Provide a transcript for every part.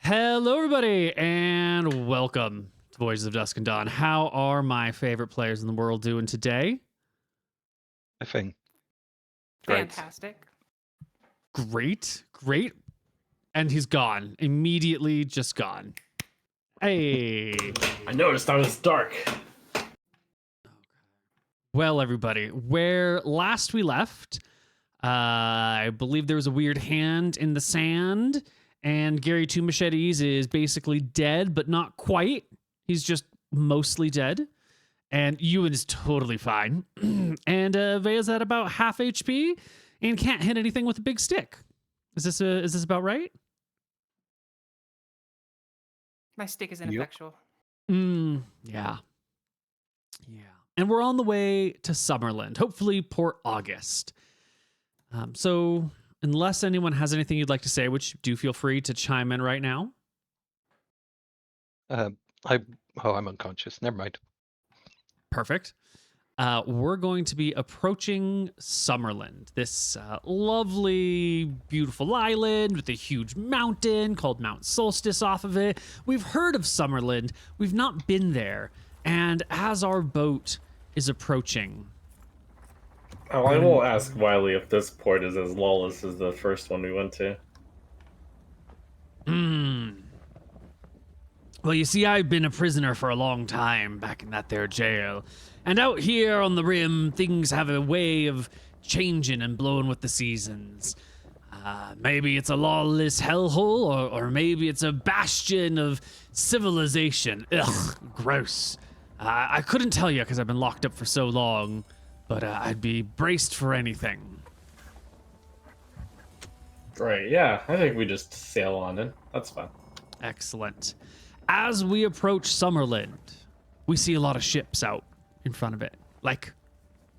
Hello, everybody, and welcome to Voyages of Dusk and Dawn. How are my favorite players in the world doing today? I think. Fantastic. Great. And he's gone. Immediately just gone. Hey. I noticed I was dark. Well, everybody, where last we left, I believe there was a weird hand in the sand, and Gary Two Machetes is basically dead, but not quite. He's just mostly dead. And Ewan is totally fine. And Vea's at about half HP and can't hit anything with a big stick. Is this about right? My stick is ineffectual. Yeah. And we're on the way to Summerland, hopefully Port August. So unless anyone has anything you'd like to say, which do feel free to chime in right now. I'm unconscious. Never mind. Perfect. We're going to be approaching Summerland, this lovely, beautiful island with a huge mountain called Mount Solstice off of it. We've heard of Summerland. We've not been there. And as our boat is approaching... Oh, I will ask Wiley if this port is as lawless as the first one we went to. Well, you see, I've been a prisoner for a long time back in that there jail. And out here on the rim, things have a way of changing and blowing with the seasons. Maybe it's a lawless hellhole, or maybe it's a bastion of civilization. Ugh, gross. I couldn't tell you because I've been locked up for so long, but I'd be braced for anything. Right, yeah, I think we just sail on in. That's fine. Excellent. As we approach Summerland, we see a lot of ships out in front of it. Like,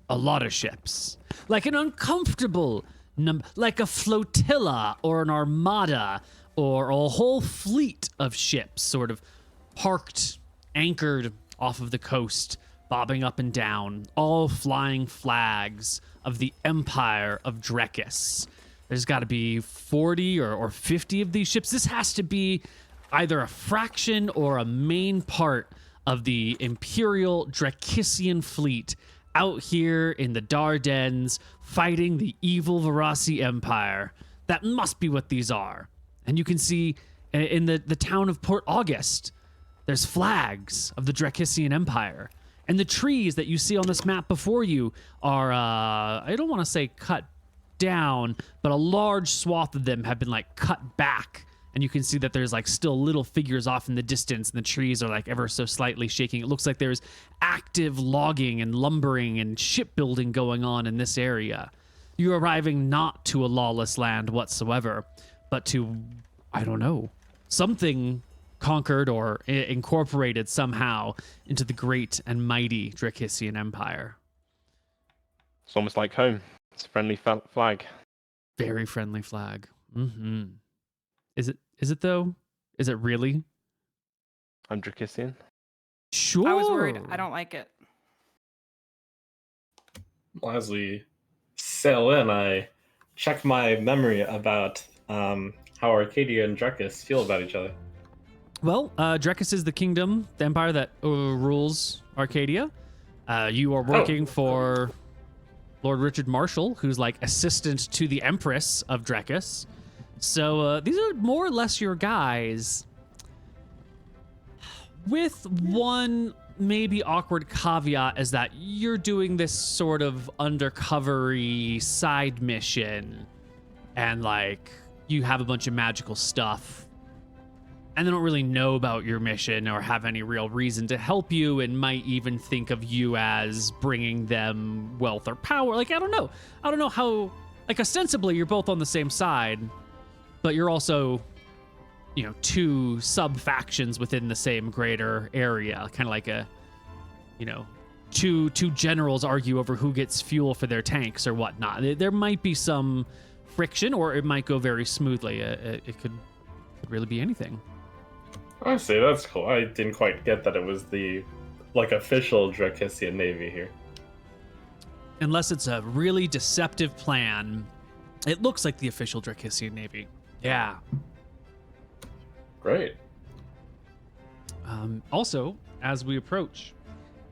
a lot of ships. Like an uncomfortable number, like a flotilla or an armada or a whole fleet of ships sort of parked, anchored off of the coast, bobbing up and down, all flying flags of the Empire of Drekis. There's got to be 40 or 50 of these ships. This has to be either a fraction or a main part of the Imperial Drakisian fleet out here in the Dardanelles fighting the evil Varasi Empire. That must be what these are. And you can see in the town of Port August, there's flags of the Drakisian Empire. And the trees that you see on this map before you are, I don't want to say cut down, but a large swath of them have been like cut back. And you can see that there's like still little figures off in the distance and the trees are like ever so slightly shaking. It looks like there's active logging and lumbering and shipbuilding going on in this area. You're arriving not to a lawless land whatsoever, but to, I don't know, something conquered or incorporated somehow into the great and mighty Drakisian Empire. It's almost like home. It's a friendly flag. Very friendly flag. Mm-hmm. Is it though? Is it really? I'm Drakisian. Sure. I was worried. I don't like it. Well, as we sail in, I check my memory about how Arcadia and Drekis feel about each other. Well, Drekis is the kingdom, the empire that rules Arcadia. You are working for Lord Richard Marshall, who's like assistant to the Empress of Drekis. So these are more or less your guys, with one maybe awkward caveat is that you're doing this sort of undercover-y side mission, and like you have a bunch of magical stuff, and they don't really know about your mission or have any real reason to help you, and might even think of you as bringing them wealth or power. Like, I don't know how, like, ostensibly you're both on the same side, but you're also, you know, two sub-factions within the same greater area. Kind of like a, you know, two generals argue over who gets fuel for their tanks or whatnot. There might be some friction, or it might go very smoothly. It could really be anything. I see, that's cool. I didn't quite get that it was the, like, official Drakisian Navy here. Unless it's a really deceptive plan, it looks like the official Drakisian Navy. Yeah. Great. Also, as we approach,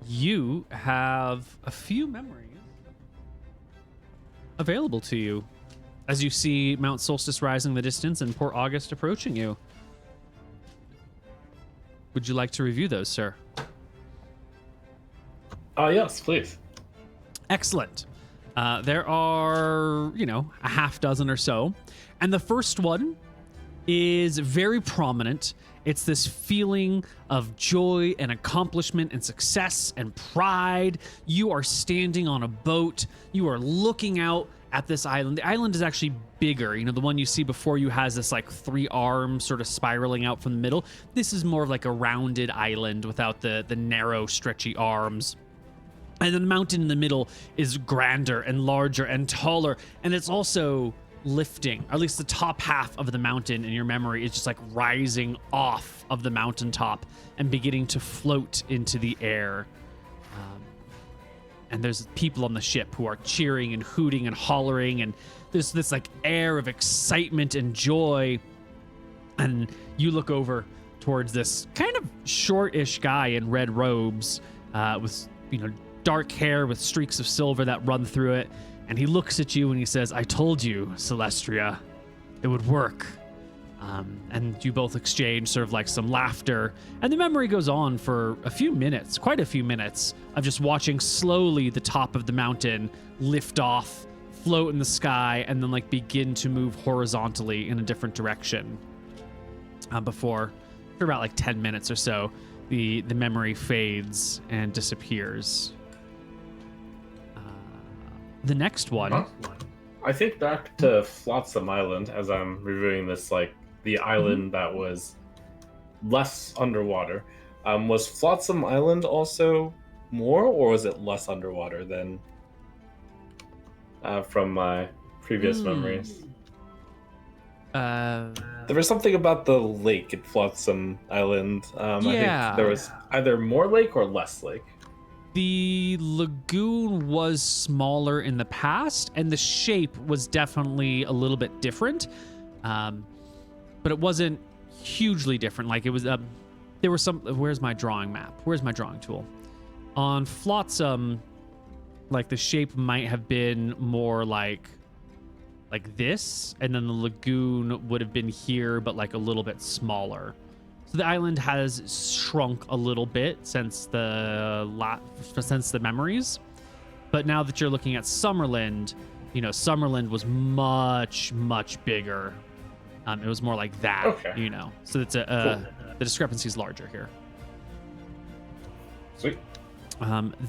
you have a few memories available to you as you see Mount Solstice rising in the distance and Port August approaching you. Would you like to review those, sir? Yes, please. Excellent. There are, a half dozen or so. And the first one is very prominent. It's this feeling of joy and accomplishment and success and pride. You are standing on a boat. You are looking out at this island. The island is actually bigger. The one you see before you has this like 3 arms sort of spiraling out from the middle. This is more of like a rounded island without the narrow, stretchy arms. And the mountain in the middle is grander and larger and taller. And it's also lifting, or at least the top half of the mountain in your memory is just like rising off of the mountaintop and beginning to float into the air. And there's people on the ship who are cheering and hooting and hollering, and there's this like air of excitement and joy. And you look over towards this kind of shortish guy in red robes, with dark hair with streaks of silver that run through it. And he looks at you and he says, "I told you, Celestria, it would work." And you both exchange sort of like some laughter. And the memory goes on for a few minutes, quite a few minutes, of just watching slowly the top of the mountain lift off, float in the sky, and then like begin to move horizontally in a different direction. For about like 10 minutes or so, the memory fades and disappears. The next one. I think back to Flotsam Island as I'm reviewing this, like the island that was less underwater. Was Flotsam Island also more, or was it less underwater than from my previous memories? There was something about the lake at Flotsam Island. I think there was either more lake or less lake. The lagoon was smaller in the past, and the shape was definitely a little bit different, but it wasn't hugely different. Like it was, there were some. Where's my drawing map? Where's my drawing tool? On Flotsam, like the shape might have been more like this, and then the lagoon would have been here, but like a little bit smaller. So the island has shrunk a little bit since the memories, but now that you're looking at Summerland, Summerland was much bigger. It was more like that, So it's the discrepancy is larger here. Sweet.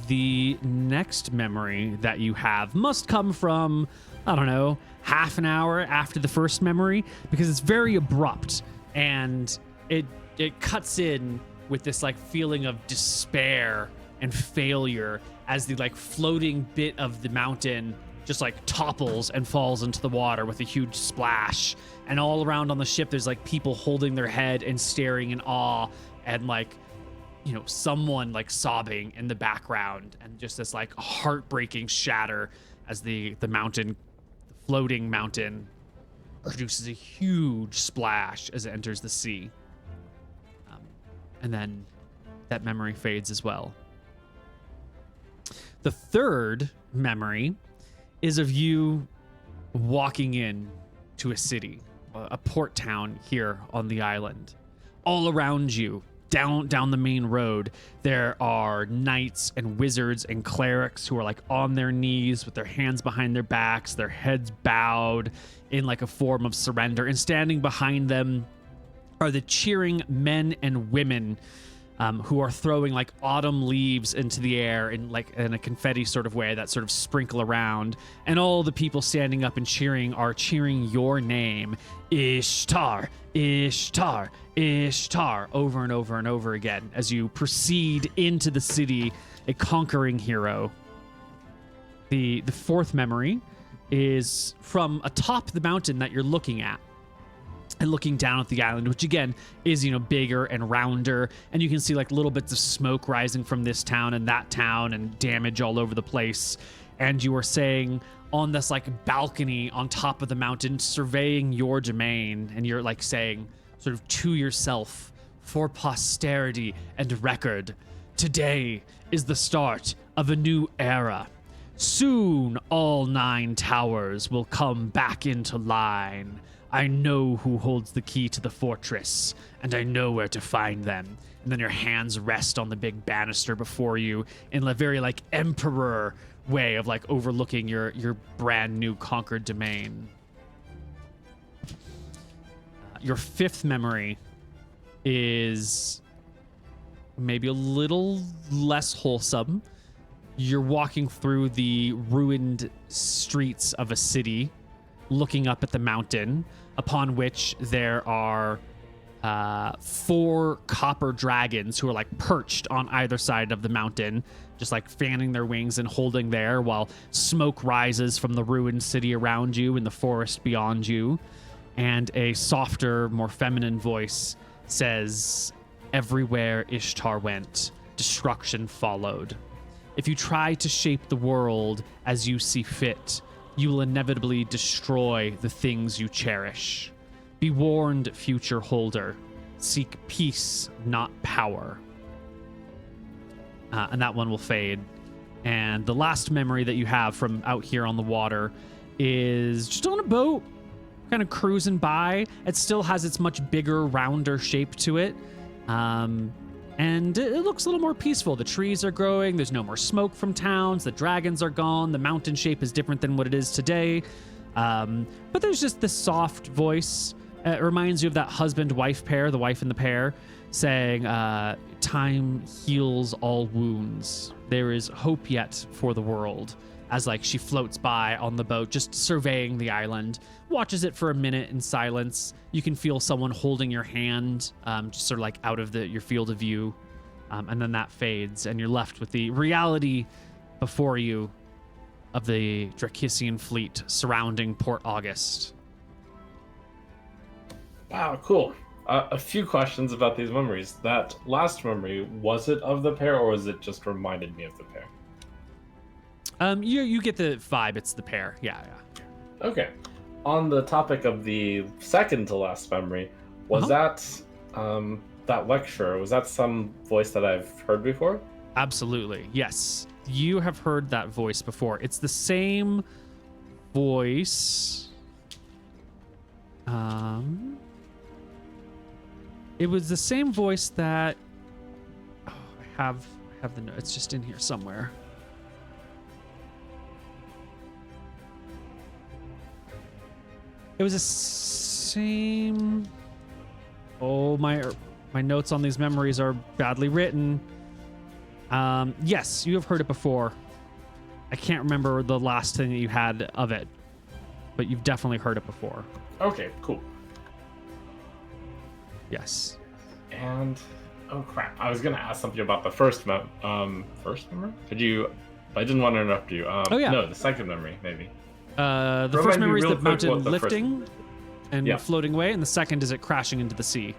The next memory that you have must come from, I don't know, half an hour after the first memory, because it's very abrupt and it cuts in with this like feeling of despair and failure as the like floating bit of the mountain just like topples and falls into the water with a huge splash. And all around on the ship, there's like people holding their head and staring in awe, and like, someone like sobbing in the background, and just this like heartbreaking shatter as the floating mountain produces a huge splash as it enters the sea. And then that memory fades as well. The third memory is of you walking in to a city, a port town here on the island. All around you, down the main road, there are knights and wizards and clerics who are like on their knees with their hands behind their backs, their heads bowed in like a form of surrender. And standing behind them are the cheering men and women who are throwing like autumn leaves into the air in a confetti sort of way that sort of sprinkle around. And all the people standing up and cheering are cheering your name, Ishtar, Ishtar, Ishtar, over and over and over again as you proceed into the city, a conquering hero. The fourth memory is from atop the mountain that you're looking at. And looking down at the island, which again is, bigger and rounder. And you can see like little bits of smoke rising from this town and that town and damage all over the place. And you are saying on this like balcony on top of the mountain, surveying your domain. And you're like saying, sort of to yourself for posterity and record. Today is the start of a new era. Soon all 9 towers will come back into line. I know who holds the key to the fortress, and I know where to find them. And then your hands rest on the big banister before you in a very like emperor way of like overlooking your brand new conquered domain. Your 5th memory is maybe a little less wholesome. You're walking through the ruined streets of a city, looking up at the mountain, upon which there are 4 copper dragons who are like perched on either side of the mountain, just like fanning their wings and holding there while smoke rises from the ruined city around you and the forest beyond you. And a softer, more feminine voice says, "Everywhere Ishtar went, destruction followed. If you try to shape the world as you see fit, you will inevitably destroy the things you cherish. Be warned, future holder. Seek peace, not power." And that one will fade. And the last memory that you have from out here on the water is just on a boat, kind of cruising by. It still has its much bigger, rounder shape to it. And it looks a little more peaceful. The trees are growing. There's no more smoke from towns. The dragons are gone. The mountain shape is different than what it is today. But there's just this soft voice. It reminds you of that husband-wife pair, the wife and the pair, saying, "Time heals all wounds. There is hope yet for the world." As like she floats by on the boat, just surveying the island, watches it for a minute in silence. You can feel someone holding your hand, just sort of like out of your field of view. And then that fades, and you're left with the reality before you of the Drakissian fleet surrounding Port August. Wow, cool. A few questions about these memories. That last memory, was it of the pair, or was it just reminded me of the pair? You get the vibe. It's the pair. Yeah. Okay. On the topic of the second to last memory, was that lecture? Was that some voice that I've heard before? Absolutely. Yes. You have heard that voice before. It's the same voice. It was the same voice that I have the note. It's just in here somewhere. It was the same. Oh, my notes on these memories are badly written. Yes, you have heard it before. I can't remember the last thing that you had of it, but you've definitely heard it before. Okay, cool. Yes. And oh crap, I was gonna ask something about the first memory. Could you? I didn't want to interrupt you. Oh yeah. No, the second memory maybe. The Remind first me memory is real the quick mountain what the first- lifting and Yeah. floating away, and the second is it crashing into the sea.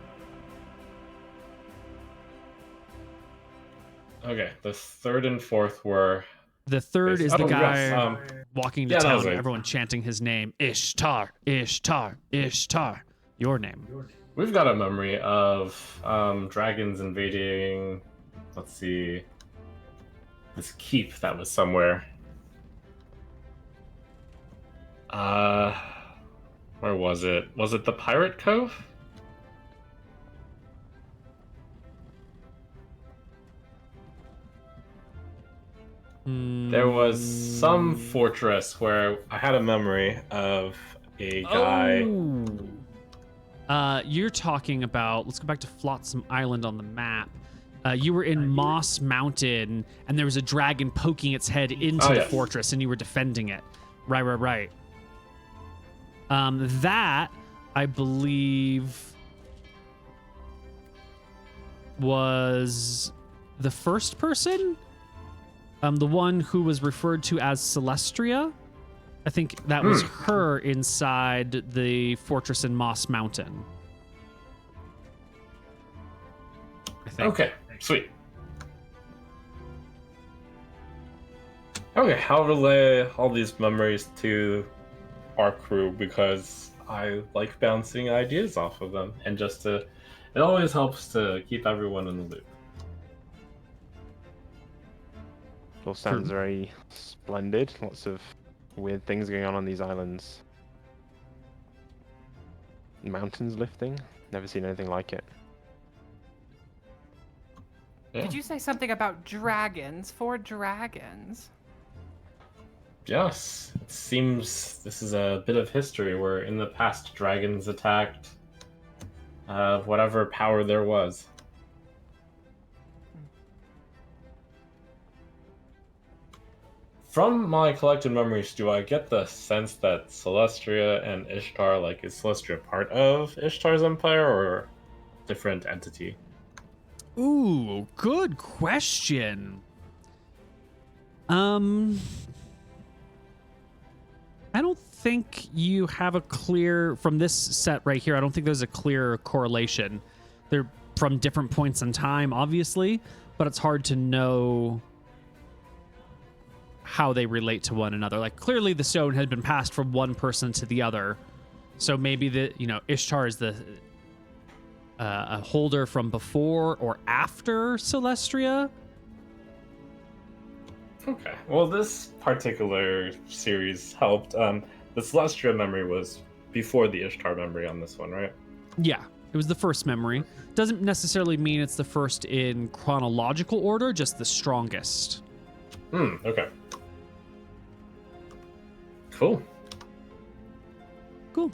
Okay, the third and fourth were. The third is the guy yes, walking to yeah, that town, was right. everyone chanting his name. Ishtar, Ishtar, Ishtar. Your name. We've got a memory of dragons invading. Let's see. This keep that was somewhere. Where was it? Was it the Pirate Cove? There was some fortress where I had a memory of a guy. You're talking about, let's go back to Flotsam Island on the map. You were in Moss Mountain, and there was a dragon poking its head into the yes. fortress, and you were defending it. Right. That, I believe, was the first person? The one who was referred to as Celestria? I think that was her inside the fortress in Moss Mountain. I think. Okay, sweet. Okay, I'll relay all these memories to our crew because I like bouncing ideas off of them, and it always helps to keep everyone in the loop. It all sounds very splendid. Lots of weird things going on these islands. Mountains lifting. Never seen anything like it. Yeah. Did you say something about dragons? 4 dragons? Yes, it seems this is a bit of history where in the past dragons attacked whatever power there was. From my collected memories, do I get the sense that Celestria and Ishtar, like, is Celestria part of Ishtar's empire or different entity? Ooh, good question. I don't think you have a clear, from this set right here, I don't think there's a clear correlation. They're from different points in time, obviously, but it's hard to know how they relate to one another. Like, clearly the stone had been passed from one person to the other. So maybe Ishtar is the a holder from before or after Celestria. Okay. Well, this particular series helped. The Celestria memory was before the Ishtar memory on this one, right? Yeah, it was the first memory. Doesn't necessarily mean it's the first in chronological order, just the strongest. Okay. Cool. Cool.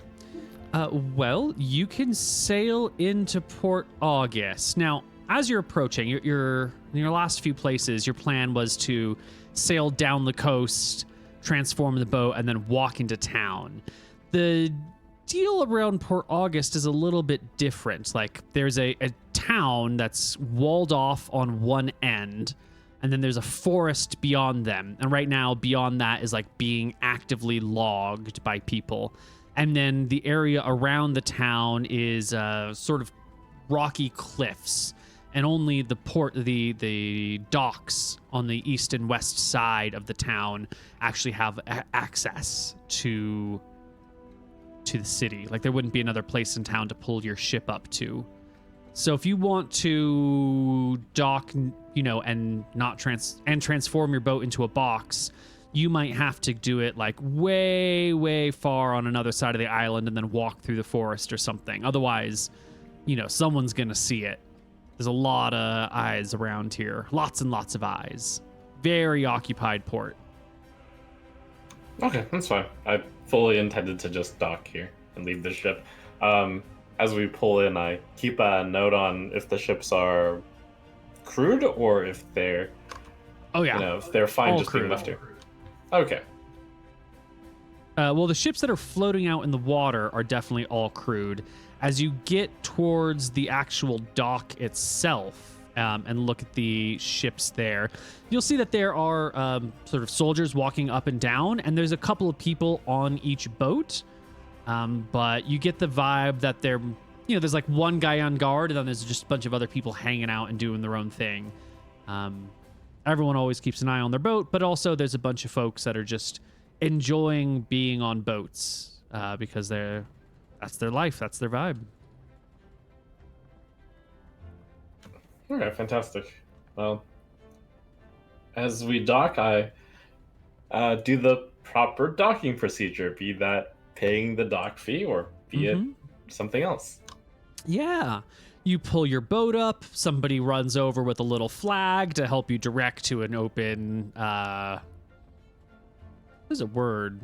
Well, you can sail into Port August. Now, as you're approaching, you're in your last few places, your plan was to sail down the coast, transform the boat, and then walk into town. The deal around Port August is a little bit different. Like, there's a town that's walled off on one end, and then there's a forest beyond them. And right now, beyond that is like being actively logged by people. And then the area around the town is sort of rocky cliffs, and only the port, the docks on the east and west side of the town actually have access to the city. Like, there wouldn't be another place in town to pull your ship up to. So if you want to dock, and not transform your boat into a box, you might have to do it like way, way far on another side of the island and then walk through the forest or something. Otherwise, someone's going to see it. There's a lot of eyes around here. Lots and lots of eyes. Very occupied port. Okay, that's fine. I fully intended to just dock here and leave the ship. As we pull in, I keep a note on if the ships are crewed or if they're, if they're fine All just being crewed. left here. Okay. Well, the ships that are floating out in the water are definitely all crewed. As you get towards the actual dock itself and look at the ships there, you'll see that there are sort of soldiers walking up and down, and there's a couple of people on each boat. But you get the vibe that they're, there's like one guy on guard, and then there's just a bunch of other people hanging out and doing their own thing. Everyone always keeps an eye on their boat, but also there's a bunch of folks that are just enjoying being on boats because that's their life, that's their vibe. All right, fantastic. Well, as we dock, I do the proper docking procedure, be that paying the dock fee or be it something else. Yeah. You pull your boat up, somebody runs over with a little flag to help you direct to an open, there's a word.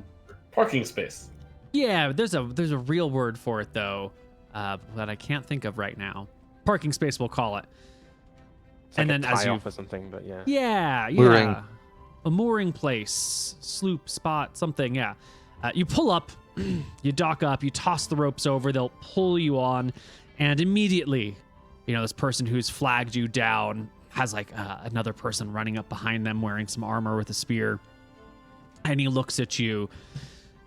Parking space. Yeah, there's a real word for it though, that I can't think of right now. Parking space, we'll call it. It's And like then a as you tie-off or something, but yeah. Yeah. Mooring. A mooring place, sloop, spot, something, yeah. You pull up, you dock up, you toss the ropes over, they'll pull you on, and immediately, this person who's flagged you down has like another person running up behind them wearing some armor with a spear. And he looks at you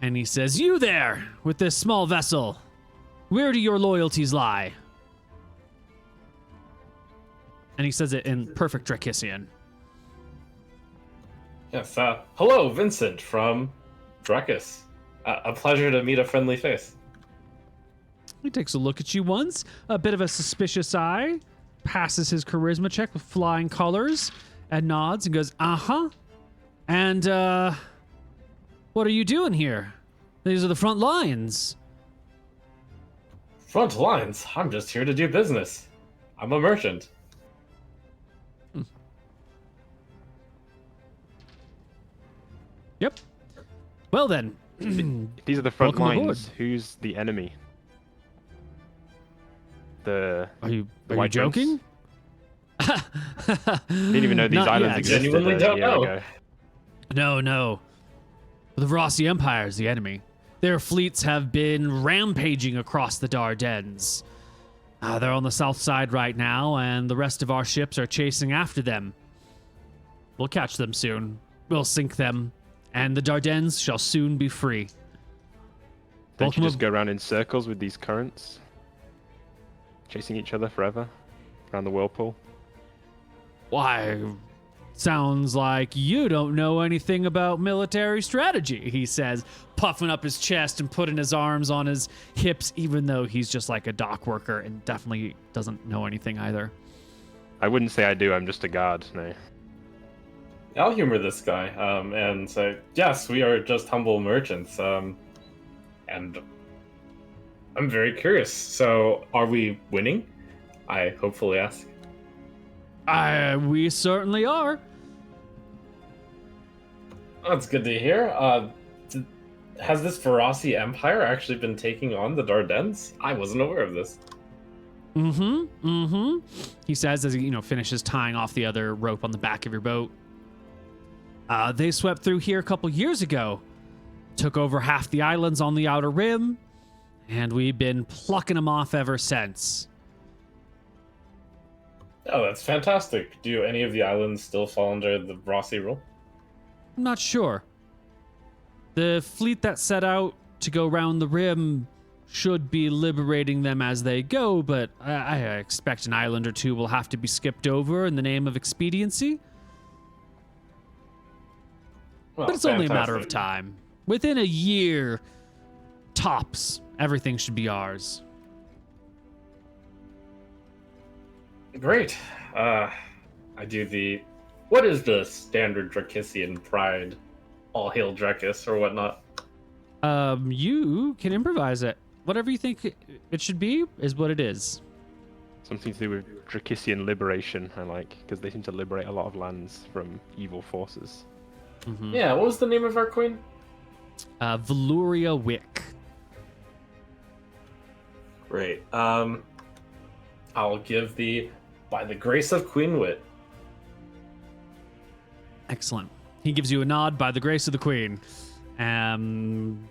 and he says, "You there with this small vessel, where do your loyalties lie?" And he says it in perfect Drakissian. Yes. Hello, Vincent from Drakus. A pleasure to meet a friendly face. He takes a look at you once, a bit of a suspicious eye, passes his charisma check with flying colors, and nods and goes, uh-huh. And, what are you doing here? These are the front lines. Front lines? I'm just here to do business. I'm a merchant. Yep. Well then. These are the front Welcome aboard. lines. Who's the enemy? The Are you White joking? didn't even know these Not islands yet. existed Genuinely a don't year know. ago. No. The Vosi Empire is the enemy. Their fleets have been rampaging across the Dardanelles. They're on the south side right now, and the rest of our ships are chasing after them. We'll catch them soon. We'll sink them, and the Dardanelles shall soon be free. Don't Welcome you just ab- go around in circles with these currents? Chasing each other forever? Around the whirlpool? Why, sounds like you don't know anything about military strategy, he says, puffing up his chest and putting his arms on his hips, even though he's just like a dock worker and definitely doesn't know anything either. I wouldn't say I do, I'm just a guard, no. I'll humor this guy and say, yes, we are just humble merchants. And I'm very curious. So, are we winning? I hopefully ask. We certainly are. That's good to hear. Has this Vosi Empire actually been taking on the Dardanelles? I wasn't aware of this. He says as he, finishes tying off the other rope on the back of your boat. They swept through here a couple years ago, took over half the islands on the outer rim, and we've been plucking them off ever since. Oh, that's fantastic. Do any of the islands still fall under the Vosi rule? I'm not sure. The fleet that set out to go round the rim should be liberating them as they go, but I expect an island or two will have to be skipped over in the name of expediency. Well, But it's only a matter of fantastic. time. Within a year, tops, everything should be ours. Great. I do the... What is the standard Drakissian pride? All hail Drakis or whatnot? You can improvise it. Whatever you think it should be is what it is. Something to do with Drakissian liberation, I like, because they seem to liberate a lot of lands from evil forces. Yeah, what was the name of our queen? Valuria Wick. Great. I'll give the... By the grace of Queen Wit. Excellent. He gives you a nod by the grace of the Queen, and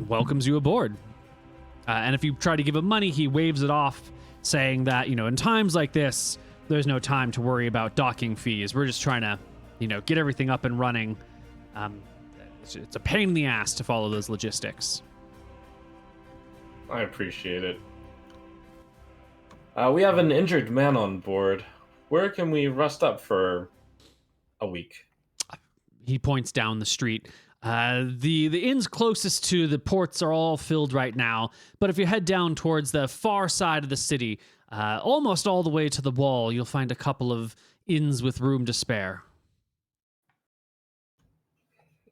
welcomes you aboard. And if you try to give him money, he waves it off, saying that, in times like this, there's no time to worry about docking fees. We're just trying to, get everything up and running. It's a pain in the ass to follow those logistics. I appreciate it. We have an injured man on board. Where can we rest up for a week? He points down the street. The inns closest to the ports are all filled right now, but if you head down towards the far side of the city, almost all the way to the wall, you'll find a couple of inns with room to spare.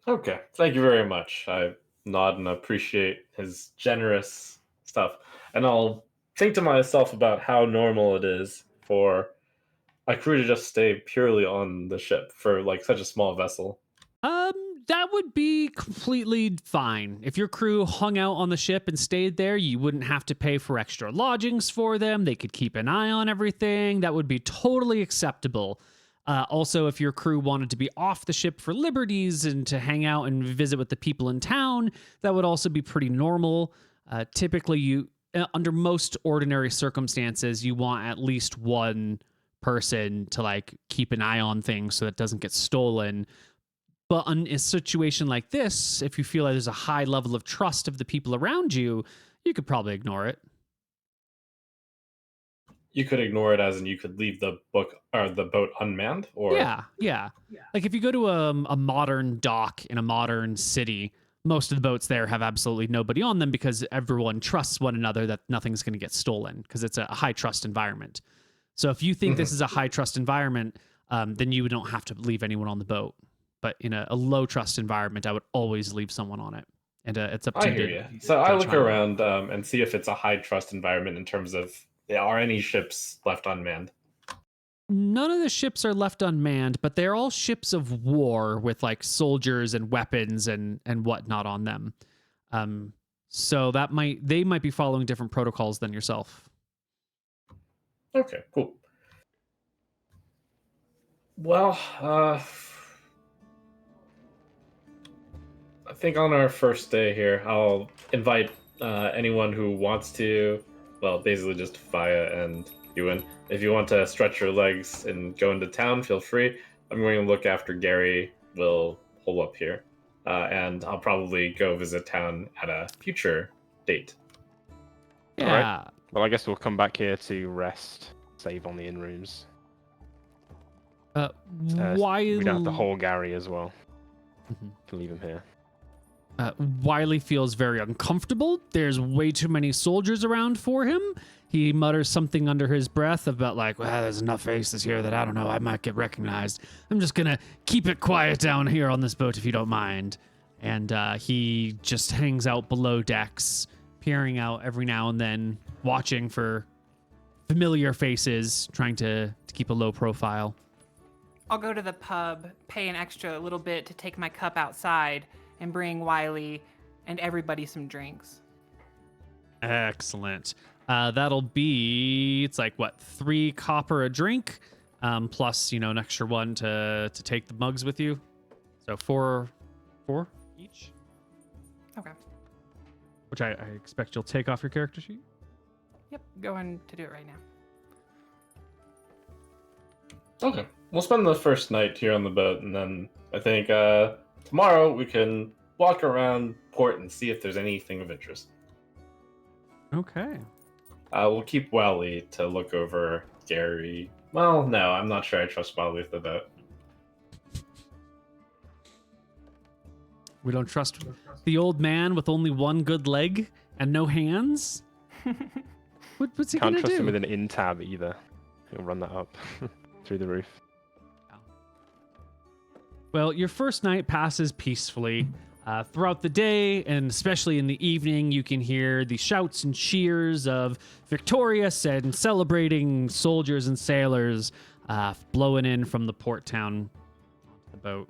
Okay, thank you very much. I nod and appreciate his generous stuff. And I'll think to myself about how normal it is for a crew to just stay purely on the ship for such a small vessel. That would be completely fine. If your crew hung out on the ship and stayed there, you wouldn't have to pay for extra lodgings for them. They could keep an eye on everything. That would be totally acceptable. Also, if your crew wanted to be off the ship for liberties and to hang out and visit with the people in town, that would also be pretty normal. Typically, under most ordinary circumstances, you want at least one person to keep an eye on things so that it doesn't get stolen. But in a situation like this, if you feel like there's a high level of trust of the people around you, you could probably ignore it. You could ignore it as in you could leave the boat unmanned, or Yeah. Like if you go to a modern dock in a modern city, most of the boats there have absolutely nobody on them because everyone trusts one another that nothing's going to get stolen because it's a high trust environment. So if you think this is a high trust environment, then you don't have to leave anyone on the boat. But in a low trust environment, I would always leave someone on it. And it's up to I you. hear you. So I judge look how- around and see if it's a high trust environment in terms of are any ships left unmanned. None of the ships are left unmanned, but they're all ships of war with like soldiers and weapons and whatnot on them. So they might be following different protocols than yourself. Okay, cool. Well, I think on our first day here, I'll invite anyone who wants to, well, basically just Faya and Ewan. If you want to stretch your legs and go into town, feel free. I'm going to look after Gary. We'll hole up here. And I'll probably go visit town at a future date. Yeah. Alright. Well, I guess we'll come back here to rest, save on the inn rooms. Why We don't have to hold Gary as well. Mhm. Can leave him here. Wiley feels very uncomfortable. There's way too many soldiers around for him. He mutters something under his breath about like, well, there's enough faces here that I don't know, I might get recognized. I'm just gonna keep it quiet down here on this boat if you don't mind. And he just hangs out below decks, peering out every now and then, watching for familiar faces, trying to keep a low profile. I'll go to the pub, pay an extra little bit to take my cup outside, and bring Wiley and everybody some drinks. Excellent. That'll be, it's like what, 3 copper a drink, plus an extra one to take the mugs with you. So four each, Okay. which I expect you'll take off your character sheet. Yep, going to do it right now. Okay. We'll spend the first night here on the boat, and then I think tomorrow we can walk around port and see if there's anything of interest. Okay. We'll keep Wally to look over Gary. Well, no, I'm not sure I trust Wally with the boat. We don't trust the old man with only one good leg and no hands. What's he Can't gonna trust do? him with an in tab either. He'll run that up through the roof. Well, your first night passes peacefully. Throughout the day, and especially in the evening, you can hear the shouts and cheers of victorious and celebrating soldiers and sailors blowing in from the port town onto the boat.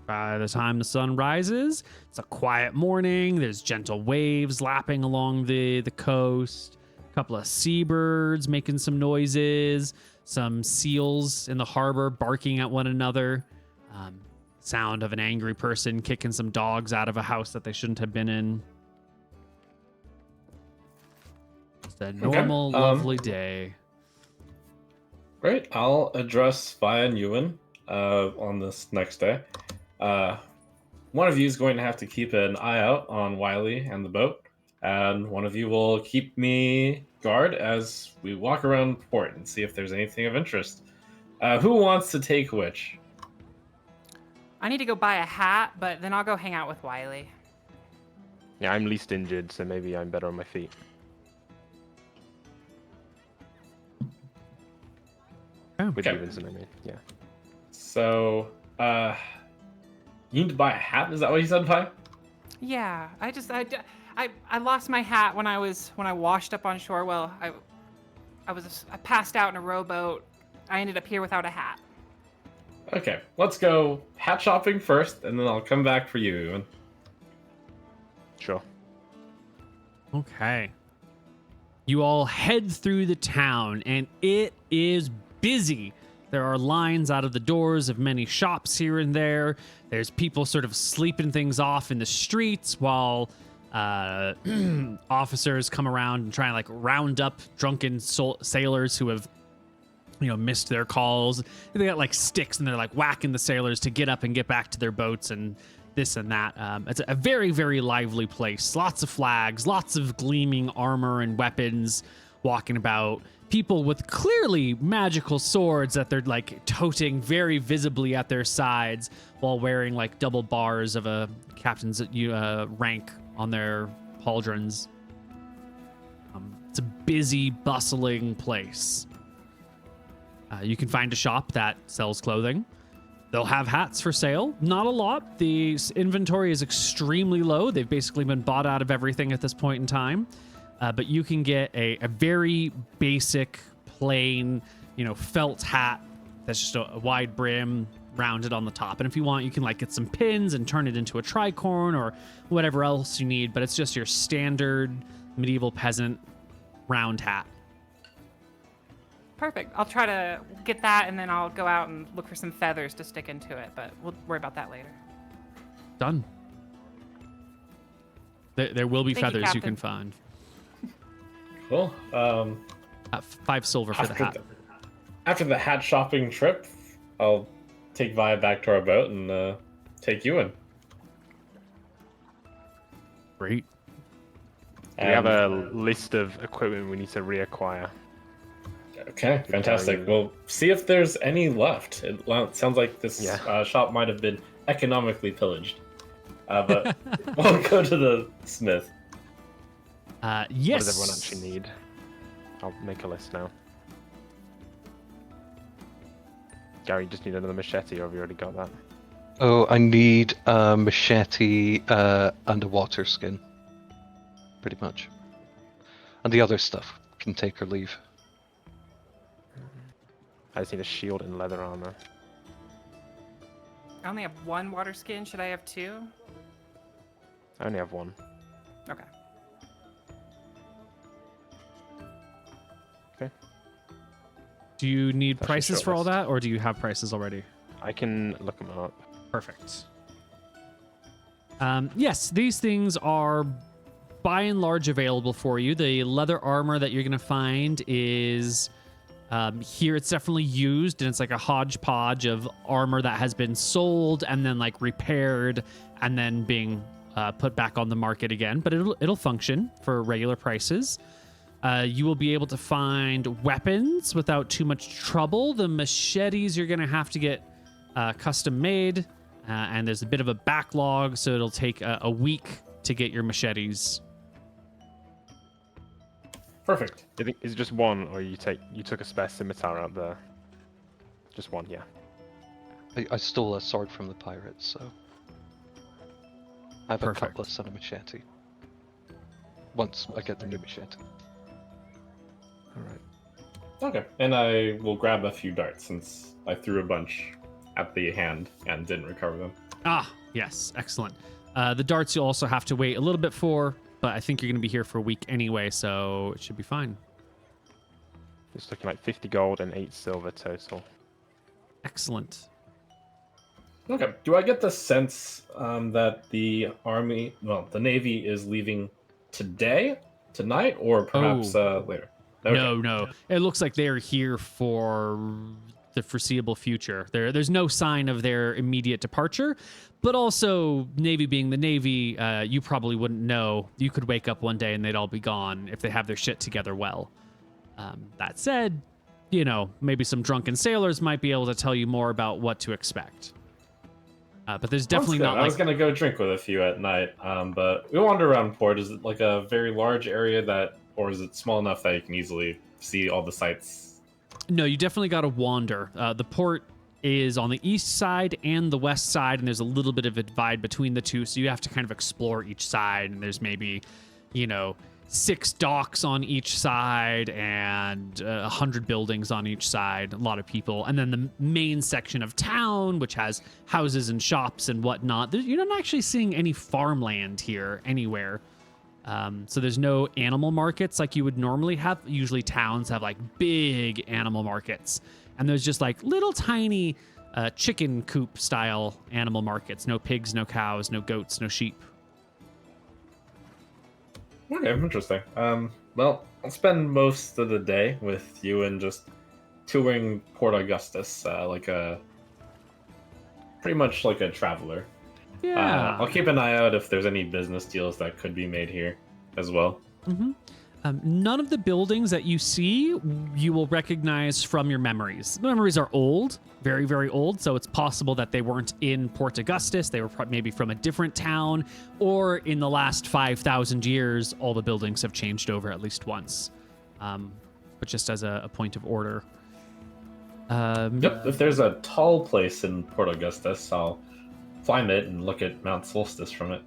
By the time the sun rises, it's a quiet morning. There's gentle waves lapping along the coast. A couple of seabirds making some noises. Some seals in the harbor barking at one another. Sound of an angry person kicking some dogs out of a house that they shouldn't have been in. Just a normal, lovely day. Great. I'll address Faya and Ewan on this next day. One of you is going to have to keep an eye out on Wiley and the boat, and one of you will keep me guard as we walk around port and see if there's anything of interest. Who wants to take which? I need to go buy a hat, but then I'll go hang out with Wiley. Yeah, I'm least injured, so maybe I'm better on my feet. With Okay. Ewanson, I mean, yeah. So, you need to buy a hat? Is that what you said, Faya? Yeah, I lost my hat when I washed up on shore. Well, I passed out in a rowboat. I ended up here without a hat. Okay, let's go hat shopping first, and then I'll come back for you, Ewan. Sure. Okay. You all head through the town, and it is busy. There are lines out of the doors of many shops here and there. There's people sort of sleeping things off in the streets while officers come around and try and like round up drunken sailors who have missed their calls. They got like sticks and they're like whacking the sailors to get up and get back to their boats and this and that. It's a very, very lively place. Lots of flags, lots of gleaming armor and weapons, walking about. People with clearly magical swords that they're like toting very visibly at their sides while wearing like double bars of a captain's rank on their pauldrons. It's a busy, bustling place. You can find a shop that sells clothing. They'll have hats for sale. Not a lot. The inventory is extremely low. They've basically been bought out of everything at this point in time. But you can get a very basic, plain, felt hat that's just a wide brim, rounded on the top. And if you want, you can like get some pins and turn it into a tricorn or whatever else you need. But it's just your standard medieval peasant round hat. Perfect. I'll try to get that, and then I'll go out and look for some feathers to stick into it, but we'll worry about that later. Done. There will be Thank you, feathers you Captain. can find. Cool. 5 silver for the hat. After the hat shopping trip, I'll take Vi back to our boat and take you in. Great. We have a list of equipment we need to reacquire. Okay, fantastic. We'll see if there's any left. It sounds like this shop might have been economically pillaged. But we'll go to the smith. Yes. What does everyone actually need? I'll make a list now. Gary, you just need another machete, or have you already got that? Oh, I need a machete and a water skin. Pretty much. And the other stuff can take or leave. I just need a shield and leather armor. I only have 1 water skin. Should I have 2? I only have 1. Okay. Okay. Do you need That's a prices short for all list. that, or do you have prices already? I can look them up. Perfect. Yes, these things are by and large available for you. The leather armor that you're going to find is here. It's definitely used, and it's like a hodgepodge of armor that has been sold and then like repaired and then being put back on the market again. But it'll function for regular prices. You will be able to find weapons without too much trouble. The machetes you're going to have to get custom made, and there's a bit of a backlog, so it'll take a week to get your machetes. Perfect. Is it just 1, or you took a spare scimitar out there? Just 1, yeah. I stole a sword from the pirates, so I have Perfect. a cutlass and a machete. Once I get the new machete. Alright. Okay. And I will grab a few darts since I threw a bunch at the hand and didn't recover them. Ah, yes, excellent. The darts you'll also have to wait a little bit for, but I think you're going to be here for a week anyway, so it should be fine. It's looking like 50 gold and 8 silver total. Excellent. Okay. Do I get the sense that the Navy is leaving tonight, or perhaps later? Okay. No. It looks like they're here for the foreseeable future. There's no sign of their immediate departure, but also Navy being the Navy, you probably wouldn't know. You could wake up one day and they'd all be gone if they have their shit together well. That said, maybe some drunken sailors might be able to tell you more about what to expect. But there's definitely not. I was gonna go drink with a few at night, but we wander around port. Is it like a very large area or is it small enough that you can easily see all the sights? No, you definitely got to wander. The port is on the east side and the west side, and there's a little bit of a divide between the two, so you have to kind of explore each side, and there's maybe, 6 docks on each side and 100 buildings on each side, a lot of people. And then the main section of town, which has houses and shops and whatnot. You're not actually seeing any farmland here anywhere. So there's no animal markets like you would normally have. Usually towns have like big animal markets. And there's just like little tiny chicken coop style animal markets. No pigs, no cows, no goats, no sheep. Okay, interesting. Well, I'll spend most of the day with you and just touring Port Augustus, pretty much like a traveler. Yeah. I'll keep an eye out if there's any business deals that could be made here as well. Mm-hmm. None of the buildings that you see, you will recognize from your memories. The memories are old, very, very old, so it's possible that they weren't in Port Augustus. They were maybe from a different town, or in the last 5,000 years, all the buildings have changed over at least once. But just as a point of order. Yep, if there's a tall place in Port Augustus, I'll climb it and look at Mount Solstice from it.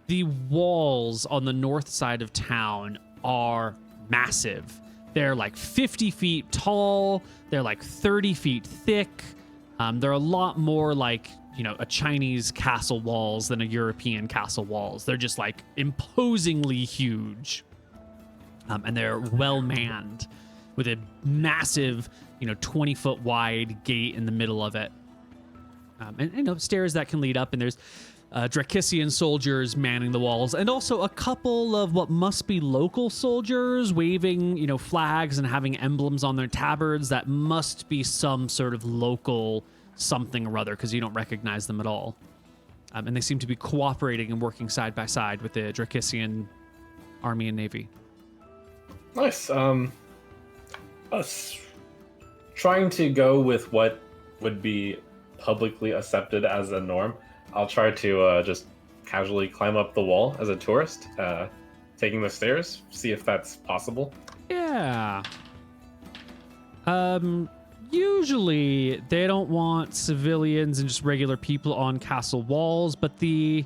The walls on the north side of town are massive. They're like 50 feet tall. They're like 30 feet thick. They're a lot more like, a Chinese castle walls than a European castle walls. They're just like imposingly huge. And they're well manned with a massive, 20-foot wide gate in the middle of it. And stairs that can lead up, and there's Dracissian soldiers manning the walls, and also a couple of what must be local soldiers waving, flags and having emblems on their tabards that must be some sort of local something or other, because you don't recognize them at all. And they seem to be cooperating and working side by side with the Dracissian army and navy. Nice. Us trying to go with what would be publicly accepted as a norm. I'll try to just casually climb up the wall as a tourist, taking the stairs, see if that's possible. Yeah. Usually they don't want civilians and just regular people on castle walls, but the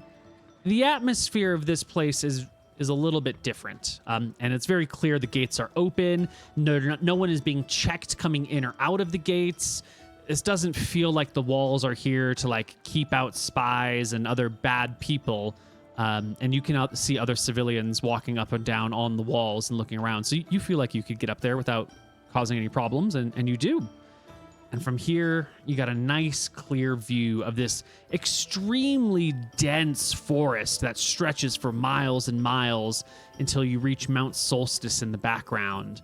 atmosphere of this place is a little bit different. And it's very clear the gates are open. No one is being checked coming in or out of the gates. This doesn't feel like the walls are here to like keep out spies and other bad people. And you can see other civilians walking up and down on the walls and looking around. So you feel like you could get up there without causing any problems, and you do. And from here, you got a nice clear view of this extremely dense forest that stretches for miles and miles until you reach Mount Solstice in the background.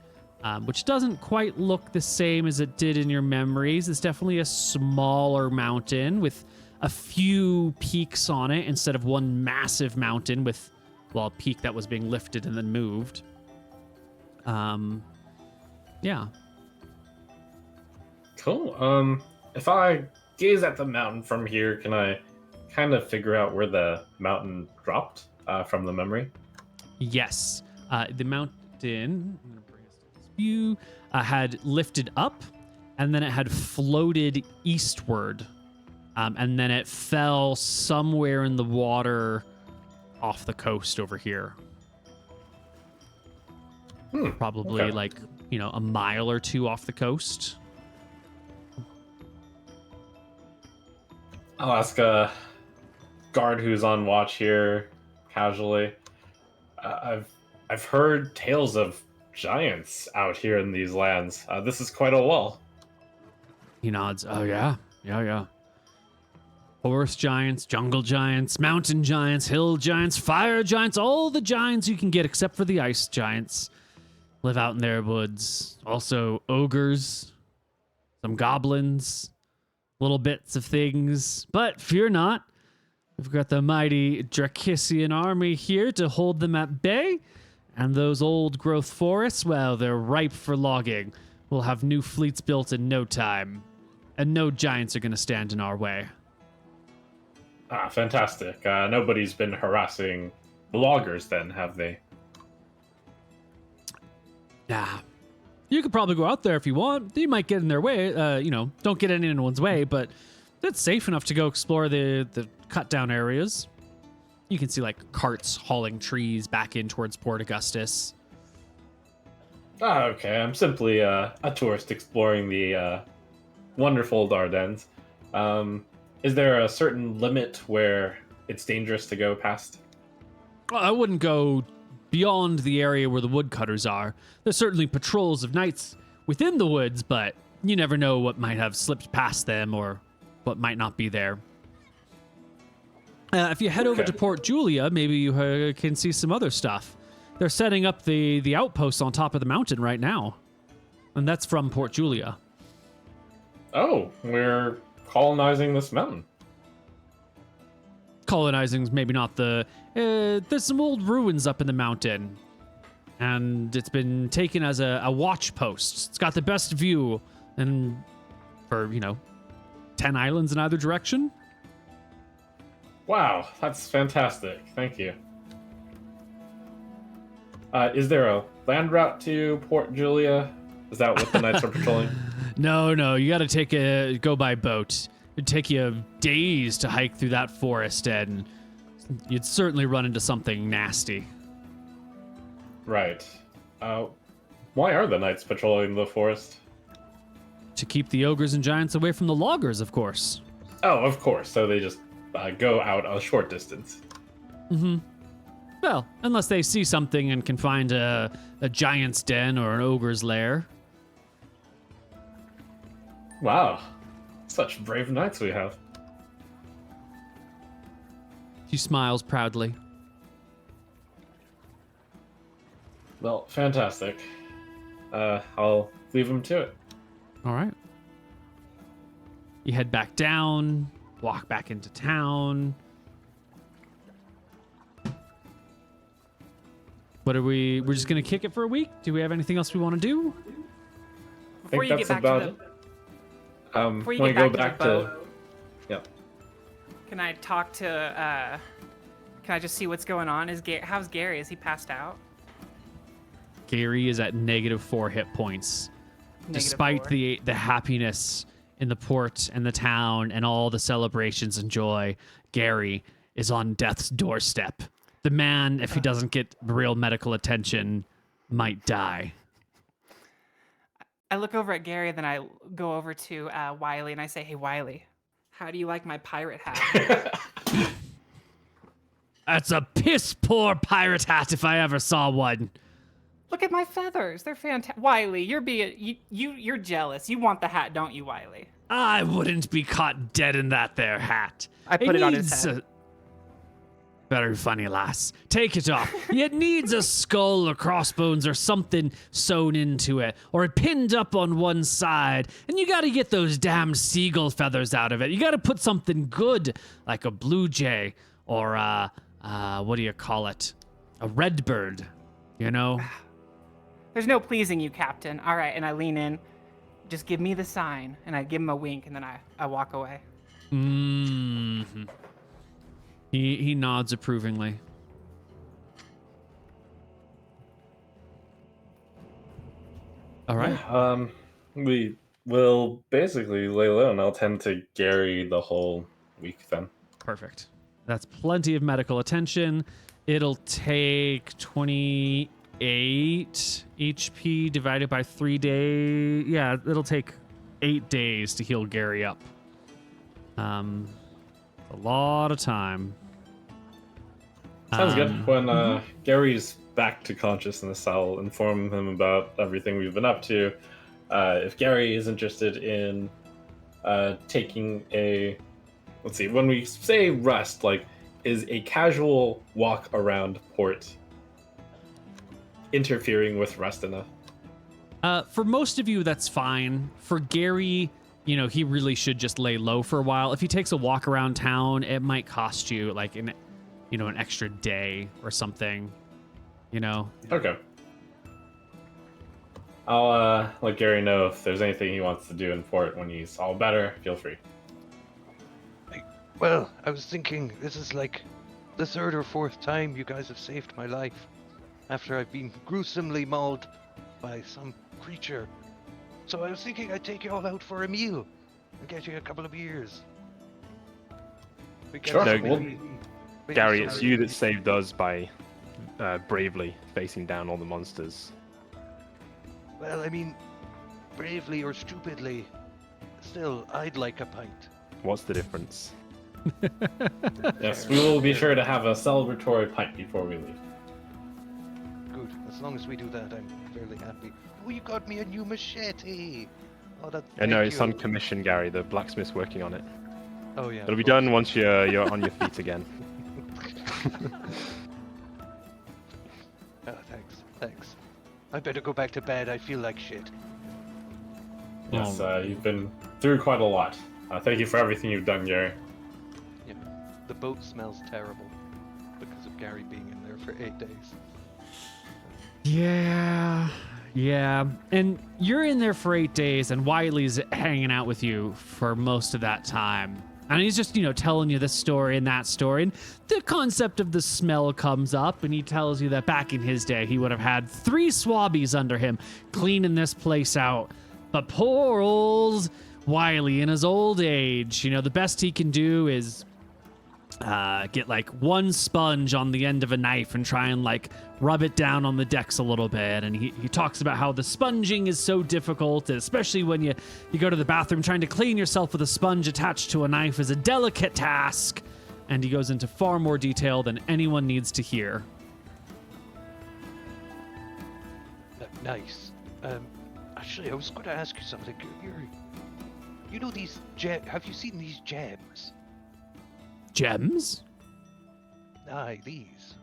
Which doesn't quite look the same as it did in your memories. It's definitely a smaller mountain with a few peaks on it instead of one massive mountain with, a peak that was being lifted and then moved. Yeah. Cool. If I gaze at the mountain from here, can I kind of figure out where the mountain dropped from the memory? Yes. The mountain... view had lifted up, and then it had floated eastward, and then it fell somewhere in the water off the coast over here. Probably okay. like, a mile or two off the coast. I'll ask a guard who's on watch here casually. I've heard tales of giants out here in these lands. This is quite a wall. He nods. Oh, yeah. Yeah. Forest giants, jungle giants, mountain giants, hill giants, fire giants, all the giants you can get except for the ice giants live out in their woods. Also, ogres, some goblins, little bits of things. But fear not. We've got the mighty Dracissian army here to hold them at bay. And those old growth forests, well, they're ripe for logging. We'll have new fleets built in no time. And no giants are going to stand in our way. Ah, fantastic. Nobody's been harassing the loggers then, have they? Nah. You could probably go out there if you want. You might get in their way. Don't get in anyone's way, but it's safe enough to go explore the cut down areas. You can see like carts hauling trees back in towards Port Augustus. Ah, okay. I'm simply a tourist exploring the wonderful Ardennes. Is there a certain limit where it's dangerous to go past? Well, I wouldn't go beyond the area where the woodcutters are. There's certainly patrols of knights within the woods, but you never know what might have slipped past them or what might not be there. If you head over to Port Julia, maybe you can see some other stuff. They're setting up the outposts on top of the mountain right now. And that's from Port Julia. Oh, we're colonizing this mountain. Colonizing's maybe not the... there's some old ruins up in the mountain. and it's been taken as a watch post. It's got the best view, and for 10 islands in either direction. Wow, that's fantastic. Thank you. Is there a land route to Port Julia? Is that what the knights are patrolling? No, you got to go by boat. It'd take you days to hike through that forest, and you'd certainly run into something nasty. Right. Why are the knights patrolling the forest? To keep the ogres and giants away from the loggers, of course. Oh, of course. So they just go out a short distance. Mm-hmm. Well, unless they see something and can find a giant's den or an ogre's lair. Wow. Such brave knights we have. She smiles proudly. Well, fantastic. I'll leave them to it. All right. You head back down, walk back into town. What are we're just going to kick it for a week? Do we have anything else we want to do? Before you get back to the before you when get we back go to the back boat, yeah. can I talk to can I just see what's going on? How's Gary? Is he passed out? Gary is at -4 hit points. Despite -4. the happiness in the port and the town and all the celebrations and joy, Gary is on death's doorstep. The man, if he doesn't get real medical attention, might die. I look over at Gary, then I go over to Wiley and I say, "Hey Wiley, how do you like my pirate hat?" That's a piss poor pirate hat if I ever saw one. Look at my feathers. They're fantastic. Wiley, you're jealous. You want the hat, don't you, Wiley? I wouldn't be caught dead in that there hat. I put it on his needs head. Very funny, lass. Take it off. It needs a skull or crossbones or something sewn into it, or pinned up on one side. And you gotta get those damn seagull feathers out of it. You gotta put something good, like a blue jay, or what do you call it? A red bird, you know? There's no pleasing you, Captain. All right, and I lean in. Just give me the sign, and I give him a wink, and then I walk away. Mm-hmm. He nods approvingly. All right. We will basically lay low, and I'll tend to Gary the whole week then. Perfect. That's plenty of medical attention. It'll take 28 HP divided by 3 days. Yeah, it'll take 8 days to heal Gary up. A lot of time. Sounds good. When Gary's back to consciousness, I'll inform him about everything we've been up to. If Gary is interested in taking a... Let's see, when we say rest, like, is a casual walk around port interfering with rest enough? For most of you, that's fine. For Gary, he really should just lay low for a while. If he takes a walk around town, it might cost you like an extra day or something. Okay. I'll let Gary know if there's anything he wants to do in port when he's all better. Feel free. Well, I was thinking this is like the 3rd or 4th time you guys have saved my life after I've been gruesomely mauled by some creature. So I was thinking I'd take you all out for a meal and get you a couple of beers. Sure. No, Gary, it's you that saved us by bravely facing down all the monsters. Well, I mean, bravely or stupidly, still, I'd like a pint. What's the difference? Yes, we will be sure to have a celebratory pint before we leave. Good. As long as we do that, I'm fairly happy. Oh, you got me a new machete. Oh, that. No, thank it's you. on commission, Gary. The blacksmith's working on it. Oh yeah. It'll be of course. done once you're on your feet again. Oh, thanks. I better go back to bed. I feel like shit. Yes, you've been through quite a lot. Thank you for everything you've done, Gary. Yeah. The boat smells terrible because of Gary being in there for 8 days. Yeah. And you're in there for 8 days, and Wiley's hanging out with you for most of that time. And he's just, telling you this story and that story. And the concept of the smell comes up, and he tells you that back in his day, he would have had 3 swabbies under him cleaning this place out. But poor old Wiley in his old age, the best he can do is get like 1 sponge on the end of a knife and try and like rub it down on the decks a little bit. And he talks about how the sponging is so difficult, especially when you go to the bathroom. Trying to clean yourself with a sponge attached to a knife is a delicate task. And he goes into far more detail than anyone needs to hear. Nice. Actually, I was going to ask you something. You know these have you seen these gems? Gems? Aye, these.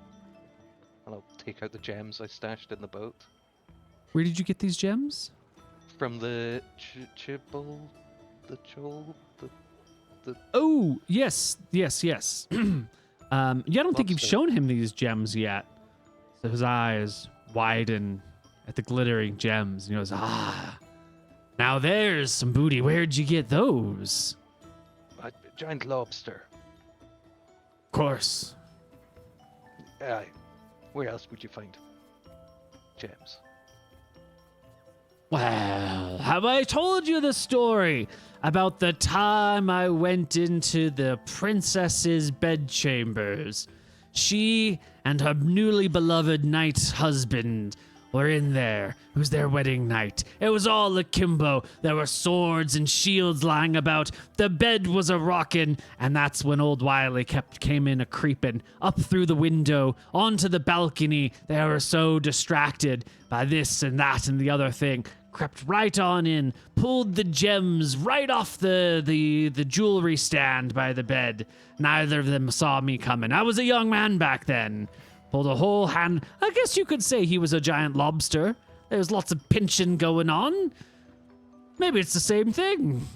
And I'll take out the gems I stashed in the boat. Where did you get these gems? From the chibble, the chol, the. Oh, yes. I don't think you've Lobster. shown him these gems yet. So his eyes widen at the glittering gems. And he goes, now there's some booty. Where'd you get those? A giant lobster. Of course. Aye. Where else would you find gems? Well, have I told you the story about the time I went into the princess's bedchambers? She and her newly beloved knight husband were in there. It was their wedding night. It was all akimbo. There were swords and shields lying about. The bed was a-rockin', and that's when old Wiley came in a-creepin' up through the window onto the balcony. They were so distracted by this and that and the other thing. Crept right on in, pulled the gems right off the jewelry stand by the bed. Neither of them saw me coming. I was a young man back then. Pulled a whole hand. I guess you could say he was a giant lobster. There was lots of pinching going on. Maybe it's the same thing.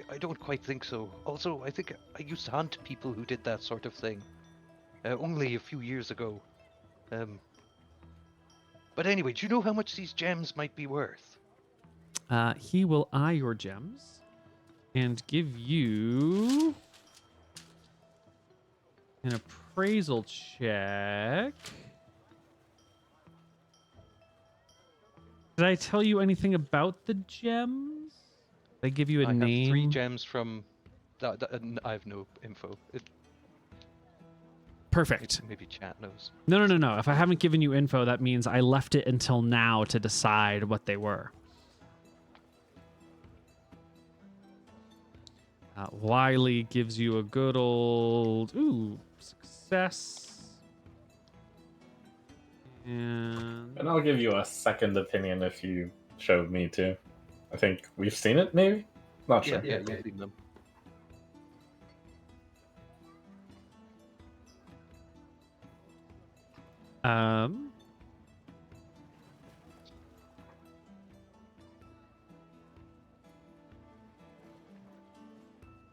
I don't quite think so. Also, I think I used to hunt people who did that sort of thing. Only a few years ago. But anyway, do you know how much these gems might be worth? He will eye your gems and give you an appraisal check. Did I tell you anything about the gems? Did I give you a I name? have 3 gems from. I have no info. Perfect. Maybe chat knows. No. If I haven't given you info, that means I left it until now to decide what they were. Wiley gives you a good old success. And And I'll give you a second opinion if you showed me to. I think we've seen it, maybe? Not sure. Yeah, you've seen them.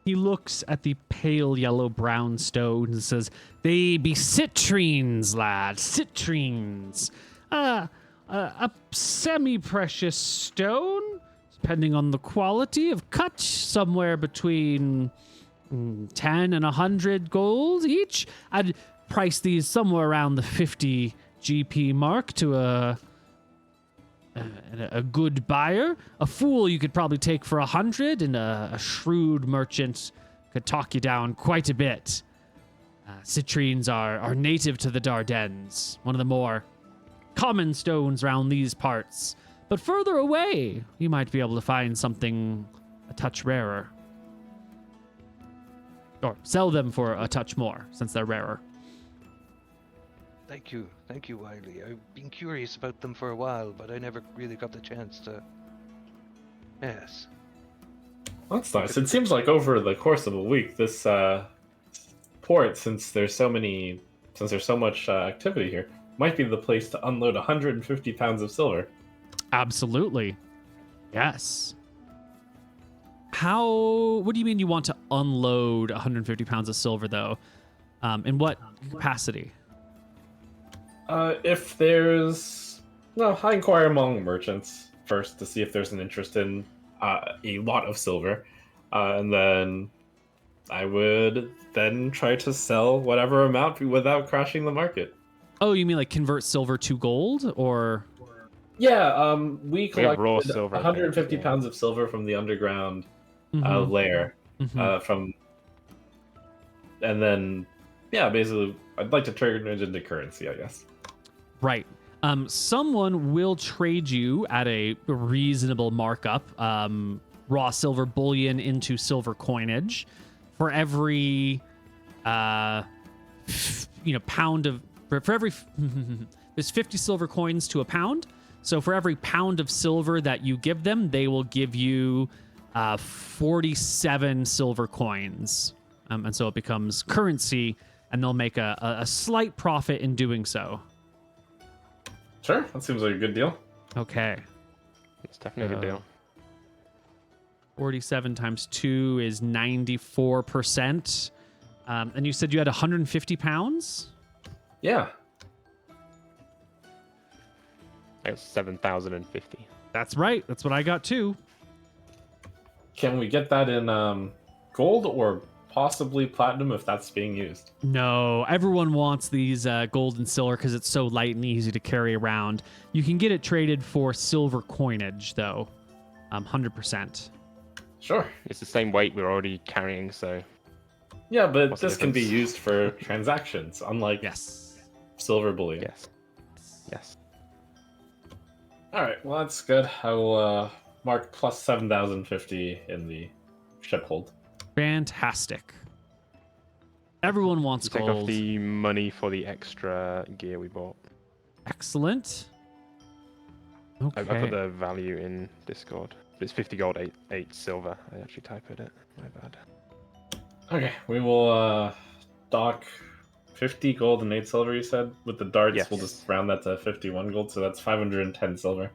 He looks at the pale yellow-brown stones and says, "They be citrines, lad, citrines. A semi-precious stone, depending on the quality of cut, somewhere between 10 and 100 gold each. I'd price these somewhere around the 50 GP mark to a good buyer. A fool you could probably take for 100, and a shrewd merchant could talk you down quite a bit. Citrines are native to the Dardanelles, one of the more common stones around these parts. But further away, you might be able to find something a touch rarer. Or sell them for a touch more, since they're rarer." Thank you, Wiley. I've been curious about them for a while, but I never really got the chance to. Yes. That's nice. It seems like over the course of a week, this port, since there's so much activity here, might be the place to unload 150 pounds of silver. Absolutely. Yes. What do you mean you want to unload 150 pounds of silver, though? In what capacity? If there's... No, I inquire among merchants first to see if there's an interest in a lot of silver. And then I would then try to sell whatever amount without crashing the market. Oh, you mean like convert silver to gold, or? Yeah, we We have collected raw silver, I think, 150 yeah. pounds of silver from the underground Mhm. layer. Mhm. From... And then, yeah, basically, I'd like to turn it into currency, I guess. Right. Someone will trade you at a reasonable markup, raw silver bullion into silver coinage for every, pound of, for every, there's 50 silver coins to a pound. So for every pound of silver that you give them, they will give you 47 silver coins. And so it becomes currency, and they'll make a slight profit in doing so. Sure, that seems like a good deal. Okay. It's definitely a good deal. 47 times 2 is 94%. And you said you had 150 pounds? Yeah. I got 7,050. That's right. That's what I got too. Can we get that in gold or possibly platinum if that's being used? No, everyone wants these gold and silver because it's so light and easy to carry around. You can get it traded for silver coinage, though. 100%. Sure. It's the same weight we're already carrying, so Yeah, but What's the this can be difference? used for transactions, unlike Yes. silver bullion. yes. Yes. All right, well, that's good. I will mark plus 7,050 in the ship hold. Fantastic. Everyone wants Take gold. off the money for the extra gear we bought. Excellent. Okay. I put the value in Discord. It's 50 gold, 8 silver. I actually typed it. My bad. Okay, we will dock 50 gold and 8 silver, you said? With the darts, Yes. we'll just round that to 51 gold, so that's 510 silver.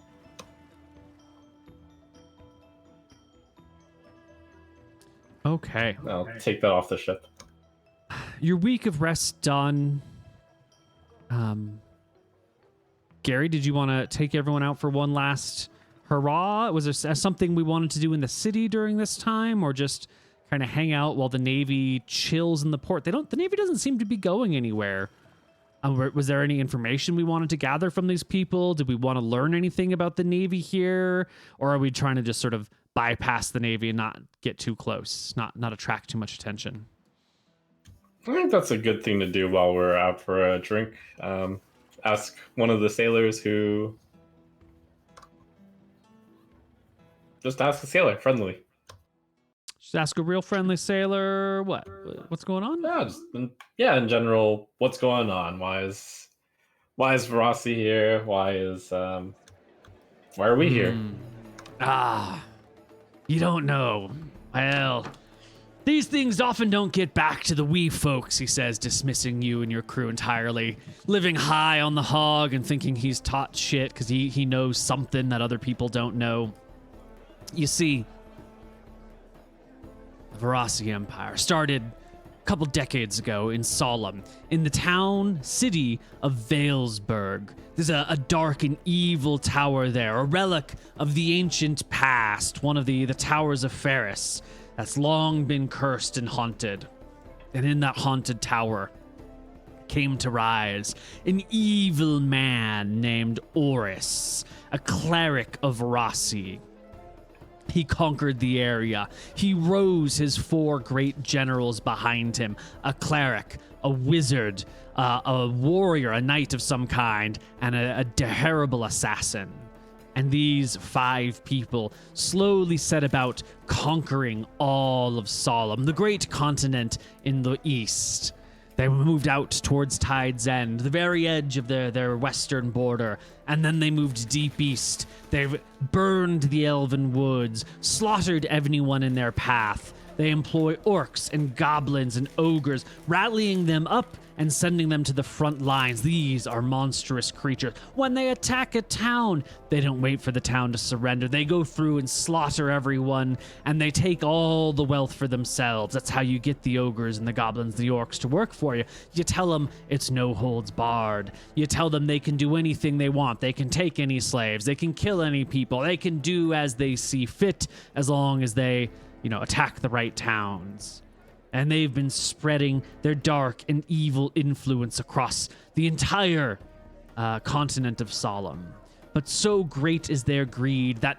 Okay. I'll take that off the ship. Your week of rest done. Gary, did you want to take everyone out for one last hurrah? Was there something we wanted to do in the city during this time, or just kind of hang out while the Navy chills in the port? The Navy doesn't seem to be going anywhere. Was there any information we wanted to gather from these people? Did we want to learn anything about the Navy here, or are we trying to just sort of bypass the Navy and not get too close, not attract too much attention? I think that's a good thing to do while we're out for a drink. Ask one of the sailors who... Just ask a sailor, friendly. Just ask a real friendly sailor what's going on? Yeah, in general, what's going on? Why is Vosi here? Why are we here? You don't know. Well, these things often don't get back to the wee folks, he says, dismissing you and your crew entirely, living high on the hog and thinking he's taught shit because he knows something that other people don't know. You see, the Vosi Empire started a couple decades ago in Solemn, in the city of Valesburg. There's a dark and evil tower there, a relic of the ancient past, one of the towers of Ferris that's long been cursed and haunted. And in that haunted tower came to rise an evil man named Oris, a cleric of Vosi. He conquered the area. He rose his 4 great generals behind him, a cleric, a wizard, a warrior, a knight of some kind, and a terrible assassin. And these 5 people slowly set about conquering all of Solemn, the great continent in the east. They moved out towards Tide's End, the very edge of their western border, and then they moved deep east. They've burned the elven woods, slaughtered everyone in their path, They employ orcs and goblins and ogres, rallying them up and sending them to the front lines. These are monstrous creatures. When they attack a town, they don't wait for the town to surrender. They go through and slaughter everyone, and they take all the wealth for themselves. That's how you get the ogres and the goblins, the orcs to work for you. You tell them it's no holds barred. You tell them they can do anything they want. They can take any slaves. They can kill any people. They can do as they see fit, as long as they, attack the right towns. And they've been spreading their dark and evil influence across the entire continent of Solemn. But so great is their greed that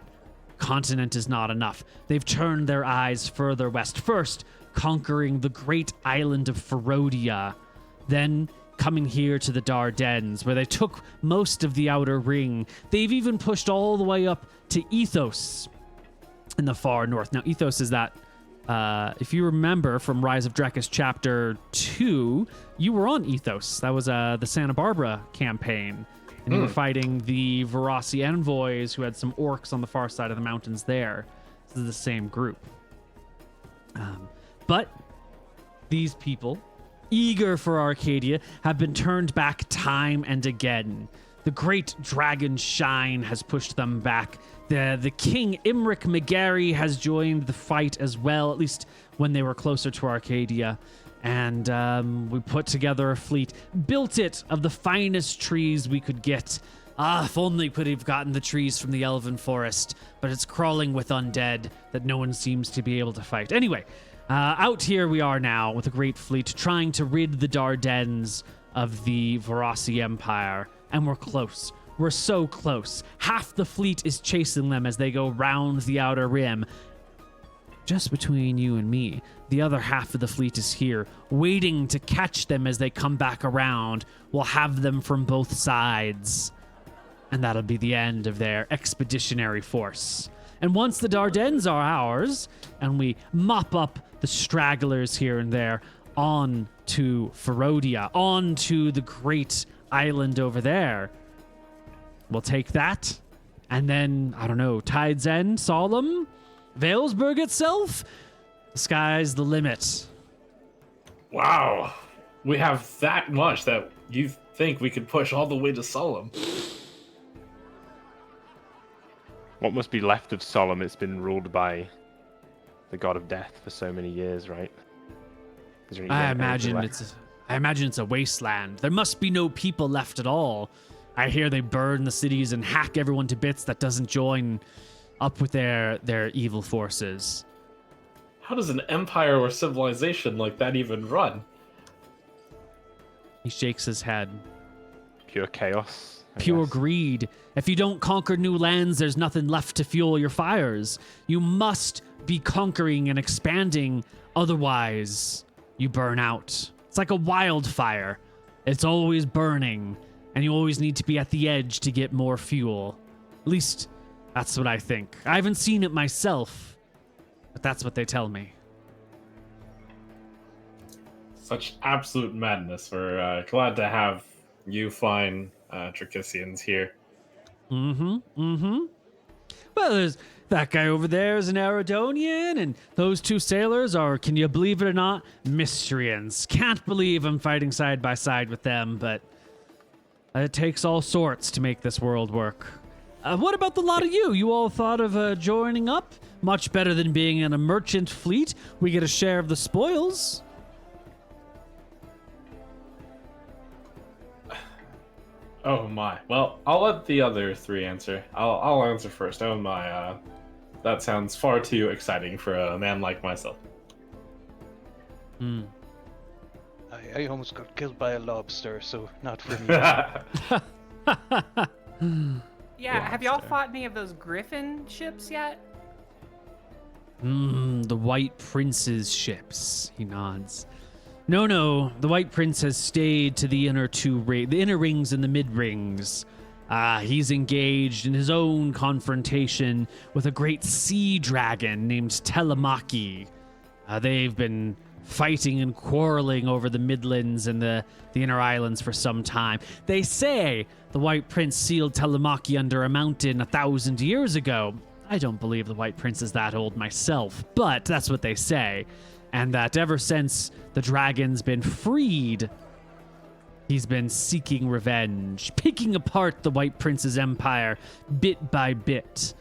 continent is not enough. They've turned their eyes further west, first conquering the great island of Ferodia, then coming here to the Dardanelles, where they took most of the Outer Ring. They've even pushed all the way up to Ethos in the far north. Now, Ethos is that if you remember from Rise of Drekis Chapter 2, you were on Ethos. That was the Santa Barbara campaign. And you were fighting the Vosi envoys who had some orcs on the far side of the mountains there. This is the same group. But these people, eager for Arcadia, have been turned back time and again. The great dragon Shine has pushed them back. The King Imric McGarry has joined the fight as well, at least when they were closer to Arcadia. And we put together a fleet, built it of the finest trees we could get. If only we could have gotten the trees from the Elven Forest, but it's crawling with undead that no one seems to be able to fight. Anyway, out here we are now with a great fleet, trying to rid the Dardanelles of the Vosi Empire, and we're close. We're so close. Half the fleet is chasing them as they go round the Outer Rim. Just between you and me, the other half of the fleet is here, waiting to catch them as they come back around. We'll have them from both sides. And that'll be the end of their expeditionary force. And once the Dardanelles are ours, and we mop up the stragglers here and there, on to Ferodia, on to the great island over there, we'll take that, and then, I don't know, Tide's End, Solemn, Valesburg itself, the sky's the limit. Wow. We have that much that you think we could push all the way to Solemn. What must be left of Solemn? It's been ruled by the god of death for so many years, right? Is there any I anything imagine left? it's a wasteland. There must be no people left at all. I hear they burn the cities and hack everyone to bits that doesn't join up with their evil forces. How does an empire or civilization like that even run? He shakes his head. Pure chaos. I Pure guess. greed. If you don't conquer new lands, there's nothing left to fuel your fires. You must be conquering and expanding, otherwise you burn out. It's like a wildfire. It's always burning, and you always need to be at the edge to get more fuel. At least, that's what I think. I haven't seen it myself, but that's what they tell me. Such absolute madness. We're glad to have you fine Drakisians here. Well, there's that guy over there is an Aridonian, and those two sailors are, can you believe it or not, Mystrians. Can't believe I'm fighting side by side with them, but it takes all sorts to make this world work. What about the lot of you? You all thought of joining up? Much better than being in a merchant fleet. We get a share of the spoils. Oh my. Well, I'll let the other three answer. I'll answer first. Oh my. That sounds far too exciting for a man like myself. I almost got killed by a lobster, so not for me. Yeah, have y'all Lobster. fought any of those Griffin ships yet? The White Prince's ships. He nods. No, the White Prince has stayed to the inner the inner rings and the mid rings. He's engaged in his own confrontation with a great sea dragon named Telemachy. They've been fighting and quarreling over the Midlands and the inner islands for some time. They say the White Prince sealed Telemachy under a mountain 1,000 years ago. I don't believe the White Prince is that old myself, but that's what they say. And that ever since the dragon's been freed, he's been seeking revenge, picking apart the White Prince's empire bit by bit.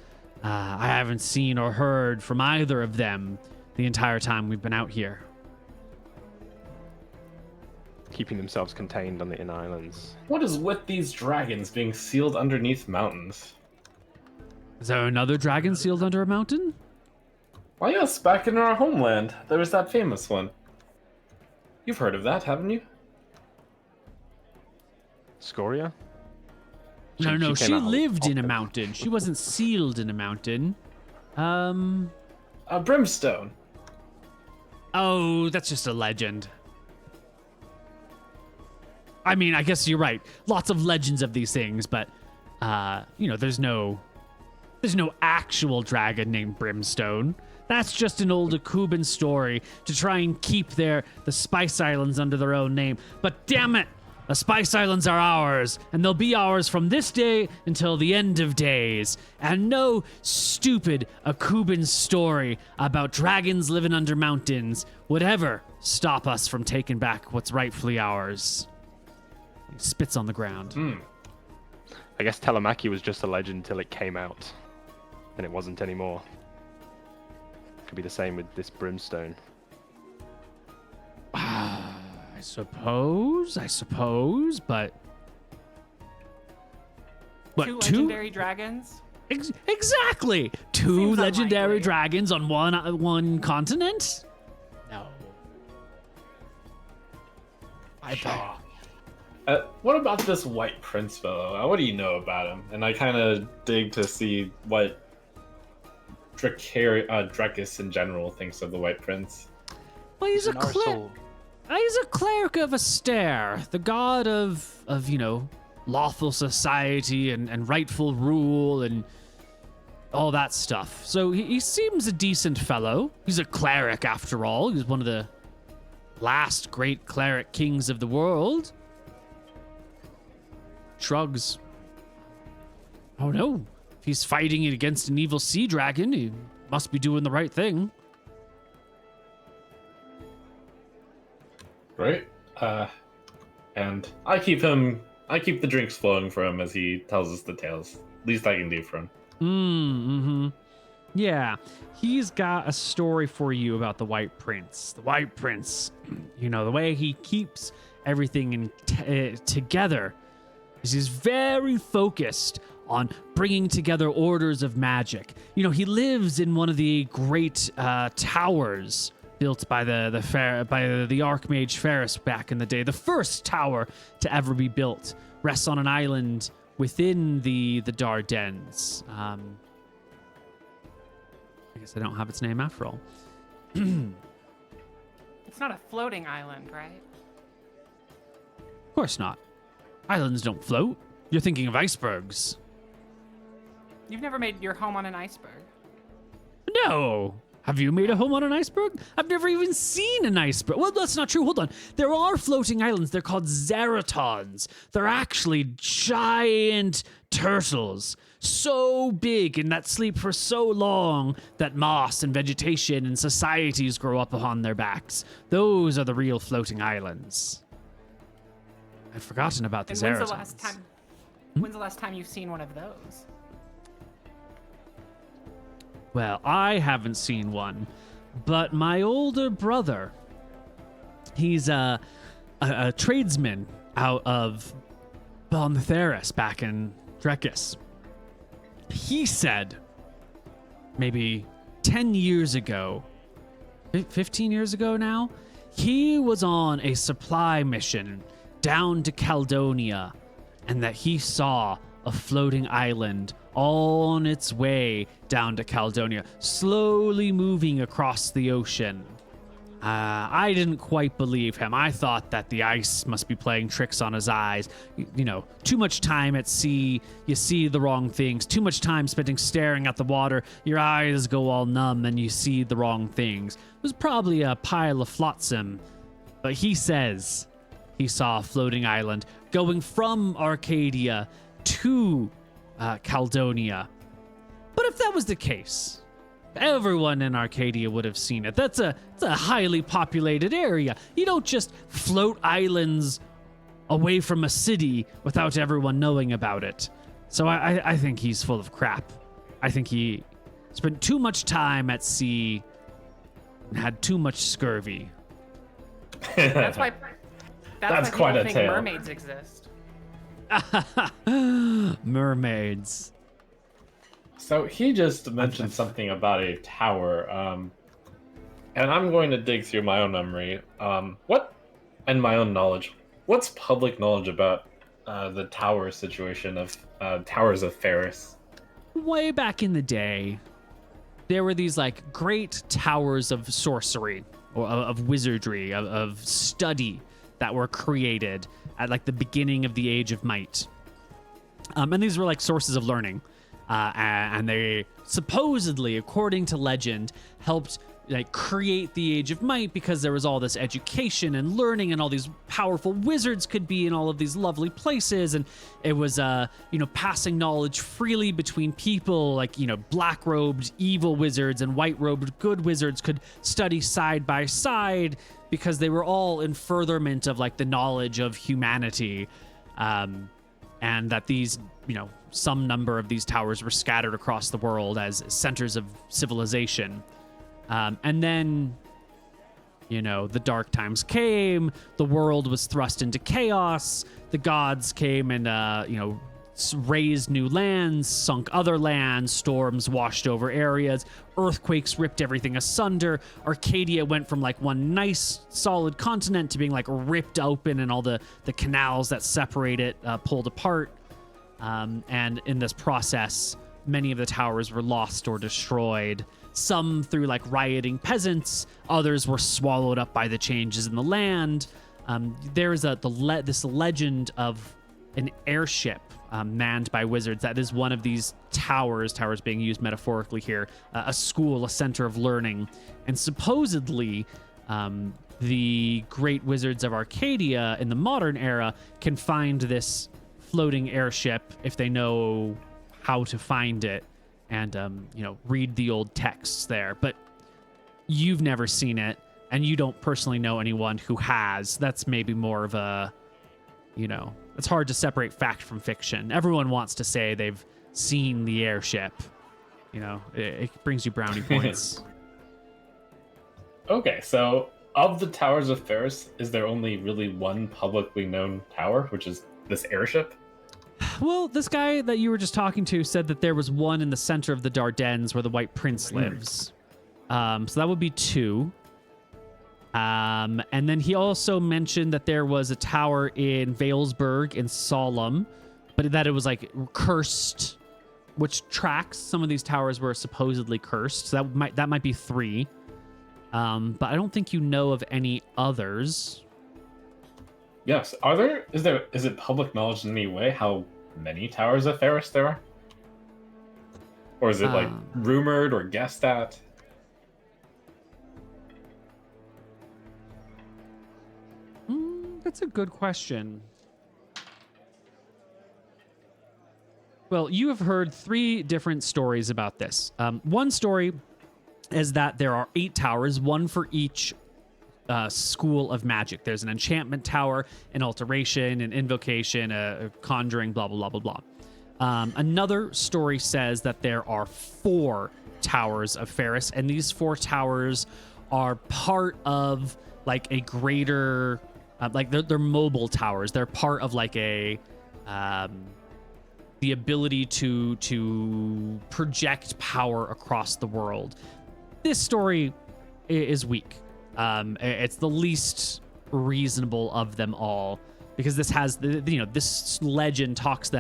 I haven't seen or heard from either of them the entire time we've been out here. Keeping themselves contained on the inner islands. What is with these dragons being sealed underneath mountains? Is there another dragon sealed under a mountain? Why, yes, back in our homeland, there was that famous one. You've heard of that, haven't you? Scoria? No, came she out lived in a of- mountain. She wasn't sealed in a mountain. A brimstone. Oh, that's just a legend. I mean, I guess you're right. Lots of legends of these things, but there's no actual dragon named Brimstone. That's just an old Akuban story to try and keep the Spice Islands under their own name. But damn it, the Spice Islands are ours, and they'll be ours from this day until the end of days. And no stupid Akuban story about dragons living under mountains would ever stop us from taking back what's rightfully ours. He spits on the ground. I guess Telemachy was just a legend till it came out. And it wasn't anymore. Could be the same with this brimstone. I suppose, but Two legendary dragons? Exactly. Two Seems legendary unlikely. dragons on one continent? No. What about this White Prince fellow? What do you know about him? And I kind of dig to see what Drekis in general thinks of the White Prince. Well, he's In our soul. He's a cleric of Astaire, the god of lawful society and rightful rule and all that stuff. So he seems a decent fellow. He's a cleric after all. He's one of the last great cleric kings of the world. Shrugs. Oh no. If he's fighting it against an evil sea dragon, he must be doing the right thing. Right? And I keep the drinks flowing for him as he tells us the tales. Least I can do for him. Mm-hmm. Yeah, he's got a story for you about the White Prince. The White Prince, the way he keeps everything together is he's very focused on bringing together orders of magic. He lives in one of the great towers built by the Archmage Ferris back in the day. The first tower to ever be built rests on an island within the Dardennes. I guess I don't have its name after all. It's not a floating island, right? Of course not. Islands don't float. You're thinking of icebergs. You've never made your home on an iceberg. No. Have you made a home on an iceberg? I've never even seen an iceberg. Well, that's not true. Hold on. There are floating islands. They're called Zeratons. They're actually giant turtles. So big and that sleep for so long that moss and vegetation and societies grow up upon their backs. Those are the real floating islands. I've forgotten about the And Zeratons. when's the last time you've seen one of those? Well, I haven't seen one, but my older brother, he's a tradesman out of Bontheris back in Drekis. He said maybe 10 years ago, 15 years ago now, he was on a supply mission down to Caledonia and that he saw a floating island on its way down to Caledonia, slowly moving across the ocean. I didn't quite believe him. I thought that the ice must be playing tricks on his eyes. Too much time at sea, you see the wrong things. Too much time spending staring at the water, your eyes go all numb and you see the wrong things. It was probably a pile of flotsam. But he says he saw a floating island going from Arcadia to Caledonia. But if that was the case, everyone in Arcadia would have seen it. It's a highly populated area. You don't just float islands away from a city without everyone knowing about it. So I think he's full of crap. I think he spent too much time at sea and had too much scurvy. That's why. That's why quite people a think tale. mermaids exist. Mermaids. So he just mentioned something about a tower, and I'm going to dig through my own memory. And my own knowledge. What's public knowledge about the tower situation of Towers of Ferris? Way back in the day, there were these like great towers of sorcery or of wizardry, of study that were created at like the beginning of the Age of Might. And these were like sources of learning. And they supposedly, according to legend, helped like create the Age of Might because there was all this education and learning, and all these powerful wizards could be in all of these lovely places, and it was passing knowledge freely between people. Like, black-robed evil wizards and white-robed good wizards could study side by side because they were all in furtherment of like the knowledge of humanity, and that these some number of these towers were scattered across the world as centers of civilization. And then, the dark times came, the world was thrust into chaos, the gods came and, raised new lands, sunk other lands, storms washed over areas, earthquakes ripped everything asunder. Arcadia went from like one nice solid continent to being like ripped open, and all the canals that separate it pulled apart. And in this process, many of the towers were lost or destroyed. Some through like rioting peasants, others were swallowed up by the changes in the land. There is this legend of an airship manned by wizards that is one of these towers being used metaphorically here, a school, a center of learning. And supposedly, the great wizards of Arcadia in the modern era can find this floating airship if they know how to find it, and read the old texts there. But you've never seen it, and you don't personally know anyone who has. That's maybe more of a, it's hard to separate fact from fiction. Everyone wants to say they've seen the airship. It brings you brownie points. Okay, so of the Towers of Ferris, is there only really one publicly known tower, which is this airship? Well, this guy that you were just talking to said that there was one in the center of the Dardanelles where the White Prince lives. So that would be two. And then he also mentioned that there was a tower in Valesburg in Solemn, but that it was like cursed, which tracks. Some of these towers were supposedly cursed. So that might be three. But I don't think you know of any others. Yes. Is it public knowledge in any way how many Towers of Ferris there are? Or is it like rumored or guessed at? That's a good question. Well, you have heard three different stories about this. One story is that there are 8 towers, one for each school of magic. There's an enchantment tower, an alteration, an invocation, a conjuring, blah, blah, blah, blah, blah. Another story says that there are 4 towers of Ferris, and these 4 towers are part of like a greater, like they're mobile towers. They're part of like a, the ability to project power across the world. This story is weak. It's the least reasonable of them all, because this has this legend talks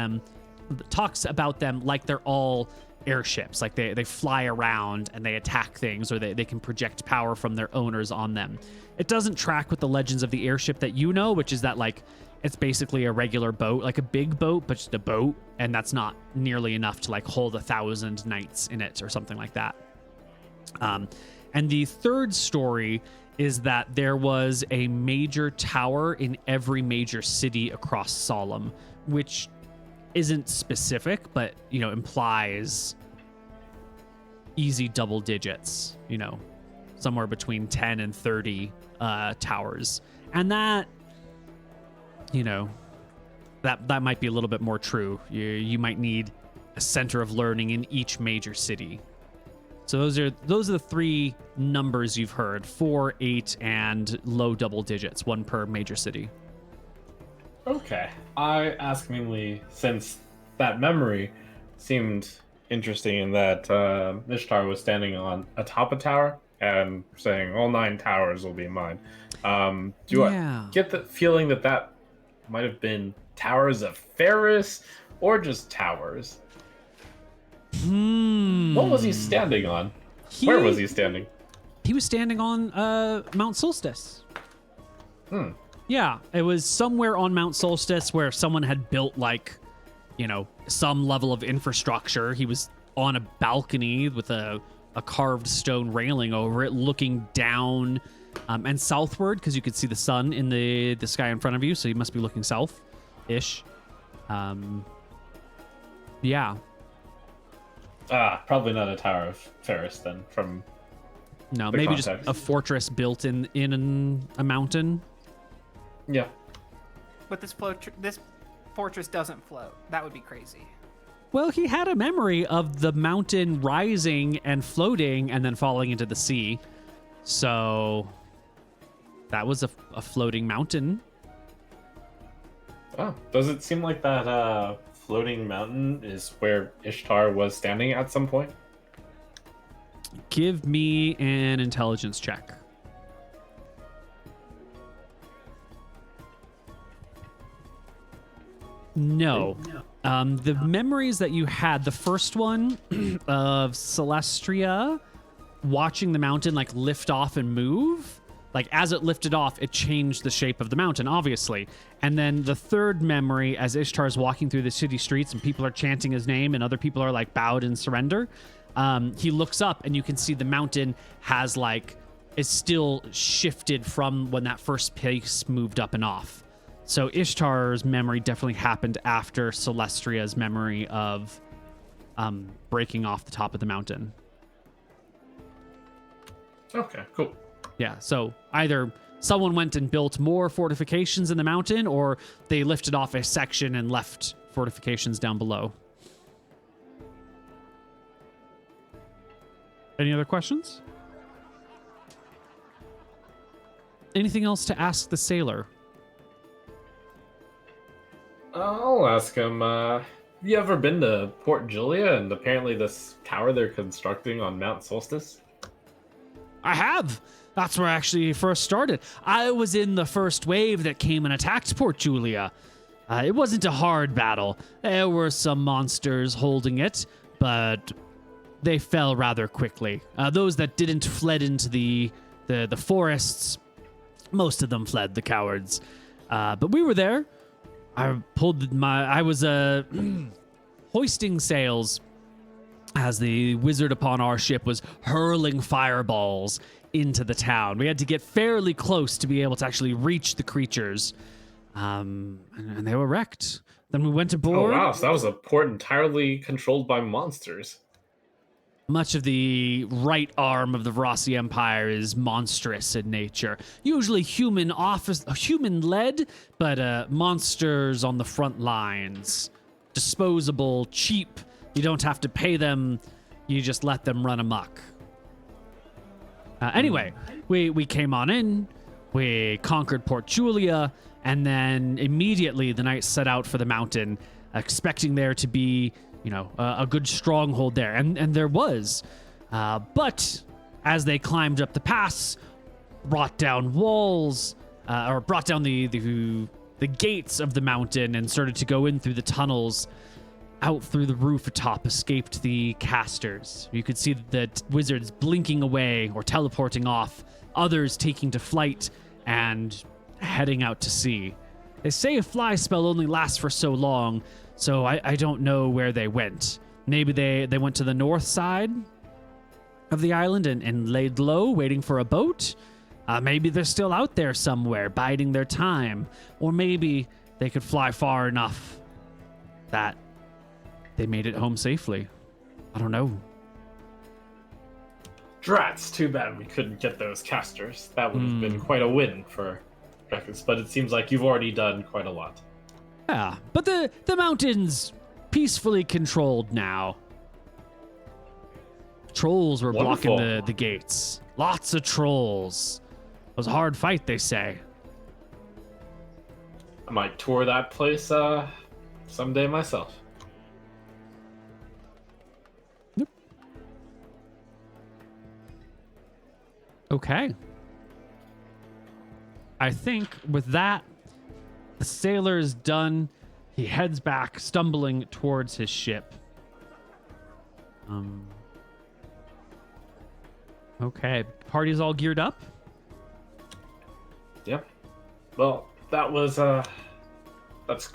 about them like they're all airships, like they fly around and they attack things, or they can project power from their owners on them. It doesn't track with the legends of the airship that you know, which is that like it's basically a regular boat, like a big boat, but just a boat, and that's not nearly enough to like hold 1,000 knights in it or something like that. And the third story is that there was a major tower in every major city across Solemn, which isn't specific, but implies easy double digits, somewhere between 10 and 30 towers. And that, that might be a little bit more true. You might need a center of learning in each major city. So those are the three numbers you've heard: 4, 8, and low double digits, one per major city. Okay. I ask mainly since that memory seemed interesting in that Ishtar was standing on atop a tower and saying all 9 towers will be mine. Do I get the feeling that might have been towers of Ferris or just towers? What was he standing on? Where was he standing? He was standing on Mount Solstice. Yeah, it was somewhere on Mount Solstice where someone had built some level of infrastructure. He was on a balcony with a carved stone railing over it, looking down and southward, because you could see the sun in the sky in front of you, so you must be looking south-ish. Yeah. Probably not a Tower of Ferris then, from No, the maybe context. just a fortress built in a mountain. Yeah. But this fortress doesn't float. That would be crazy. Well, he had a memory of the mountain rising and floating and then falling into the sea. So that was a floating mountain. Oh, does it seem like that floating mountain is where Ishtar was standing at some point? Give me an intelligence check. No. The memories that you had, the first one of Celestria watching the mountain lift off and move, as it lifted off, it changed the shape of the mountain, obviously. And then the third memory, as Ishtar's walking through the city streets and people are chanting his name and other people are bowed in surrender, he looks up and you can see the mountain has is still shifted from when that first piece moved up and off. So Ishtar's memory definitely happened after Celestria's memory of breaking off the top of the mountain. Okay, cool. Yeah, so either someone went and built more fortifications in the mountain, or they lifted off a section and left fortifications down below. Any other questions? Anything else to ask the sailor? I'll ask him, have you ever been to Port Julia and apparently this tower they're constructing on Mount Solstice? I have. That's where I actually first started. I was in the first wave that came and attacked Port Julia. It wasn't a hard battle. There were some monsters holding it, but they fell rather quickly. Those that didn't fled into the forests, most of them fled, the cowards. But we were there. I was hoisting sails as the wizard upon our ship was hurling fireballs into the town. We had to get fairly close to be able to actually reach the creatures. And they were wrecked. Then we went aboard. Oh wow, so that was a port entirely controlled by monsters. Much of the right arm of the Vosi Empire is monstrous in nature. Usually human-led, but monsters on the front lines. Disposable, cheap. You don't have to pay them. You just let them run amok. Anyway, we came on in. We conquered Port Julia. And then immediately the knights set out for the mountain, expecting there to be a good stronghold there, and there was. But as they climbed up the pass, brought down walls, or brought down the gates of the mountain and started to go in through the tunnels, out through the roof atop, escaped the casters. You could see the wizards blinking away or teleporting off, others taking to flight and heading out to sea. They say a fly spell only lasts for so long, so I don't know where they went. Maybe they went to the north side of the island and laid low, waiting for a boat. Maybe they're still out there somewhere, biding their time. Or maybe they could fly far enough that they made it home safely. I don't know. Drats, too bad we couldn't get those casters. That would have been quite a win for Dracus, but it seems like you've already done quite a lot. Yeah, but the mountain's peacefully controlled now. Trolls were Wonderful. blocking the gates. Lots of trolls. It was a hard fight, they say. I might tour that place someday myself. Okay. I think with that, the sailor is done. He heads back, stumbling towards his ship. Okay, party's all geared up. Yep. Well, that was that's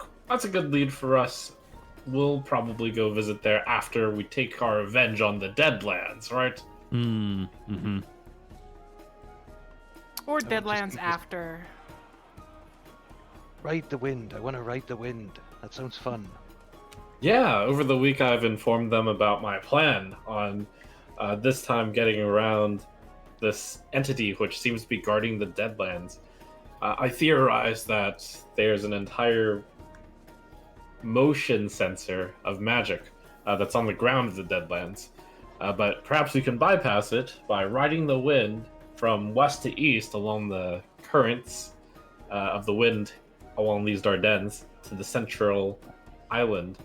a good lead for us. We'll probably go visit there after we take our revenge on the Deadlands, right? Mm-hmm. Or just Deadlands keep this- after. Ride the wind. I want to ride the wind. That sounds fun. Yeah, over the week I've informed them about my plan on this time getting around this entity which seems to be guarding the Deadlands. I theorize that there's an entire motion sensor of magic that's on the ground of the Deadlands. But perhaps we can bypass it by riding the wind from west to east along the currents of the wind along these Dardanelles to the central island.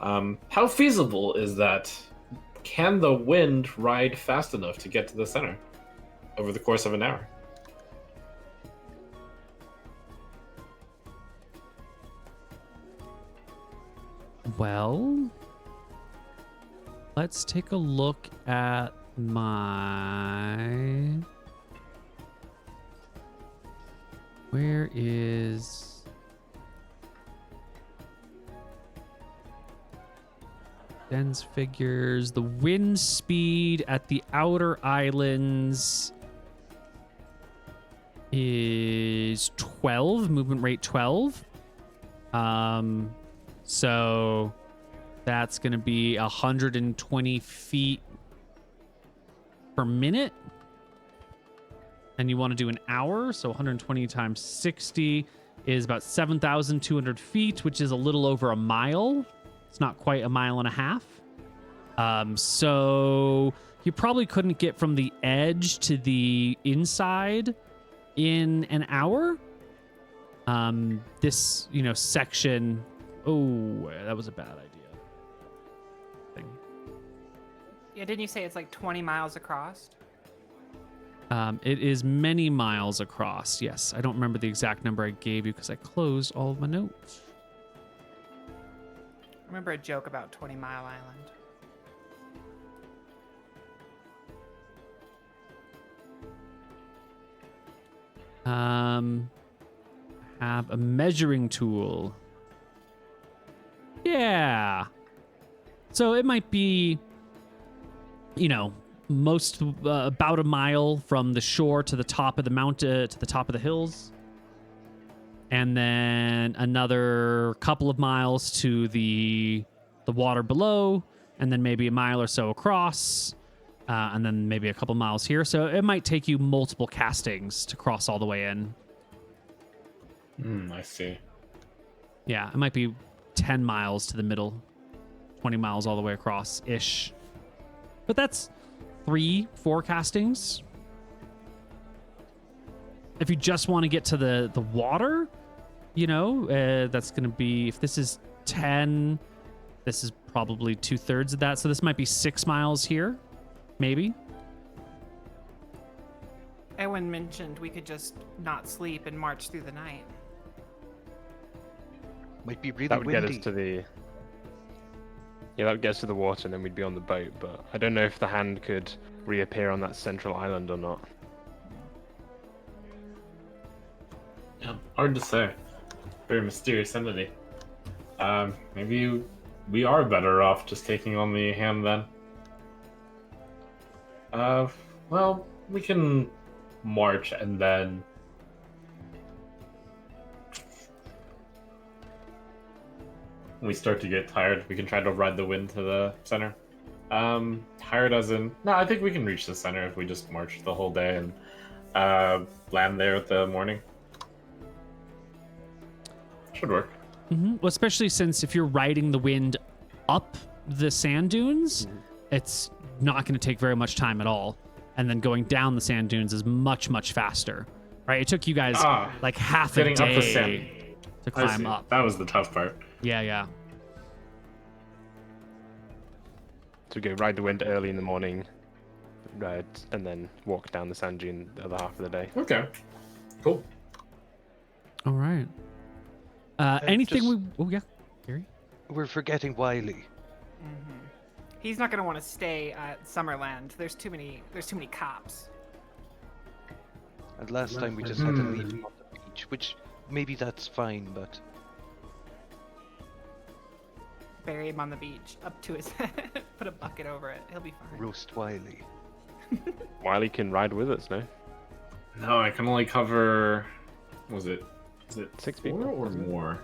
How feasible is that? Can the wind ride fast enough to get to the center over the course of an hour? Well, let's take a look at my... Where is... Dense figures. The wind speed at the outer islands is 12. Movement rate 12. So that's going to be 120 feet per minute. And you want to do an hour. So 120 times 60 is about 7,200 feet, which is a little over a mile. It's not quite a mile and a half. So you probably couldn't get from the edge to the inside in an hour. This, section... Oh, that was a bad idea. Yeah, didn't you say it's like 20 miles across? It is many miles across, yes. I don't remember the exact number I gave you because I closed all of my notes. I remember a joke about 20 Mile Island. Have a measuring tool. Yeah. So it might be, most about a mile from the shore to the top of the mountain, to the top of the hills. And then another couple of miles to the water below, and then maybe a mile or so across, and then maybe a couple miles here. So it might take you multiple castings to cross all the way in. I see. Yeah, it might be 10 miles to the middle, 20 miles all the way across-ish. But that's 3-4 castings. If you just want to get to the water, that's going to be, if this is 10, this is probably 2/3 of that. So this might be 6 miles here, maybe. Ewan mentioned we could just not sleep and march through the night. Might be really That would windy. get us to the... Yeah, that would get us to the water, and then we'd be on the boat, but I don't know if the hand could reappear on that central island or not. Yeah, hard to say. Very mysterious entity. Maybe we are better off just taking on the hand then. Well, we can march and then... When we start to get tired, we can try to ride the wind to the center. Higher dozen. No, I think we can reach the center if we just march the whole day and land there at the morning. Should work. Well, especially since if you're riding the wind up the sand dunes, it's not going to take very much time at all. And then going down the sand dunes is much, much faster. Right? It took you guys like half a Getting up the sand. day to climb up. That was the tough part. Yeah. So we go ride the wind early in the morning, ride, and then walk down the sand dune the other half of the day. Okay. Cool. All right. Anything just- we... Oh, yeah. Gary? We're forgetting Wiley. He's not gonna want to stay at Summerland. There's too many cops. And last time we just had to leave him on the beach, which maybe that's fine, but Bury him on the beach, up to his head. Put a bucket over it. He'll be fine. roast Wiley. Wiley can ride with us, no? No, I can only cover. Is it 6 4 people or more?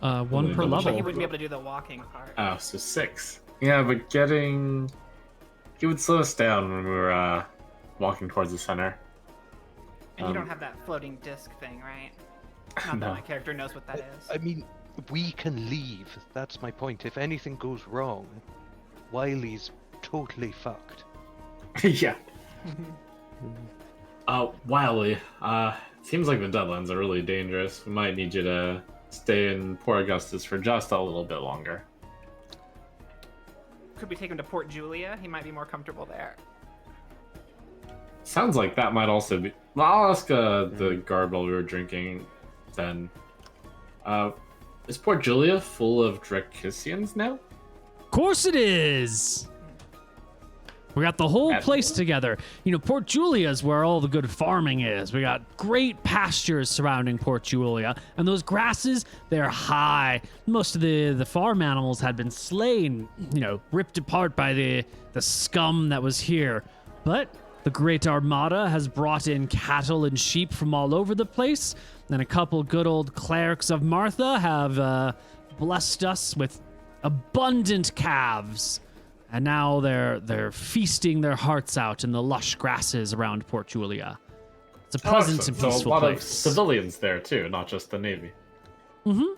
One per double But level. he wouldn't be able to do the walking part. Oh, so 6. Yeah, but he would slow us down when we were walking towards the center. And you don't have that floating disc thing, right? Not No. that my character knows what that is. I mean, we can leave. That's my point. If anything goes wrong, Wiley's totally fucked. Yeah. Wiley, seems like the deadlines are really dangerous. We might need you to stay in Port Augustus for just a little bit longer. Could we take him to Port Julia? He might be more comfortable there. Sounds like that might also be. Well, I'll ask the guard while we were drinking. Then, is Port Julia full of Dracusians now? Of course it is. We got the whole place together. You know, Port Julia is where all the good farming is. We got great pastures surrounding Port Julia, and those grasses, they're high. Most of the farm animals had been slain, you know, ripped apart by the scum that was here. But the Great Armada has brought in cattle and sheep from all over the place, and a couple good old clerics of Martha have blessed us with abundant calves. And now they're feasting their hearts out in the lush grasses around Port Julia. It's a pleasant and So peaceful a lot place. of civilians there too, not just the Navy. Okay.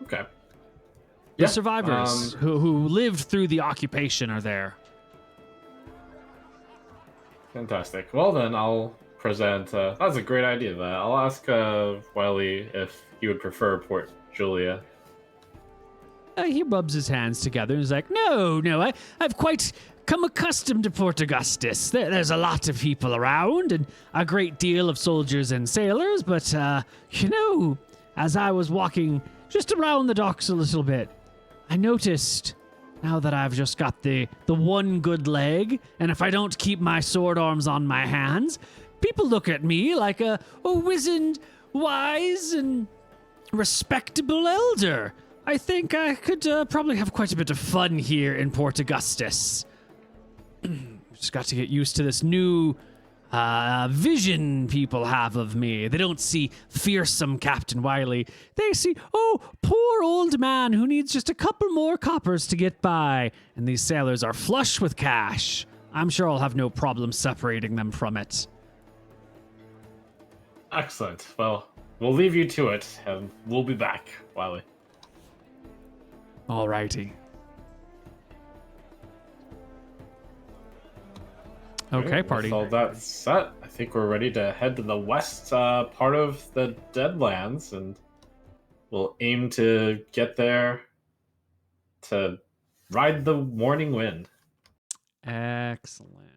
The Yeah, survivors who lived through the occupation are there. Fantastic. Well then, I'll present. That's a great idea. I'll ask Wiley if he would prefer Port Julia. He rubs his hands together and is like, no, I've quite come accustomed to Port Augustus. There's a lot of people around and a great deal of soldiers and sailors, but, you know, as I was walking just around the docks a little bit, I noticed, now that I've just got the one good leg, and if I don't keep my sword arms on my hands, people look at me like a wizened, wise, and respectable elder. I think I could probably have quite a bit of fun here in Port Augustus. Just got to get used to this new vision people have of me. They don't see fearsome Captain Wiley. They see, poor old man who needs just a couple more coppers to get by. And these sailors are flush with cash. I'm sure I'll have no problem separating them from it. Excellent. Well, we'll leave you to it, and we'll be back, Wiley. Alrighty. Okay, party. With all that set, I think we're ready to head to the west part of the Deadlands, and we'll aim to get there to ride the morning wind. Excellent.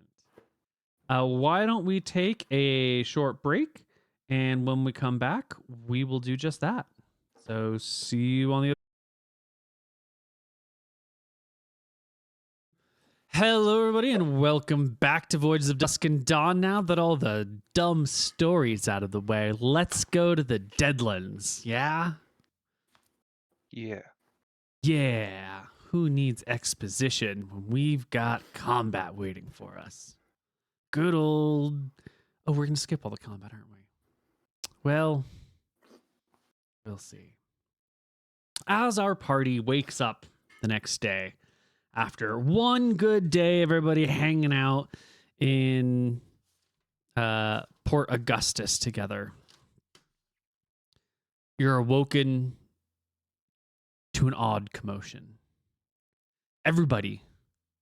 Why don't we take a short break, and when we come back, we will do just that. So see you on the other. Hello, everybody, and welcome back to Voyages of Dusk and Dawn. Now that all the dumb stories out of the way, let's go to the Deadlands, yeah? Yeah. Yeah. Who needs exposition when we've got combat waiting for us? Good old... Oh, we're going to skip all the combat, aren't we? Well, we'll see. As our party wakes up the next day. After one good day, everybody hanging out in Port Augustus together, you're awoken to an odd commotion. Everybody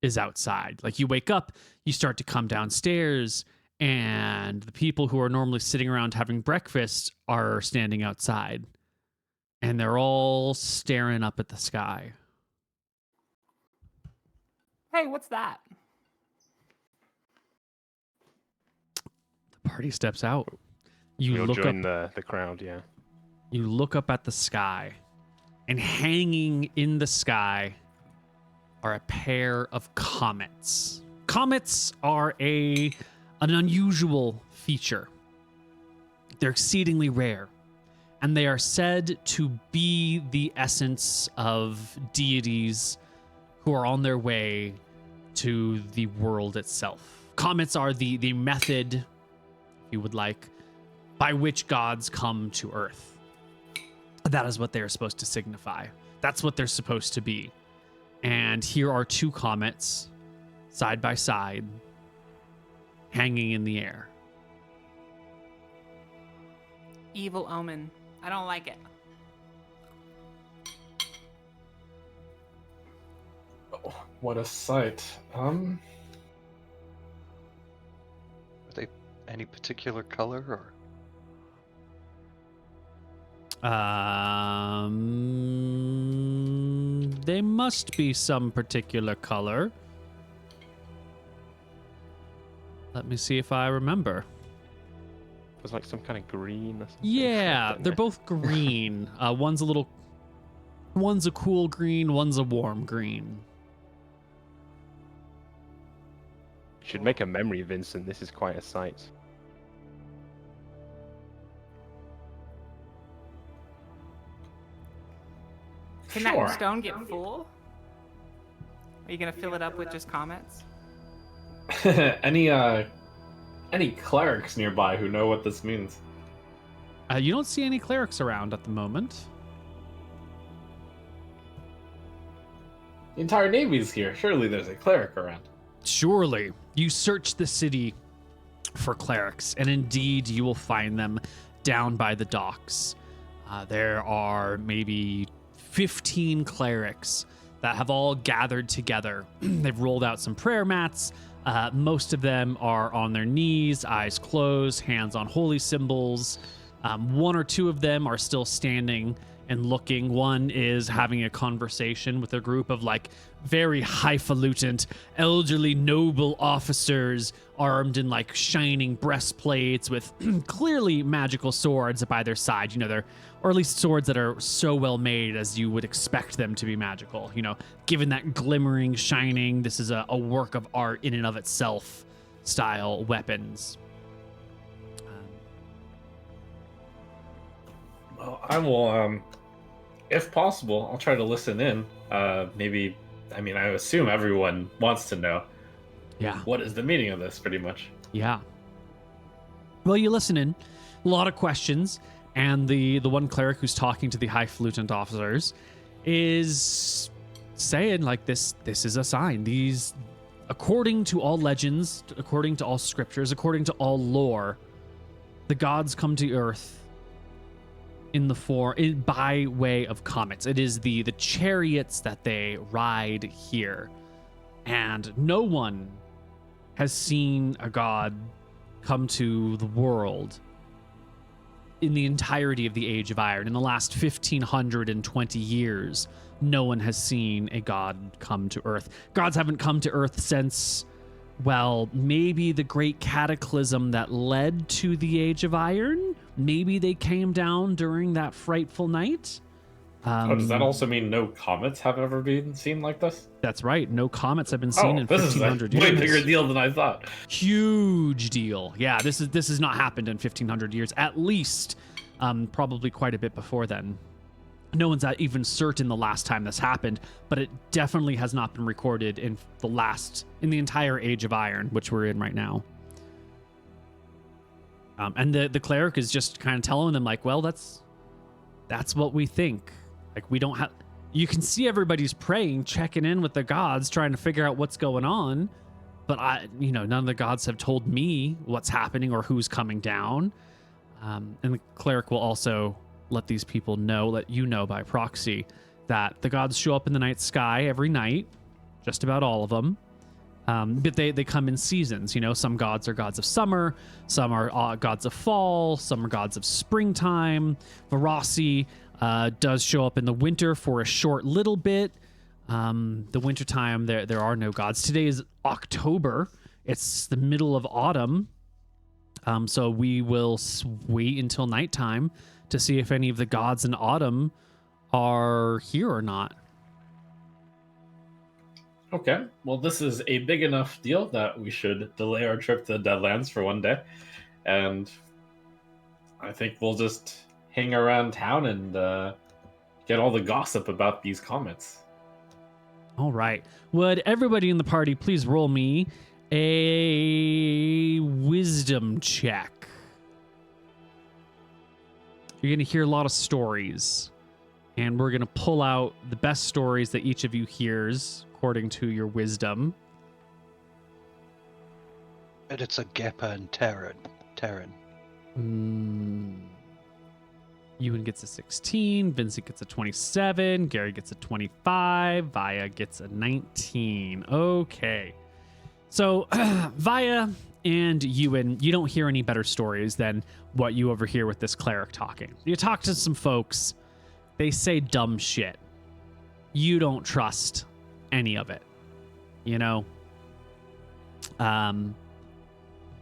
is outside. Like, you wake up, you start to come downstairs, and the people who are normally sitting around having breakfast are standing outside. And they're all staring up at the sky. Hey, what's that? The party steps out. You We'll look join up. the crowd, yeah. You look up at the sky, and hanging in the sky are a pair of comets. Comets are an unusual feature. They're exceedingly rare, and they are said to be the essence of deities who are on their way to the world itself. Comets are the method, if you would like, by which gods come to Earth. That is what they are supposed to signify. That's what they're supposed to be. And here are two comets, side by side, hanging in the air. Evil omen. I don't like it. Oh, what a sight. Are they any particular color or? They must be some particular color. Let me see if I remember. It was like some kind of green or something. Yeah, they're both green. One's a cool green, one's a warm green. Should make a memory, Vincent. This is quite a sight. Can Sure. that stone get full? Are you gonna fill it up with just comets? Any clerics nearby who know what this means? You don't see any clerics around at the moment. The entire Navy's here. Surely there's a cleric around. Surely. You search the city for clerics, and indeed you will find them down by the docks. There are maybe 15 clerics that have all gathered together. They've rolled out some prayer mats. Most of them are on their knees, eyes closed, hands on holy symbols. One or two of them are still standing and looking. One is having a conversation with a group of like very highfalutin, elderly, noble officers armed in like shining breastplates with clearly magical swords by their side. You know, they're, or at least swords that are so well made as you would expect them to be magical. You know, given that glimmering, shining, this is a work of art in and of itself style weapons. Well, I will, if possible, I'll try to listen in. Maybe, I mean, I assume everyone wants to know. Yeah. What is the meaning of this, pretty much? Yeah. Well, you listen in. A lot of questions. And the one cleric who's talking to the highfalutin officers is saying, like, this is a sign. These, according to all legends, according to all scriptures, according to all lore, the gods come to Earth by way of comets. It is the chariots that they ride here. And no one has seen a god come to the world in the entirety of the Age of Iron. In the last 1,520 years, no one has seen a god come to Earth. Gods haven't come to Earth since, well, maybe the great cataclysm that led to the Age of Iron. Maybe they came down during that frightful night. Does that also mean no comets have ever been seen like this? That's right. No comets have been seen in this 1,500 is a years. way bigger deal than I thought. Huge deal. Yeah, this has not happened in 1,500 years. At least, probably quite a bit before then. No one's even certain the last time this happened, but it definitely has not been recorded in the entire Age of Iron, which we're in right now. And the cleric is just kind of telling them, like, well, that's what we think. Like, we don't have, You can see everybody's praying, checking in with the gods, trying to figure out what's going on. But none of the gods have told me what's happening or who's coming down. And the cleric will also let these people know, let you know by proxy, that the gods show up in the night sky every night, just about all of them. But they come in seasons. Some gods are gods of summer, some are gods of fall, some are gods of springtime. Vosi does show up in the winter for a short little bit. The wintertime, there are no gods. Today is October. It's the middle of autumn. So we will wait until nighttime to see if any of the gods in autumn are here or not. Okay, well, this is a big enough deal that we should delay our trip to the Deadlands for one day. And I think we'll just hang around town and get all the gossip about these comets. All right. Would everybody in the party please roll me a wisdom check? You're going to hear a lot of stories, and we're going to pull out the best stories that each of you hears according to your wisdom. And it's a Gepa and Terran. Ewan gets a 16, Vincent gets a 27, Gary gets a 25, Vaya gets a 19. Okay. So, Vaya and Ewan, you don't hear any better stories than what you overhear with this cleric talking. You talk to some folks, they say dumb shit. You don't trust any of it.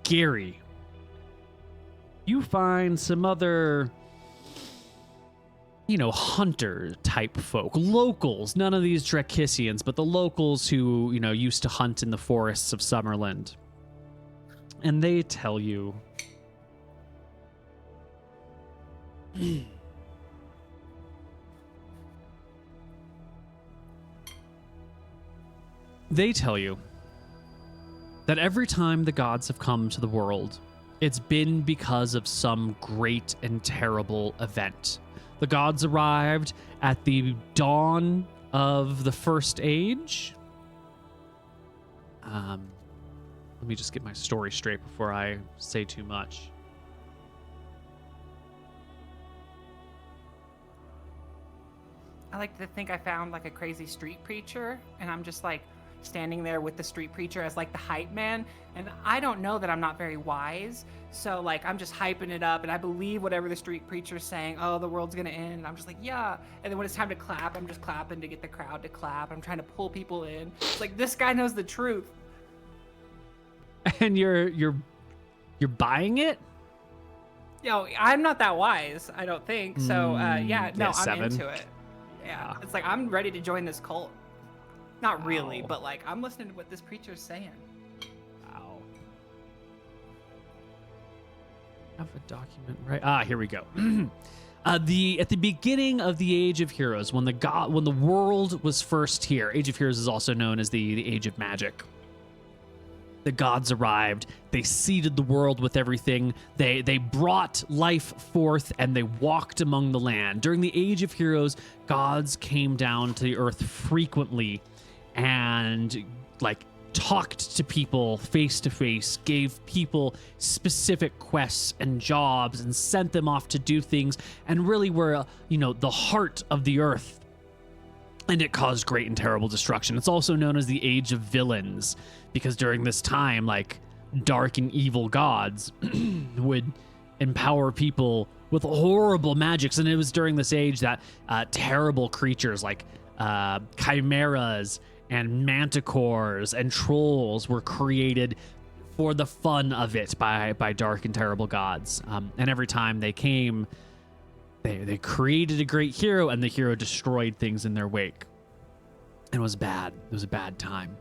Gary, you find some other hunter type folk, locals, none of these Drakissians, but the locals who, used to hunt in the forests of Summerland. And they tell you that every time the gods have come to the world, it's been because of some great and terrible event. The gods arrived at the dawn of the first age. Let me just get my story straight before I say too much. I like to think I found like a crazy street preacher, and I'm just like standing there with the street preacher as like the hype man, and I don't know that I'm not very wise, so like I'm just hyping it up, and I believe whatever the street preacher's saying. Oh, the world's gonna end, and I'm just like, yeah. And then when it's time to clap, I'm just clapping to get the crowd to clap. I'm trying to pull people in. It's like, this guy knows the truth. And you're buying it? I'm not that wise, I don't think. So yeah, no, I'm 7. into it. Yeah, it's like I'm ready to join this cult. Not really, but like I'm listening to what this preacher's saying. Wow. Have a document right. Here we go. At the beginning of the Age of Heroes, when the world was first here, Age of Heroes is also known as the Age of Magic. The gods arrived, they seeded the world with everything, they brought life forth, and they walked among the land. During the Age of Heroes, gods came down to the earth frequently and like talked to people face to face, gave people specific quests and jobs, and sent them off to do things, and really were the heart of the earth. And it caused great and terrible destruction. It's also known as the Age of Villains, because during this time, like, dark and evil gods would empower people with horrible magics. And it was during this age that terrible creatures like chimeras and manticores and trolls were created for the fun of it by dark and terrible gods. And every time they came, they created a great hero, and the hero destroyed things in their wake. It was bad. It was a bad time.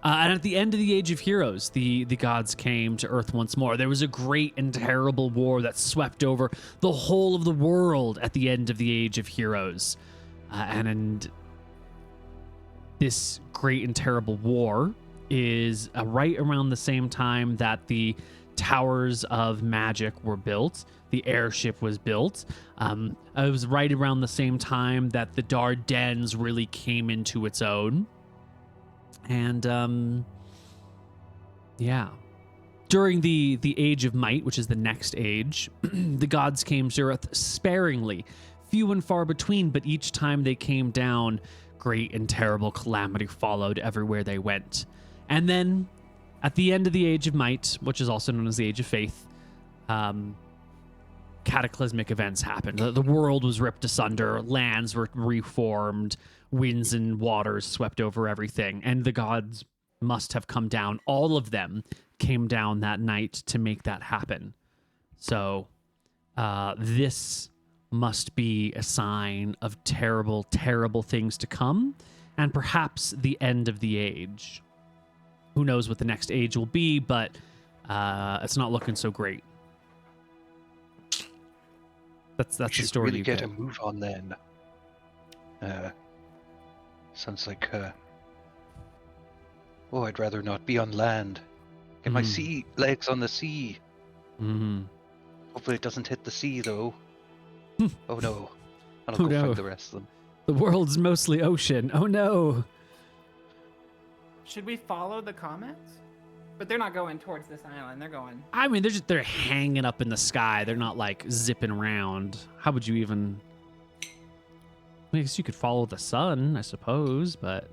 And at the end of the Age of Heroes, the gods came to Earth once more. There was a great and terrible war that swept over the whole of the world at the end of the Age of Heroes. And this great and terrible war is right around the same time that the towers of magic were built. The airship was built. It was right around the same time that the Dardanelles really came into its own. And yeah. During the Age of Might, which is the next age, the gods came to Earth sparingly, few and far between, but each time they came down, great and terrible calamity followed everywhere they went. And then, at the end of the Age of Might, which is also known as the Age of Faith, cataclysmic events happened. The world was ripped asunder, lands were reformed, winds and waters swept over everything, and the gods must have come down. All of them came down that night to make that happen. So this must be a sign of terrible, terrible things to come, and perhaps the end of the age. Who knows what the next age will be, but it's not looking so great. That's the story. Really you get a move on then. Sounds like. Oh, I'd rather not be on land. Get my sea legs on the sea. Mm-hmm. Hopefully it doesn't hit the sea though. Oh no. I'll Oh, go no. find the rest of them. The world's mostly ocean. Oh no. Should we follow the comments? But they're not going towards this island. They're going. I mean, they're hanging up in the sky. They're not like zipping around. How would you even? I guess you could follow the sun, I suppose, but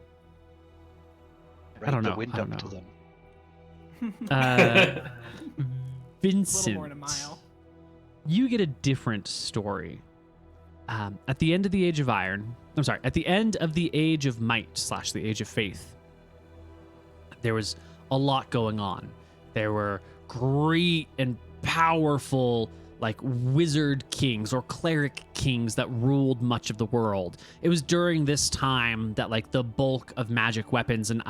Ride don't the know, wind I don't up to know. them. A Vincent, little more than a mile. you get a different story. At the end of the Age of Iron, I'm sorry, at the end of the Age of Might / the Age of Faith, there was a lot going on. There were great and powerful, like, wizard kings or cleric kings that ruled much of the world. It was during this time that, like, the bulk of magic weapons and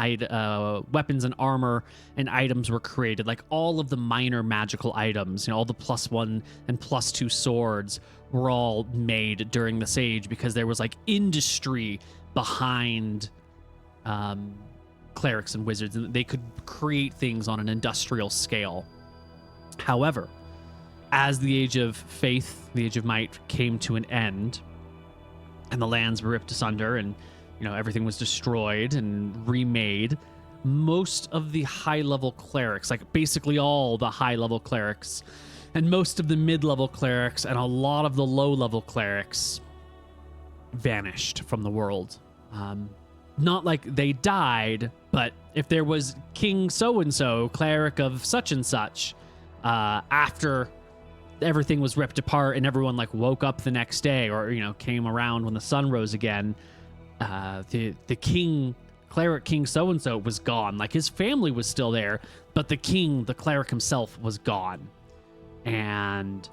weapons and armor and items were created. Like, all of the minor magical items, you know, all the +1 and +2 swords were all made during this age because there was, like, industry behind clerics and wizards, and they could create things on an industrial scale. However, as the Age of Faith, the Age of Might came to an end, and the lands were ripped asunder, and everything was destroyed and remade, most of the high-level clerics, like basically all the high-level clerics, and most of the mid-level clerics, and a lot of the low-level clerics vanished from the world. Not like they died, but if there was King so-and-so, cleric of such and such, after everything was ripped apart and everyone like woke up the next day or came around when the sun rose again, the cleric king so-and-so was gone. Like, his family was still there, but the cleric himself was gone. And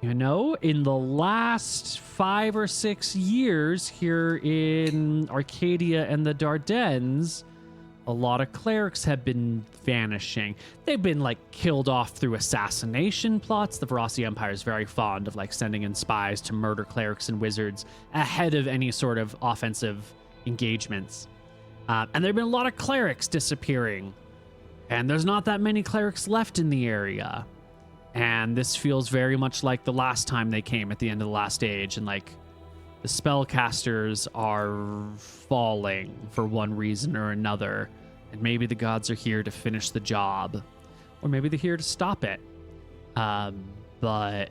in the last 5 or 6 years here in Arcadia and the Dardanelles, a lot of clerics have been vanishing. They've been, like, killed off through assassination plots. The Vosi Empire is very fond of, like, sending in spies to murder clerics and wizards ahead of any sort of offensive engagements. And there have been a lot of clerics disappearing. And there's not that many clerics left in the area. And this feels very much like the last time they came at the end of the last age. And, like, the spellcasters are falling for one reason or another. And maybe the gods are here to finish the job. Or maybe they're here to stop it. But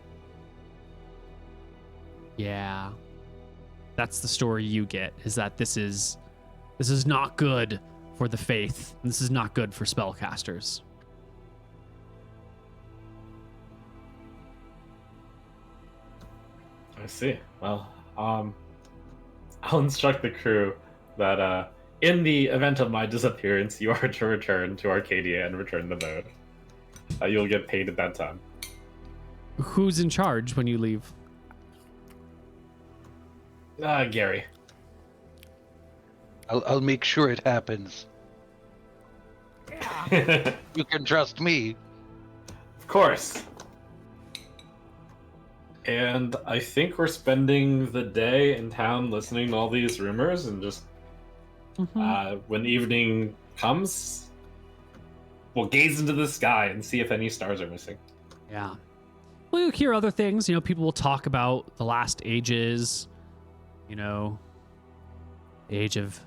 yeah. That's the story you get, is that this is not good for the faith. And this is not good for spellcasters. I see. Well, I'll instruct the crew that in the event of my disappearance, you are to return to Arcadia and return the node. You'll get paid at that time. Who's in charge when you leave? Gary. I'll make sure it happens. Yeah. You can trust me. Of course. And I think we're spending the day in town listening to all these rumors, and just when evening comes, will gaze into the sky and see if any stars are missing. Yeah. Well, you hear other things. People will talk about the last ages. The age of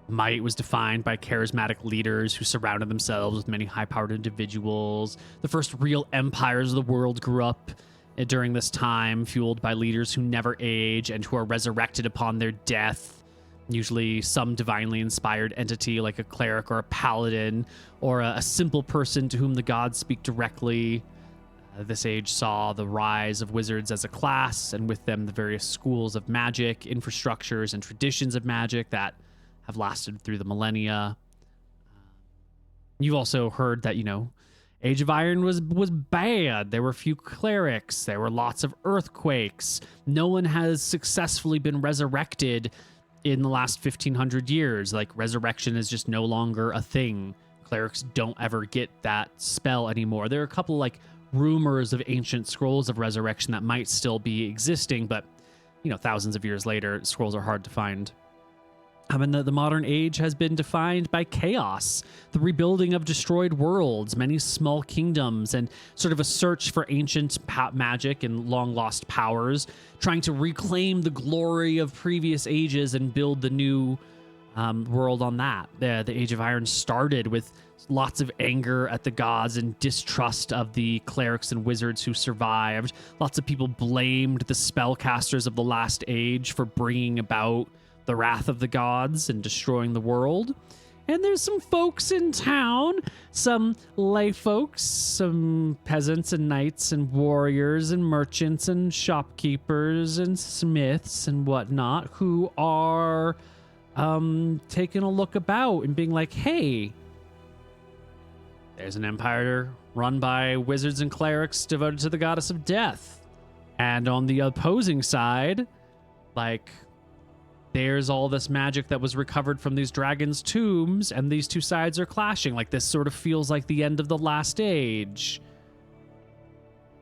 might was defined by charismatic leaders who surrounded themselves with many high-powered individuals. The first real empires of the world grew up during this time, fueled by leaders who never age and who are resurrected upon their death. Usually some divinely inspired entity like a cleric or a paladin or a simple person to whom the gods speak directly. This age saw the rise of wizards as a class, and with them the various schools of magic, infrastructures, and traditions of magic that have lasted through the millennia. You've also heard that, Age of Iron was bad. There were few clerics. There were lots of earthquakes. No one has successfully been resurrected in the last 1500 years. Like, resurrection is just no longer a thing. Clerics don't ever get that spell anymore. There are a couple, rumors of ancient scrolls of resurrection that might still be existing, but, thousands of years later, scrolls are hard to find. The modern age has been defined by chaos, the rebuilding of destroyed worlds, many small kingdoms, and sort of a search for ancient magic and long-lost powers, trying to reclaim the glory of previous ages and build the new world on that. The Age of Iron started with lots of anger at the gods and distrust of the clerics and wizards who survived. Lots of people blamed the spellcasters of the last age for bringing about the wrath of the gods and destroying the world. And there's some folks in town, some lay folks, some peasants and knights and warriors and merchants and shopkeepers and smiths and whatnot who are taking a look about and being like, hey, there's an empire run by wizards and clerics devoted to the goddess of death. And on the opposing side, there's all this magic that was recovered from these dragons' tombs, and these two sides are clashing. This sort of feels like the end of the last age.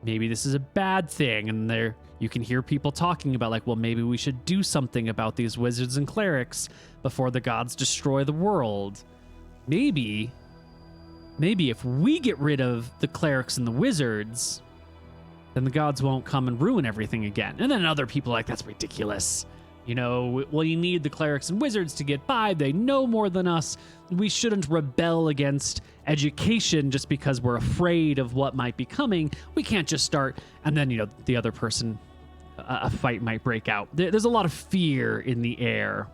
Maybe this is a bad thing, and you can hear people talking about, well, maybe we should do something about these wizards and clerics before the gods destroy the world. Maybe if we get rid of the clerics and the wizards, then the gods won't come and ruin everything again. And then other people are like, that's ridiculous. Well, you need the clerics and wizards to get by. They know more than us. We shouldn't rebel against education just because we're afraid of what might be coming. We can't just start. And then, the other person, a fight might break out. There's a lot of fear in the air.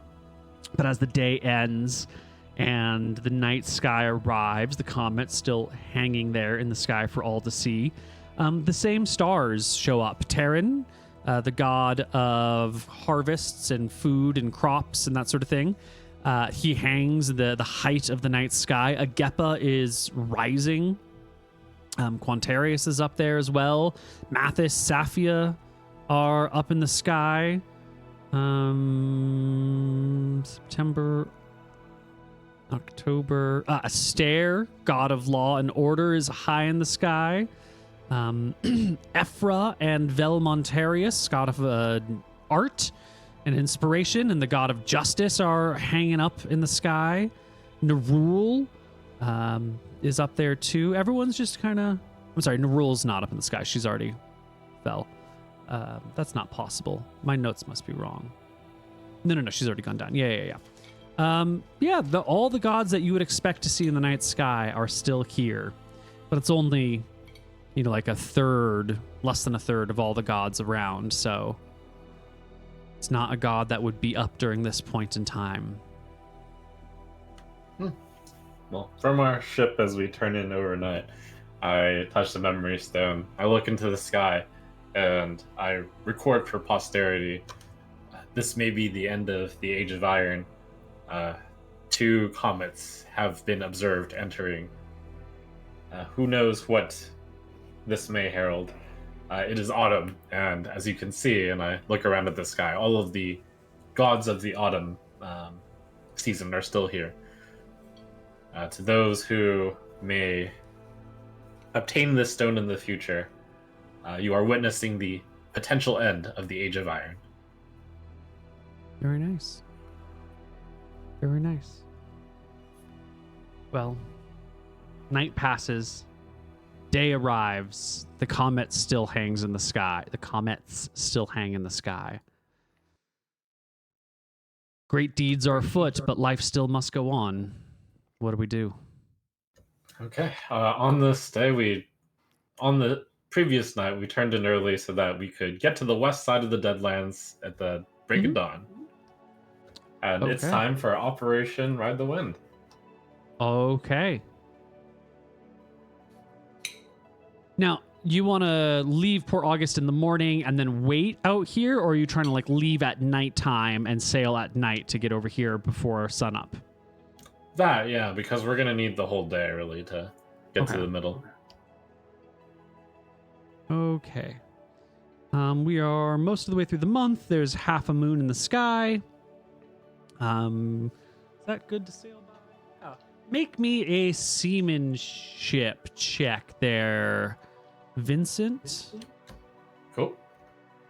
But as the day ends and the night sky arrives, the comet's still hanging there in the sky for all to see. The same stars show up. Terran, the god of harvests and food and crops and that sort of thing. He hangs the height of the night sky. Agepa is rising. Quantarius is up there as well. Mathis, Safia are up in the sky. September, October. Astaire, god of law and order, is high in the sky. Ephra and Velmontarius, god of art and inspiration, and the god of justice are hanging up in the sky. Nerul is up there too. Everyone's just kind of... I'm sorry, Nerul's not up in the sky. She's already fell. That's not possible. My notes must be wrong. No, she's already gone down. Yeah. All the gods that you would expect to see in the night sky are still here. But it's only... a third, less than a third of all the gods around, so it's not a god that would be up during this point in time. Well, from our ship as we turn in overnight, I touch the memory stone. I look into the sky, and I record for posterity. This may be the end of the Age of Iron. 2 comets have been observed entering. Who knows what this may herald. It is autumn, and as you can see, and I look around at the sky, all of the gods of the autumn season are still here. To those who may obtain this stone in the future, you are witnessing the potential end of the Age of Iron. Very nice. Very nice. Well, Night passes. Day arrives. The comet still hangs in the sky. The comets still hang in the sky. Great deeds are afoot, but life still must go on. What do we do? Okay. On this day, on the previous night, we turned in early so that we could get to the west side of the Deadlands at the break of dawn. And it's Okay. time for Operation Ride the Wind. Okay. Now, you want to leave Port August in the morning and then wait out here, or are you trying to like leave at nighttime and sail at night to get over here before sunup? That, yeah, because we're going to need the whole day really to get to the middle. Okay. We are most of the way through the month. There's half a moon in the sky. Is that good to sail by? Oh. Make me a seamanship check there, Vincent. Cool.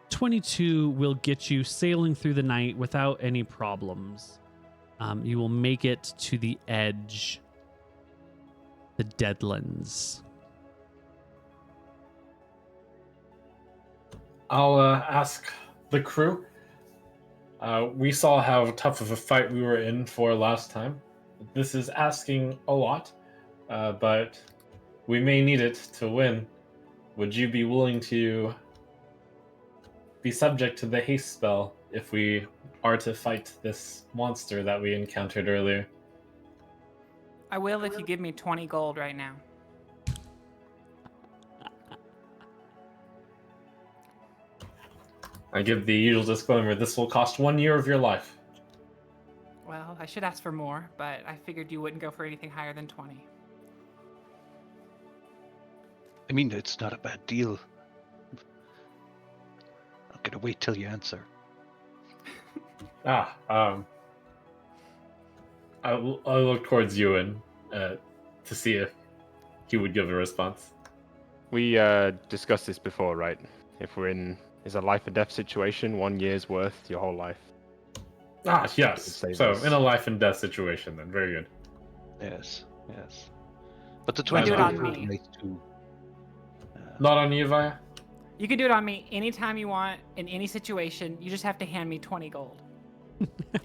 22 will get you sailing through the night without any problems. You will make it to the edge, the Deadlands. I'll ask the crew. We saw how tough of a fight we were in for last time. This is asking a lot, but we may need it to win. Would you be willing to be subject to the haste spell if we are to fight this monster that we encountered earlier? I will if you give me 20 gold right now. I give the usual disclaimer, this will cost 1 year of your life. Well, I should ask for more, but I figured you wouldn't go for anything higher than 20. I mean, it's not a bad deal. I'm gonna wait till you answer. I'll look towards Ewan to see if he would give a response. We discussed this before, right? If we're in is a life and death situation, 1 year's worth, your whole life. Yes. Save So, us. in a life and death situation, then. Very good. Yes, yes. But the Do 20 it on would be me. nice too. Not on you, Vaya? You can do it on me anytime you want, in any situation. You just have to hand me 20 gold.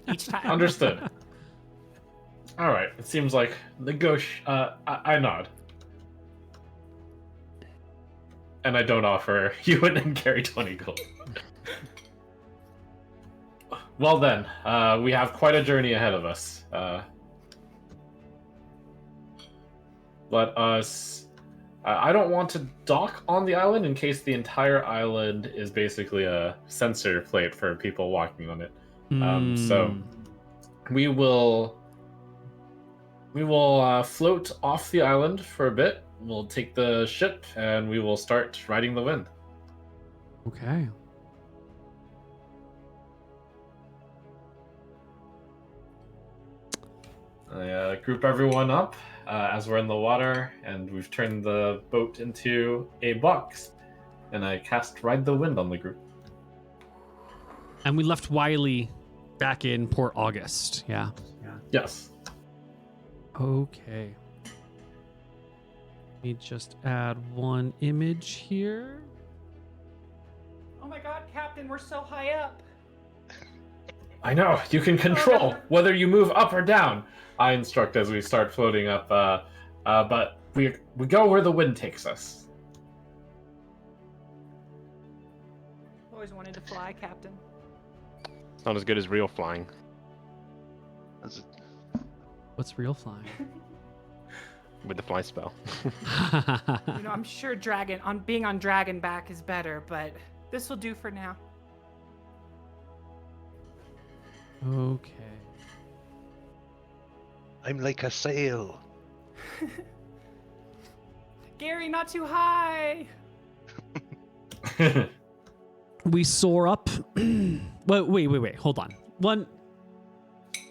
Each time. Understood. All right. It seems like the gauche. I nod, and I don't offer Ewan and Gary 20 gold. Well then, we have quite a journey ahead of us. Let us. I don't want to dock on the island in case the entire island is basically a sensor plate for people walking on it. So we will float off the island for a bit. We'll take the ship and we will start riding the wind. Okay. I group everyone up as we're in the water, and we've turned the boat into a box. And I cast Ride the Wind on the group. And we left Wiley back in Port August. Yeah. Yes. Okay. Let me just add one image here. Oh my god, Captain, we're so high up. I know, you can control whether you move up or down. I instruct as we start floating up, but we go where the wind takes us. Always wanted to fly, Captain. It's not as good as real flying. That's it. What's real flying? With the fly spell. You know, I'm sure being on dragon back is better, but this will do for now. Okay. I'm like a sail. Gary, not too high. We soar up. Wait. Hold on.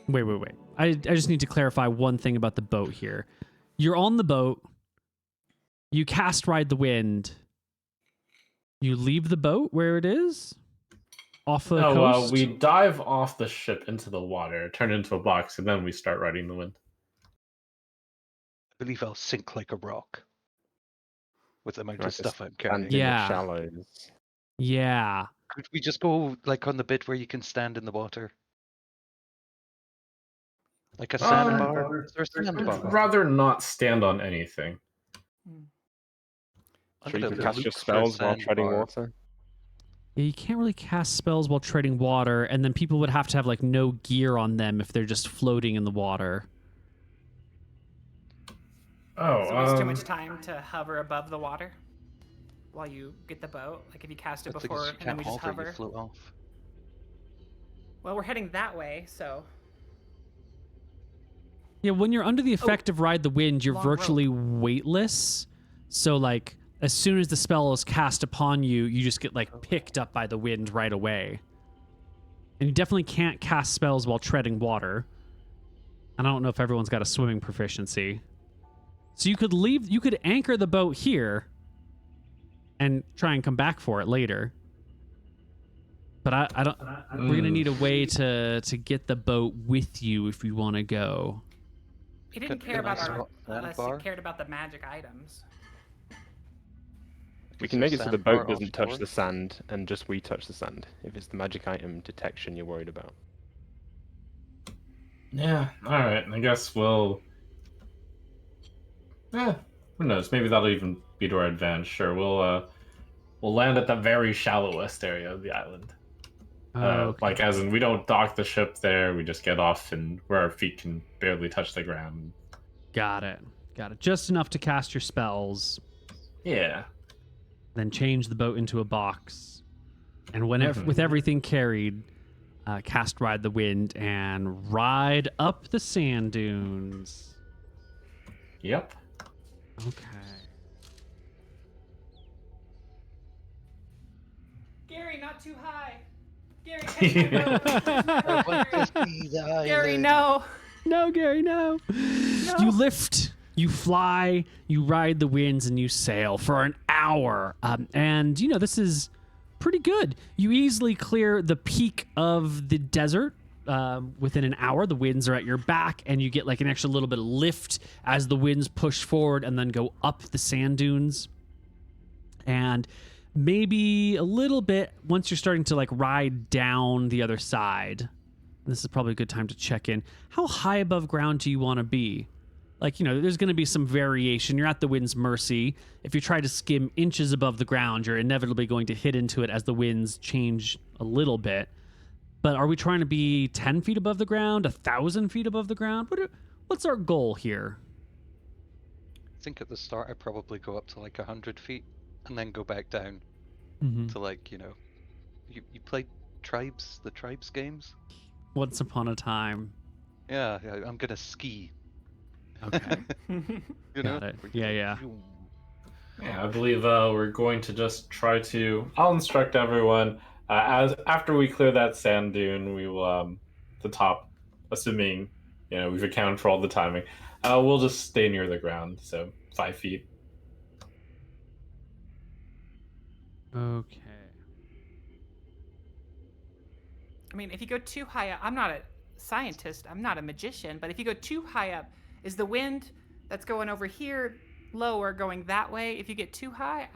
Wait. I just need to clarify one thing about the boat here. You're on the boat. You cast Ride the Wind. You leave the boat where it is? Off the coast? We dive off the ship into the water, turn into a box, and then we start riding the wind. believe I'll sink like a rock with the amount Like of a stuff I'm stand carrying. in the Yeah. shallows. Yeah. Could we just go like on the bit where you can stand in the water? Like a sandbar? Is there a I'd sandbar? rather not stand on anything. I'm Sure, you gonna can cast your look for a spells while treading sandbar. water. Yeah, you can't really cast spells while treading water, and then people would have to have like no gear on them if they're just floating in the water. Oh, So it's too much time to hover above the water while you get the boat. Like if you cast it The thing before is, you and then can't we just hover, you hover. float off. Well, we're heading that way, so Yeah, when you're under the effect of Ride the Wind, you're long virtually weightless. So like as soon as the spell is cast upon you, you just get like picked up by the wind right away. And you definitely can't cast spells while treading water. And I don't know if everyone's got a swimming proficiency. So you could anchor the boat here and try and come back for it later. But I don't we're gonna need a way to get the boat with you if you want to go. he didn't Can care about I our swap unless he sandbar? cared about the magic items. We Is can there make it so the sandbar boat doesn't touch offshore? the sand and just we touch the sand. If it's the magic item detection you're worried about. yeah. All right. I guess we'll. Who knows? Maybe that'll even be to our advantage. Sure, we'll land at the very shallowest area of the island. Okay. Like as in, we don't dock the ship there. We just get off and where our feet can barely touch the ground. Got it. Just enough to cast your spells, Yeah. then change the boat into a box. And whenever with everything carried, cast Ride the Wind and ride up the sand dunes. Yep. Okay. Gary, not too high. Gary, take my boat. I want to see the Gary, island. no. No, Gary, no. You lift, you fly, you ride the winds, and you sail for an hour. And, you know, this is pretty good. You easily clear the peak of the desert within an hour. The winds are at your back, and you get like an extra little bit of lift as the winds push forward and then go up the sand dunes. And maybe a little bit once you're starting to like ride down the other side. This is probably a good time to check in. How high above ground do you want to be? Like, you know, there's going to be some variation. You're at the wind's mercy. If you try to skim inches above the ground, you're inevitably going to hit into it as the winds change a little bit. But are we trying to be 10 feet above the ground, 1,000 feet above the ground? What's our goal here? I think at the start I'd probably go up to like 100 feet and then go back down Mm-hmm. to like, you know, you played the tribes games? Once upon a time. Yeah, I'm gonna ski. Okay. You know? Got it. Yeah. Yeah, I believe we're going to just try to. I'll instruct everyone. As after we clear that sand dune, we will the top, assuming you know we've accounted for all the timing. We'll just stay near the ground, so 5 feet. Okay. I mean, if you go too high up, I'm not a scientist, I'm not a magician, but if you go too high up, is the wind that's going over here lower going that way? If you get too high,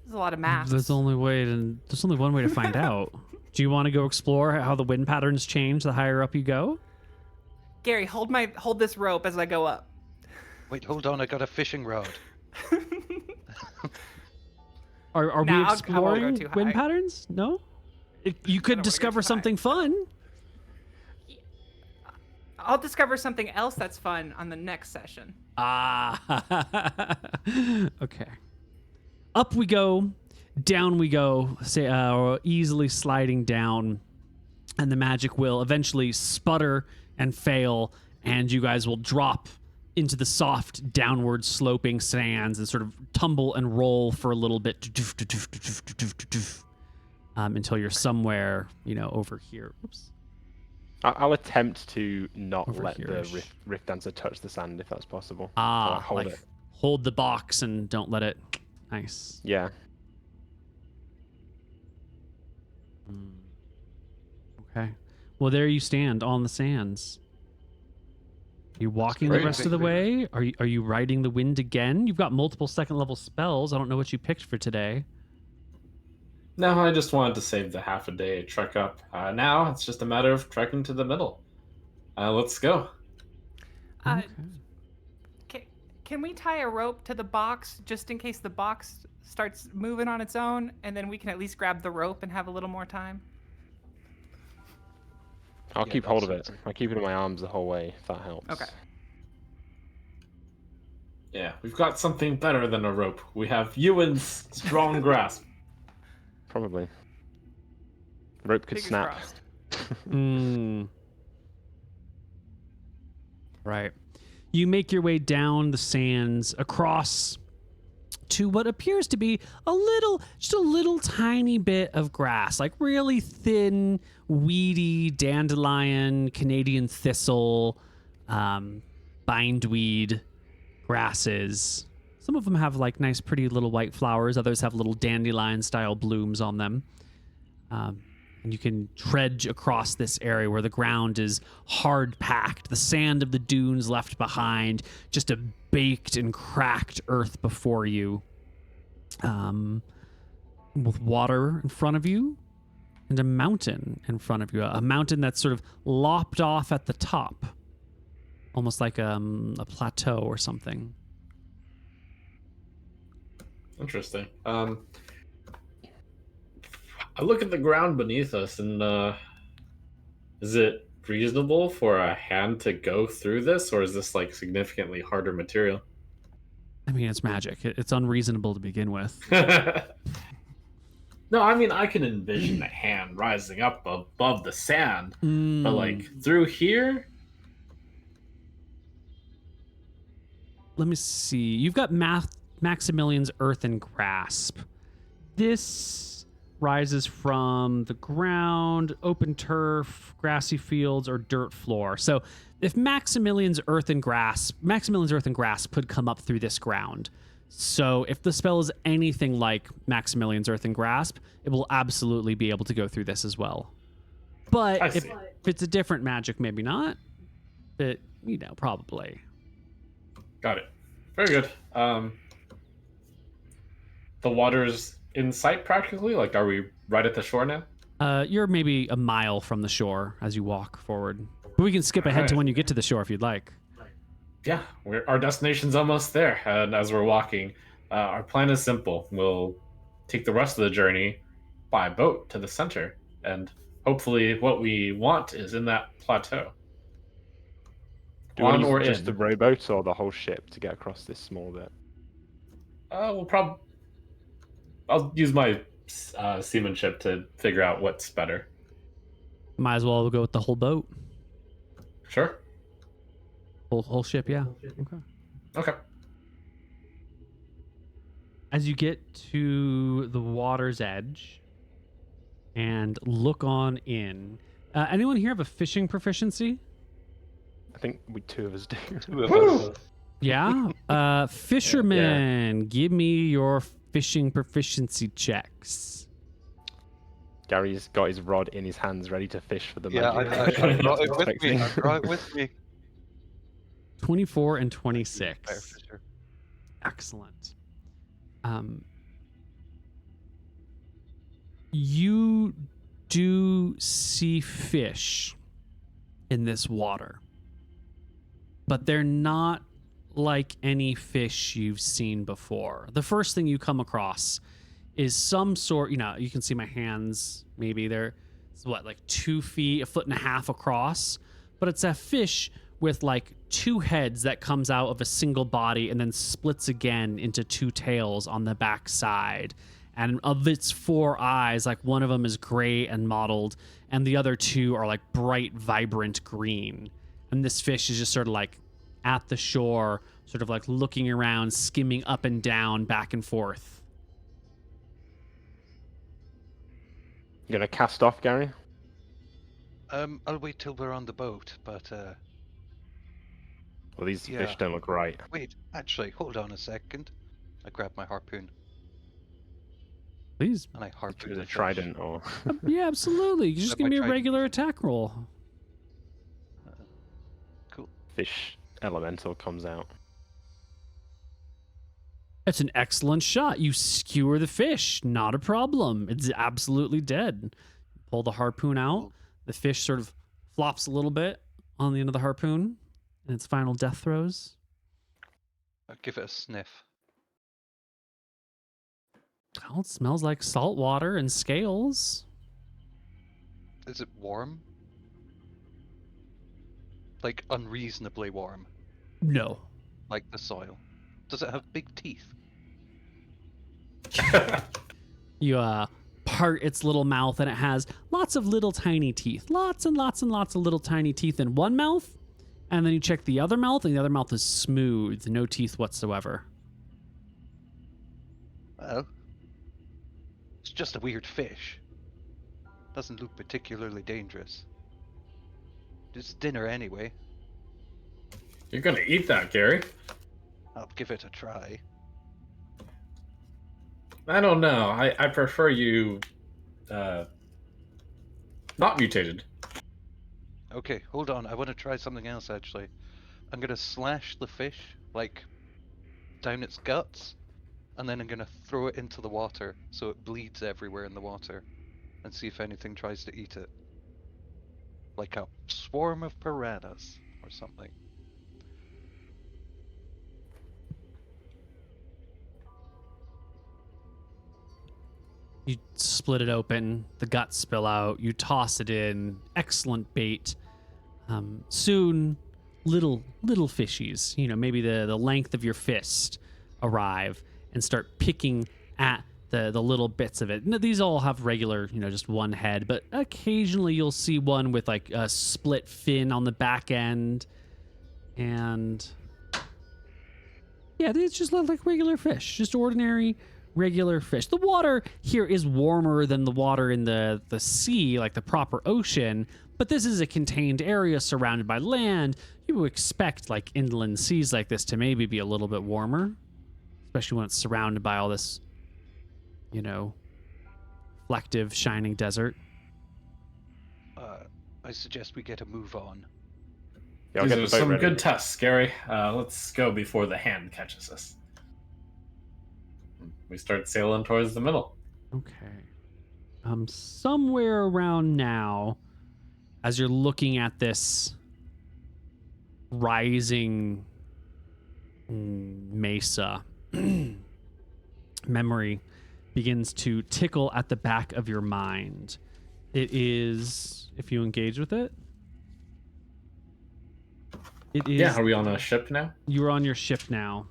there's a lot of math. There's only one way to find out. Do you want to go explore how the wind patterns change the higher up you go? Gary, hold this rope as I go up. Wait, hold on, I got a fishing rod. Are Nah, we I won't go exploring too wind high. patterns? No? You could wanna go discover too high. something fun. I'll discover something else that's fun on the next session. Ah. Okay. Up we go. Down we go. Easily sliding down. And the magic will eventually sputter and fail. And you guys will drop into the soft, downward sloping sands and sort of tumble and roll for a little bit. Until you're somewhere, you know, over here. Oops. I'll attempt to not Over let the here-ish. rift dancer touch the sand if that's possible. Ah, hold like it. hold the box and don't let it. Nice. Yeah. Okay. Well, there you stand on the sands. You walking the great. rest of the way? Are you riding the wind again? You've got multiple second level spells. I don't know what you picked for today. No, I just wanted to save the half a day trek up. Now it's just a matter of trekking to the middle. Let's go. Uh, can we tie a rope to the box just in case the box starts moving on its own, and then we can at least grab the rope and have a little more time? I'll Yeah, keep that hold of it. sounds I'll keep it in my arms the whole way, if that helps. Okay. Yeah, we've got something better than a rope. We have Ewan's strong grasp. Probably. Rope could Fingers snap. crossed. Right. You make your way down the sands across to what appears to be just a little tiny bit of grass, like really thin, weedy dandelion, Canadian thistle, bindweed grasses. Some of them have like nice, pretty little white flowers. Others have little dandelion-style blooms on them. And you can trudge across this area where the ground is hard packed, the sand of the dunes left behind, just a baked and cracked earth before you, with water in front of you and a mountain in front of you, a mountain that's sort of lopped off at the top, almost like a plateau or something. Interesting. I look at the ground beneath us, and is it reasonable for a hand to go through this, or is this like significantly harder material? I mean, it's magic. It's unreasonable to begin with. No, I mean I can envision a hand rising up above the sand, but like through here. Let me see. You've got Maximilian's Earthen Grasp. This rises from the ground, open turf, grassy fields, or dirt floor. So if Maximilian's Earthen Grasp could come up through this ground. So if the spell is anything like Maximilian's Earthen Grasp, it will absolutely be able to go through this as well. But if it's a different magic, maybe not. But, probably. Got it. Very good. The water's in sight practically? Like, are we right at the shore now? You're maybe a mile from the shore as you walk forward. But we can skip ahead to when you get to the shore if you'd like. Yeah, our destination's almost there. And as we're walking, our plan is simple. We'll take the rest of the journey by boat to the center. And hopefully what we want is in that plateau. Do we On use or just in. the rowboat or the whole ship to get across this small bit? I'll use my seamanship to figure out what's better. Might as well go with the whole boat. Sure. Whole ship, yeah. Okay. Okay. As you get to the water's edge and look on in, anyone here have a fishing proficiency? I think two of us do. Yeah? Fisherman, give me your fishing proficiency checks. Gary's got his rod in his hands ready to fish for the Yeah, magic. I brought it with me. I brought it with me. 24 and 26. Excellent. You do see fish in this water, but they're not like any fish you've seen before. The first thing you come across is some sort, you can see my hands, maybe they're, like 2 feet, 1.5 feet across, but it's a fish with like 2 heads that comes out of a single body and then splits again into 2 tails on the back side. And of its 4 eyes, like one of them is gray and mottled, and the other 2 are like bright, vibrant green. And this fish is just sort of like at the shore, sort of like looking around, skimming up and down, back and forth. You gonna cast off, Gary? I'll wait till we're on the boat, but Well, these Yeah. fish don't look right. wait, actually, hold on a second. I grab my harpoon Please. and I harpoon With the a fish. trident or Yeah, absolutely. You just Let give my me a trident. regular attack roll. Cool. fish elemental comes out. It's an excellent shot. You skewer the fish. Not a problem. It's absolutely dead. Pull the harpoon out. The fish sort of flops a little bit on the end of the harpoon in its final death throes. I'll give it a sniff. Well, it smells like salt water and scales. Is it warm? Like unreasonably warm, No. like the soil. Does it have big teeth? You part its little mouth and it has lots of little tiny teeth. Lots and lots and lots of little tiny teeth in one mouth. And then you check the other mouth and the other mouth is smooth. No teeth whatsoever. Well, it's just a weird fish. Doesn't look particularly dangerous. It's dinner anyway. You're gonna eat that, Gary. I'll give it a try. I don't know. I prefer you not mutated. Okay, hold on. I want to try something else actually. I'm gonna slash the fish, like, down its guts, and then I'm gonna throw it into the water so it bleeds everywhere in the water, and see if anything tries to eat it. Like a swarm of piranhas or something. You split it open, the guts spill out, you toss it in. Excellent bait. Soon, little fishies, maybe the length of your fist, arrive and start picking at the little bits of it. Now, these all have regular, just one head, but occasionally you'll see one with like a split fin on the back end. And yeah, they just look like regular fish, just ordinary regular fish. The water here is warmer than the water in the sea, like the proper ocean, but this is a contained area surrounded by land. You would expect like inland seas like this to maybe be a little bit warmer, especially when it's surrounded by all this, reflective, shining desert. I suggest we get a move on. Yeah, I'll These get are the boat some ready. good tests, Gary. Let's go before the hand catches us. We start sailing towards the middle. Okay. Somewhere around now, as you're looking at this rising mesa, memory begins to tickle at the back of your mind. It is, if you engage with it, it is. Yeah, are we on a ship now? You're on your ship now.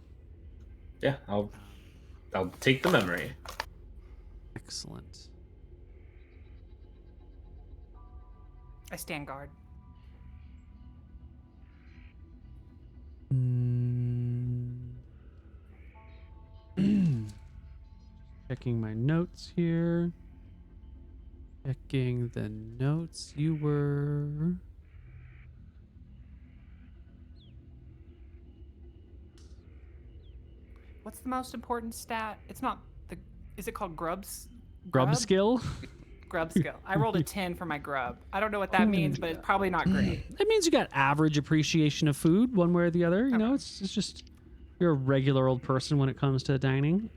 Yeah, I'll take the memory. Excellent. I stand guard. Checking my notes here. Checking the notes. You were... What's the most important stat? It's not the. Is it called grubs? Grub skill? Grub skill. I rolled a 10 for my grub. I don't know what that means, but it's probably not great. It means you got average appreciation of food, one way or the other. It's just you're a regular old person when it comes to dining.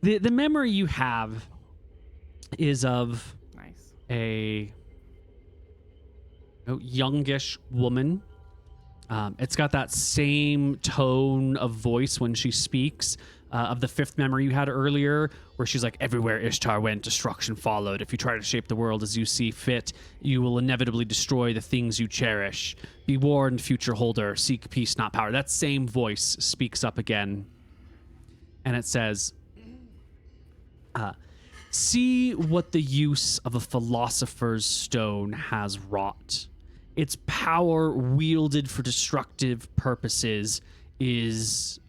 The memory you have is of Nice. a youngish woman. It's got that same tone of voice when she speaks. Of the fifth memory you had earlier, where she's like, everywhere Ishtar went, destruction followed. If you try to shape the world as you see fit, you will inevitably destroy the things you cherish. Be warned, future holder, seek peace, not power. That same voice speaks up again. And it says, see what the use of a philosopher's stone has wrought. Its power wielded for destructive purposes is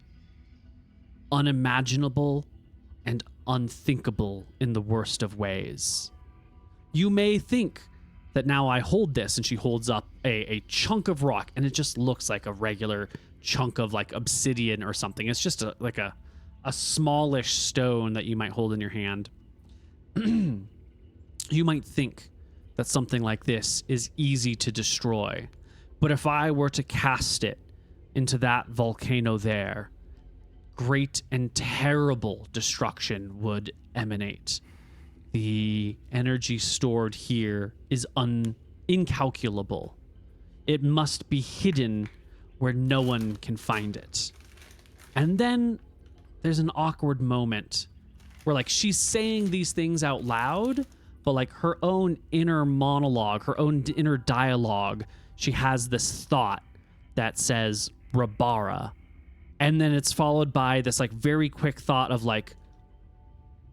unimaginable and unthinkable in the worst of ways. You may think that now I hold this, and she holds up a chunk of rock, and it just looks like a regular chunk of like obsidian or something. It's just like a smallish stone that you might hold in your hand. You might think that something like this is easy to destroy, but if I were to cast it into that volcano there, great and terrible destruction would emanate. The energy stored here is incalculable. It must be hidden where no one can find it. And then there's an awkward moment where like she's saying these things out loud, but like her own inner monologue, her own inner dialogue, she has this thought that says Rabara. And then it's followed by this like very quick thought of like,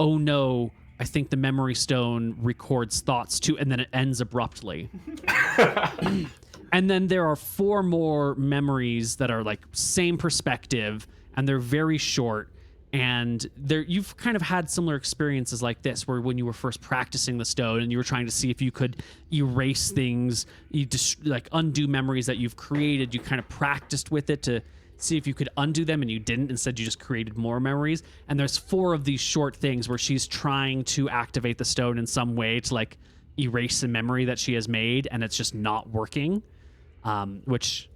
oh no, I think the memory stone records thoughts too. And then it ends abruptly. And then there are 4 more memories that are like same perspective, and they're very short. And you've kind of had similar experiences like this, where when you were first practicing the stone and you were trying to see if you could erase things, you just like undo memories that you've created. You kind of practiced with it to see if you could undo them, and you didn't. Instead, you just created more memories. And there's 4 of these short things where she's trying to activate the stone in some way to like erase a memory that she has made, and it's just not working. Which,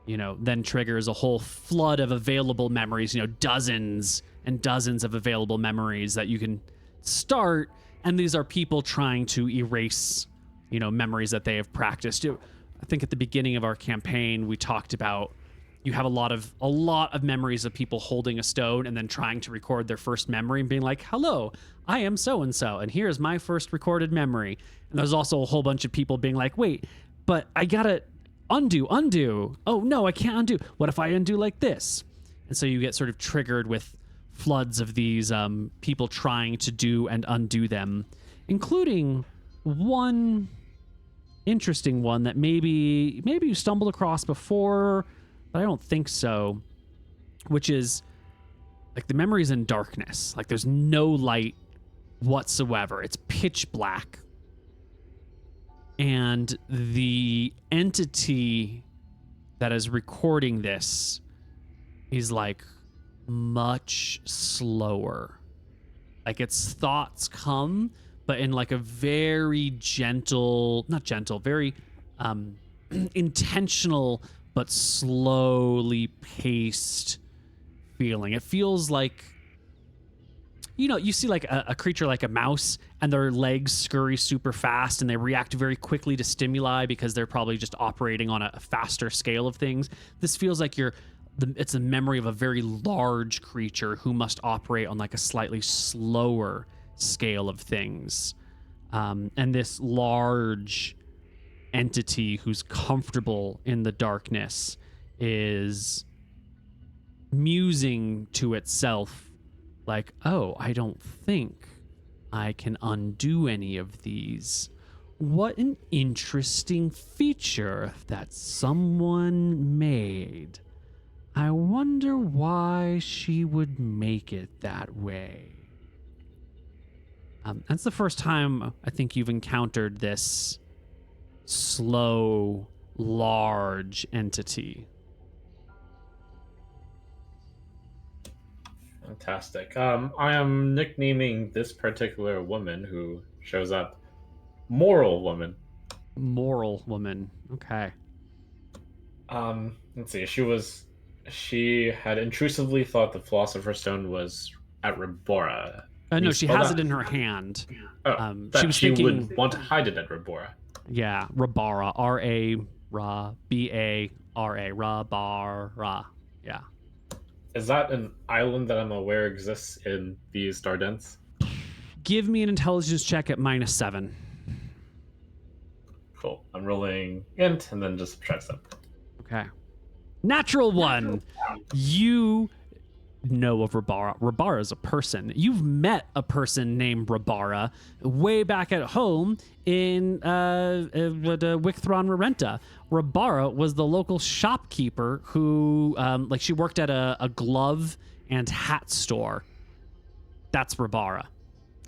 you know, then triggers a whole flood of available memories, you know, dozens and dozens of available memories that you can start. And these are people trying to erase, you know, memories that they have practiced. I think at the beginning of our campaign, we talked about you have a lot of memories of people holding a stone and then trying to record their first memory and being like, hello, I am so-and-so, and here's my first recorded memory. And there's also a whole bunch of people being like, wait, but I gotta undo. Oh no, I can't undo. What if I undo like this? And so you get sort of triggered with floods of these people trying to do and undo them, including one interesting one that maybe you stumbled across before, but I don't think so, which is like the memory's in darkness. Like there's no light whatsoever. It's pitch black. And the entity that is recording this is like much slower. Like its thoughts come, but in like a very very intentional, but slowly paced feeling. It feels like, you know, you see like a creature like a mouse and their legs scurry super fast and they react very quickly to stimuli because they're probably just operating on a faster scale of things. This feels like it's a memory of a very large creature who must operate on like a slightly slower scale of things. And this large entity who's comfortable in the darkness is musing to itself like, oh, I don't think I can undo any of these. What an interesting feature that someone made. I wonder why she would make it that way. That's the first time I think you've encountered this slow, large entity. Fantastic. I am nicknaming this particular woman who shows up Moral Woman. Moral Woman. Okay. Let's see. She had intrusively thought the Philosopher's Stone was at Rabora. No, she has it in her hand. Oh, she was thinking would want to hide it at Rabora. Yeah, Rabara. R-A-B-A-R-A. Rabara. Yeah. Is that an island that I'm aware exists in these Dardennes? Give me an intelligence check at -7. Cool. I'm rolling int and then just subtract 7. Okay. Natural 1. You know of Rabara. Rabara is a person. You've met a person named Rabara way back at home in Wicthron Rarenta. Rabara was the local shopkeeper who, she worked at a glove and hat store. That's Rabara.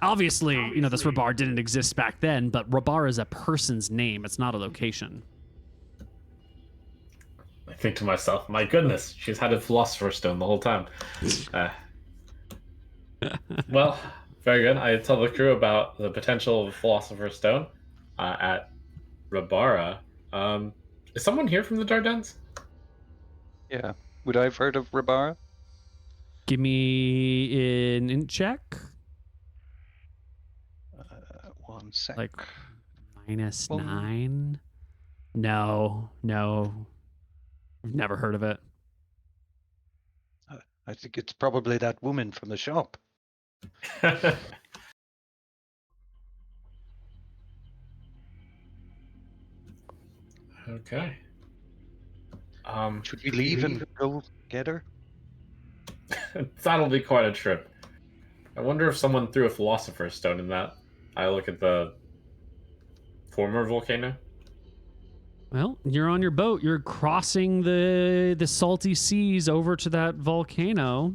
Obviously, this Rabara didn't exist back then, but Rabara is a person's name. It's not a location. I think to myself, my goodness, she's had a Philosopher's Stone the whole time. Well, very good. I tell the crew about the potential of a Philosopher's Stone at Rabara. Is someone here from the Dardennes? Yeah. Would I have heard of Rabara? Give me an int check. 1 sec. Like minus Well, 9. No. I've never heard of it. I think it's probably that woman from the shop. Okay. Should we leave and go get her? That'll be quite a trip. I wonder if someone threw a philosopher's stone in that. I look at the former volcano. Well, you're on your boat. You're crossing the salty seas over to that volcano.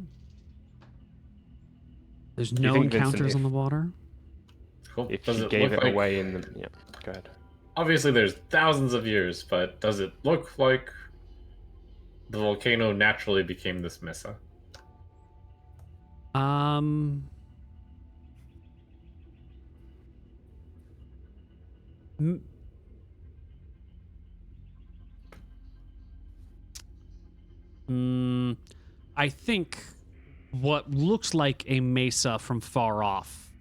There's Do you no think, Vincent, encounters on the water. Cool. If Does she it gave look it like... away in the... Yeah, go ahead. Obviously, there's thousands of years, but does it look like the volcano naturally became this mesa? I think what looks like a mesa from far off,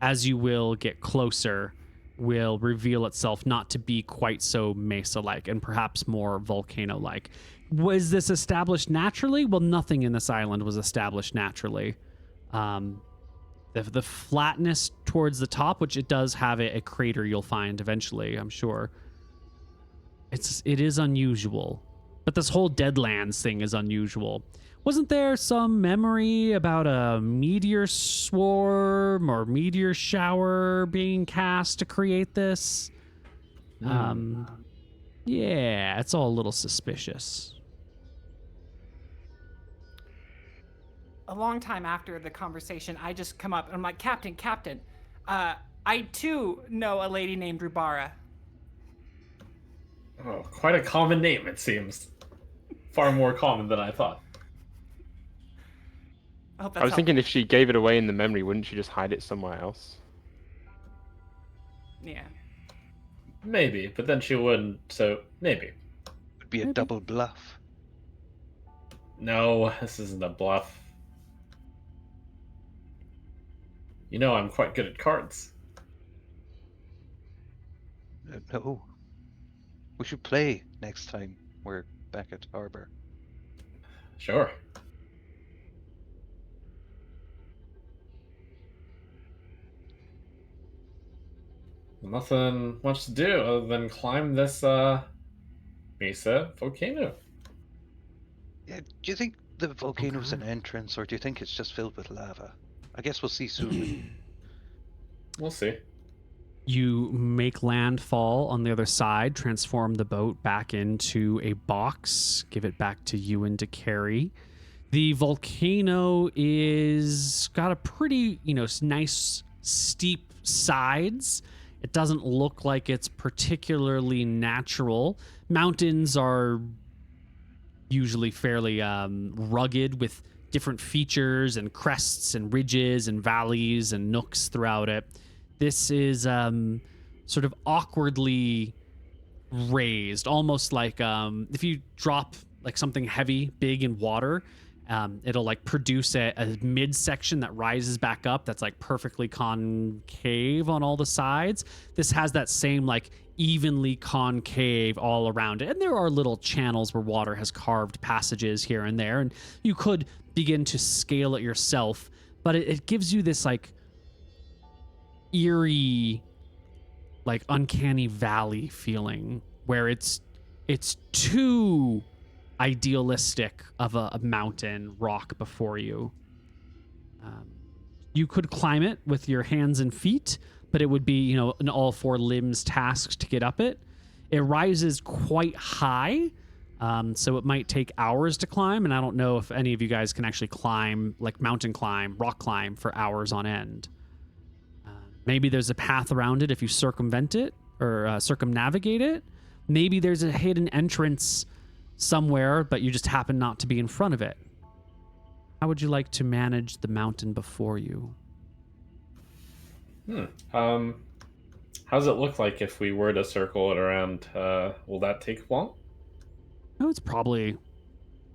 as you will get closer, will reveal itself not to be quite so mesa-like and perhaps more volcano-like. Was this established naturally? Well, nothing in this island was established naturally. The flatness towards the top, which it does have a crater you'll find eventually, I'm sure. It is unusual. But this whole Deadlands thing is unusual. Wasn't there some memory about a meteor swarm or meteor shower being cast to create this? Yeah, it's all a little suspicious. A long time after the conversation, I just come up and I'm like, Captain, I too know a lady named Rubara. Oh, quite a common name, it seems. Far more common than I thought. I hope that's I was thinking if she gave it away in the memory, wouldn't she just hide it somewhere else? Yeah. Maybe, but then she wouldn't, so maybe. Would be a double bluff. No, this isn't a bluff. You know I'm quite good at cards. No. We should play next time we're back at harbor. Sure. Nothing much to do other than climb this mesa volcano. Yeah, do you think the volcano's an entrance, or do you think it's just filled with lava? I guess we'll see soon. We'll see. You make landfall on the other side, transform the boat back into a box, give it back to Ewan to carry. The volcano is got a pretty, nice steep sides. It doesn't look like it's particularly natural. Mountains are usually fairly rugged with different features and crests and ridges and valleys and nooks throughout it. This is sort of awkwardly raised, almost like if you drop like something heavy, big in water, it'll like produce a midsection that rises back up that's like perfectly concave on all the sides. This has that same like evenly concave all around it. And there are little channels where water has carved passages here and there, and you could begin to scale it yourself, but it gives you this like eerie, like uncanny valley feeling where it's too idealistic of a mountain rock before you. You could climb it with your hands and feet, but it would be, an all four limbs task to get up it. It rises quite high, so it might take hours to climb, and I don't know if any of you guys can actually climb, like mountain climb, rock climb for hours on end. Maybe there's a path around it if you circumvent it or circumnavigate it. Maybe there's a hidden entrance somewhere, but you just happen not to be in front of it. How would you like to manage the mountain before you? How does it look like if we were to circle it around? Will that take long? Oh, it's probably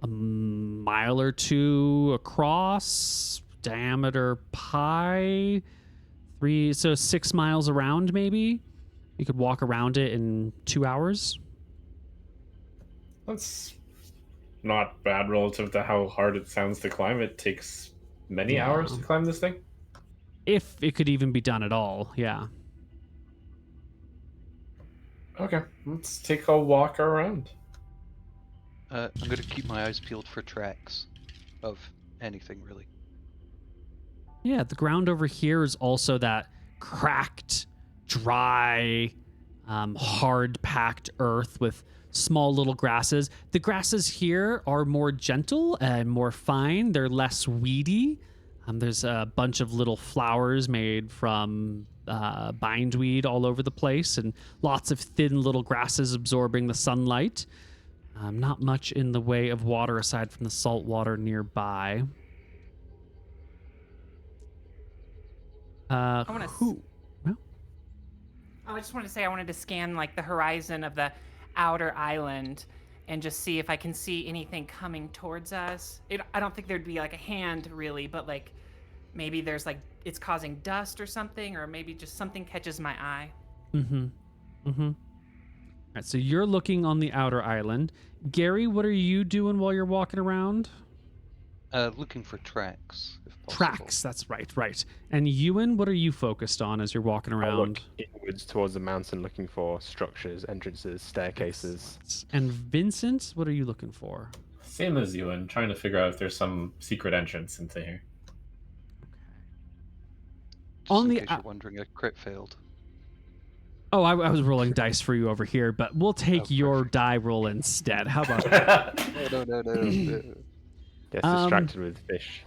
a mile or two across, diameter pi, 6 miles around maybe. You could walk around it in 2 hours. That's not bad relative to how hard it sounds to climb. It takes many hours to climb this thing. If it could even be done at all, yeah. Okay, let's take a walk around. I'm going to keep my eyes peeled for tracks of anything, really. Yeah, the ground over here is also that cracked, dry, hard-packed earth with small little grasses. The grasses here are more gentle and more fine. They're less weedy. There's a bunch of little flowers made from bindweed all over the place, and lots of thin little grasses absorbing the sunlight. Not much in the way of water aside from the salt water nearby. I just wanted to say I wanted to scan like the horizon of the outer island and just see if I can see anything coming towards us. I don't think there'd be like a hand really, but like maybe there's like it's causing dust or something, or maybe just something catches my eye. All right, so you're looking on the outer island. Gary, what are you doing while you're walking around? Looking for tracks, if possible. Tracks, that's right. And Ewan, what are you focused on as you're walking I around? look inwards towards the mountain, looking for structures, entrances, staircases. And Vincent, what are you looking for? Same as you, and trying to figure out if there's some secret entrance into here. Just in case you're wondering, a crit failed. Oh, I was rolling dice for you over here, but we'll take your die roll instead. How about that? No. Gets distracted with fish.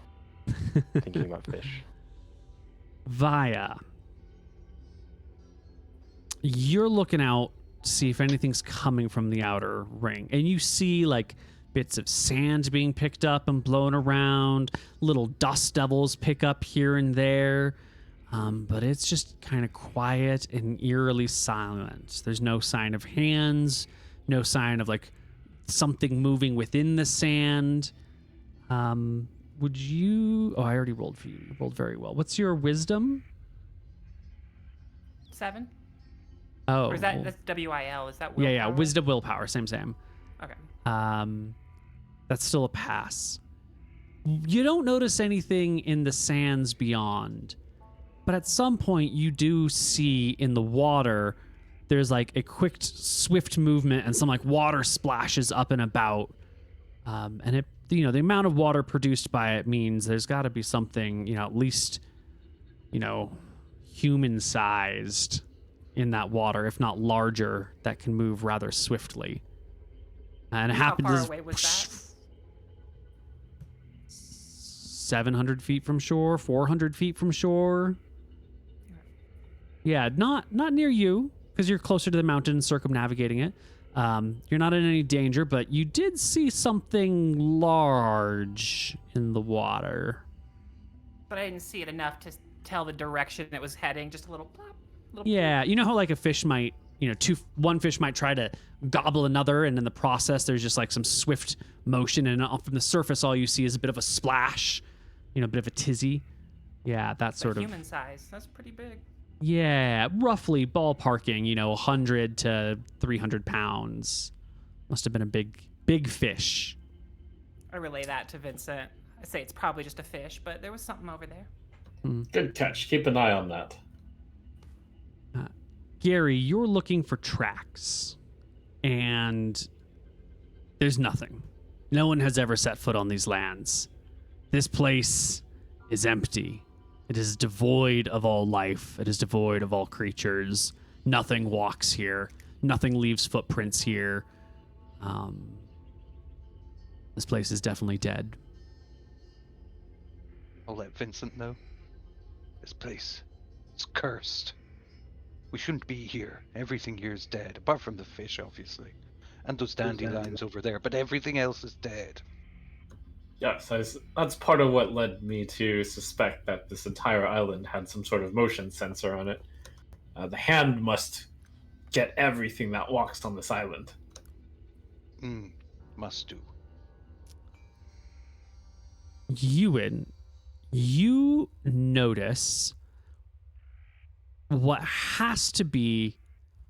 Thinking about fish. Via. You're looking out to see if anything's coming from the outer ring. And you see like bits of sand being picked up and blown around, little dust devils pick up here and there. But it's just kind of quiet and eerily silent. There's no sign of hands, no sign of like something moving within the sand. Would you... Oh, I already rolled for you. You rolled very well. What's your wisdom? 7? Oh. Or is that's WIL? Is that willpower? Yeah. Wisdom, willpower. Same. Okay. That's still a pass. You don't notice anything in the sands beyond. But at some point, you do see in the water, there's like a quick, swift movement and some like water splashes up and about. And it, the amount of water produced by it means there's got to be something, at least, human-sized in that water, if not larger, that can move rather swiftly. And it happens. How far away was that? 700 feet from shore, 400 feet from shore. Yeah, not near you, because you're closer to the mountain, circumnavigating it. You're not in any danger, but you did see something large in the water. But I didn't see it enough to tell the direction it was heading. Just a little plop. Yeah, you know how like a fish might, one fish might try to gobble another, and in the process there's just like some swift motion, and from the surface all you see is a bit of a splash, a bit of a tizzy. Yeah, that sort of human size. That's pretty big. Yeah, roughly ballparking, 100 to 300 pounds. Must have been a big fish. I relay that to Vincent. I say it's probably just a fish, but there was something over there. Good catch. Keep an eye on that. Gary, you're looking for tracks, and there's nothing. No one has ever set foot on these lands. This place is empty. It is devoid of all life. It is devoid of all creatures. Nothing walks here. Nothing leaves footprints here. This place is definitely dead. I'll let Vincent know. This place is cursed. We shouldn't be here. Everything here is dead, apart from the fish, obviously. And those dandelions over there, but everything else is dead. Yes, that's part of what led me to suspect that this entire island had some sort of motion sensor on it. The hand must get everything that walks on this island. Must do. Ewan, you notice what has to be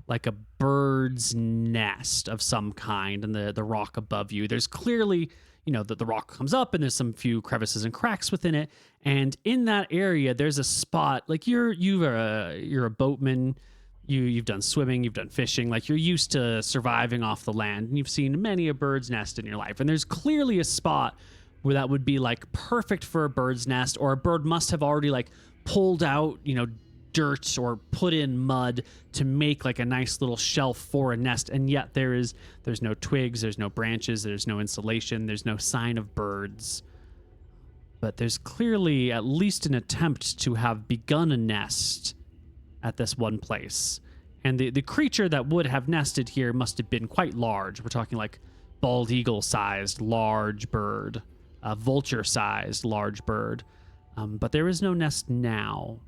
like a bird's nest of some kind in the rock above you. There's clearly, the rock comes up and there's some few crevices and cracks within it. And in that area, there's a spot, like you're a boatman, you've done swimming, you've done fishing, like you're used to surviving off the land, and you've seen many a bird's nest in your life. And there's clearly a spot where that would be like perfect for a bird's nest, or a bird must have already like pulled out, dirt or put in mud to make like a nice little shelf for a nest. And yet there's no twigs, there's no branches, there's no insulation, there's no sign of birds. But there's clearly at least an attempt to have begun a nest at this one place. And the creature that would have nested here must have been quite large. We're talking like bald eagle sized large bird, vulture sized large bird. But there is no nest now.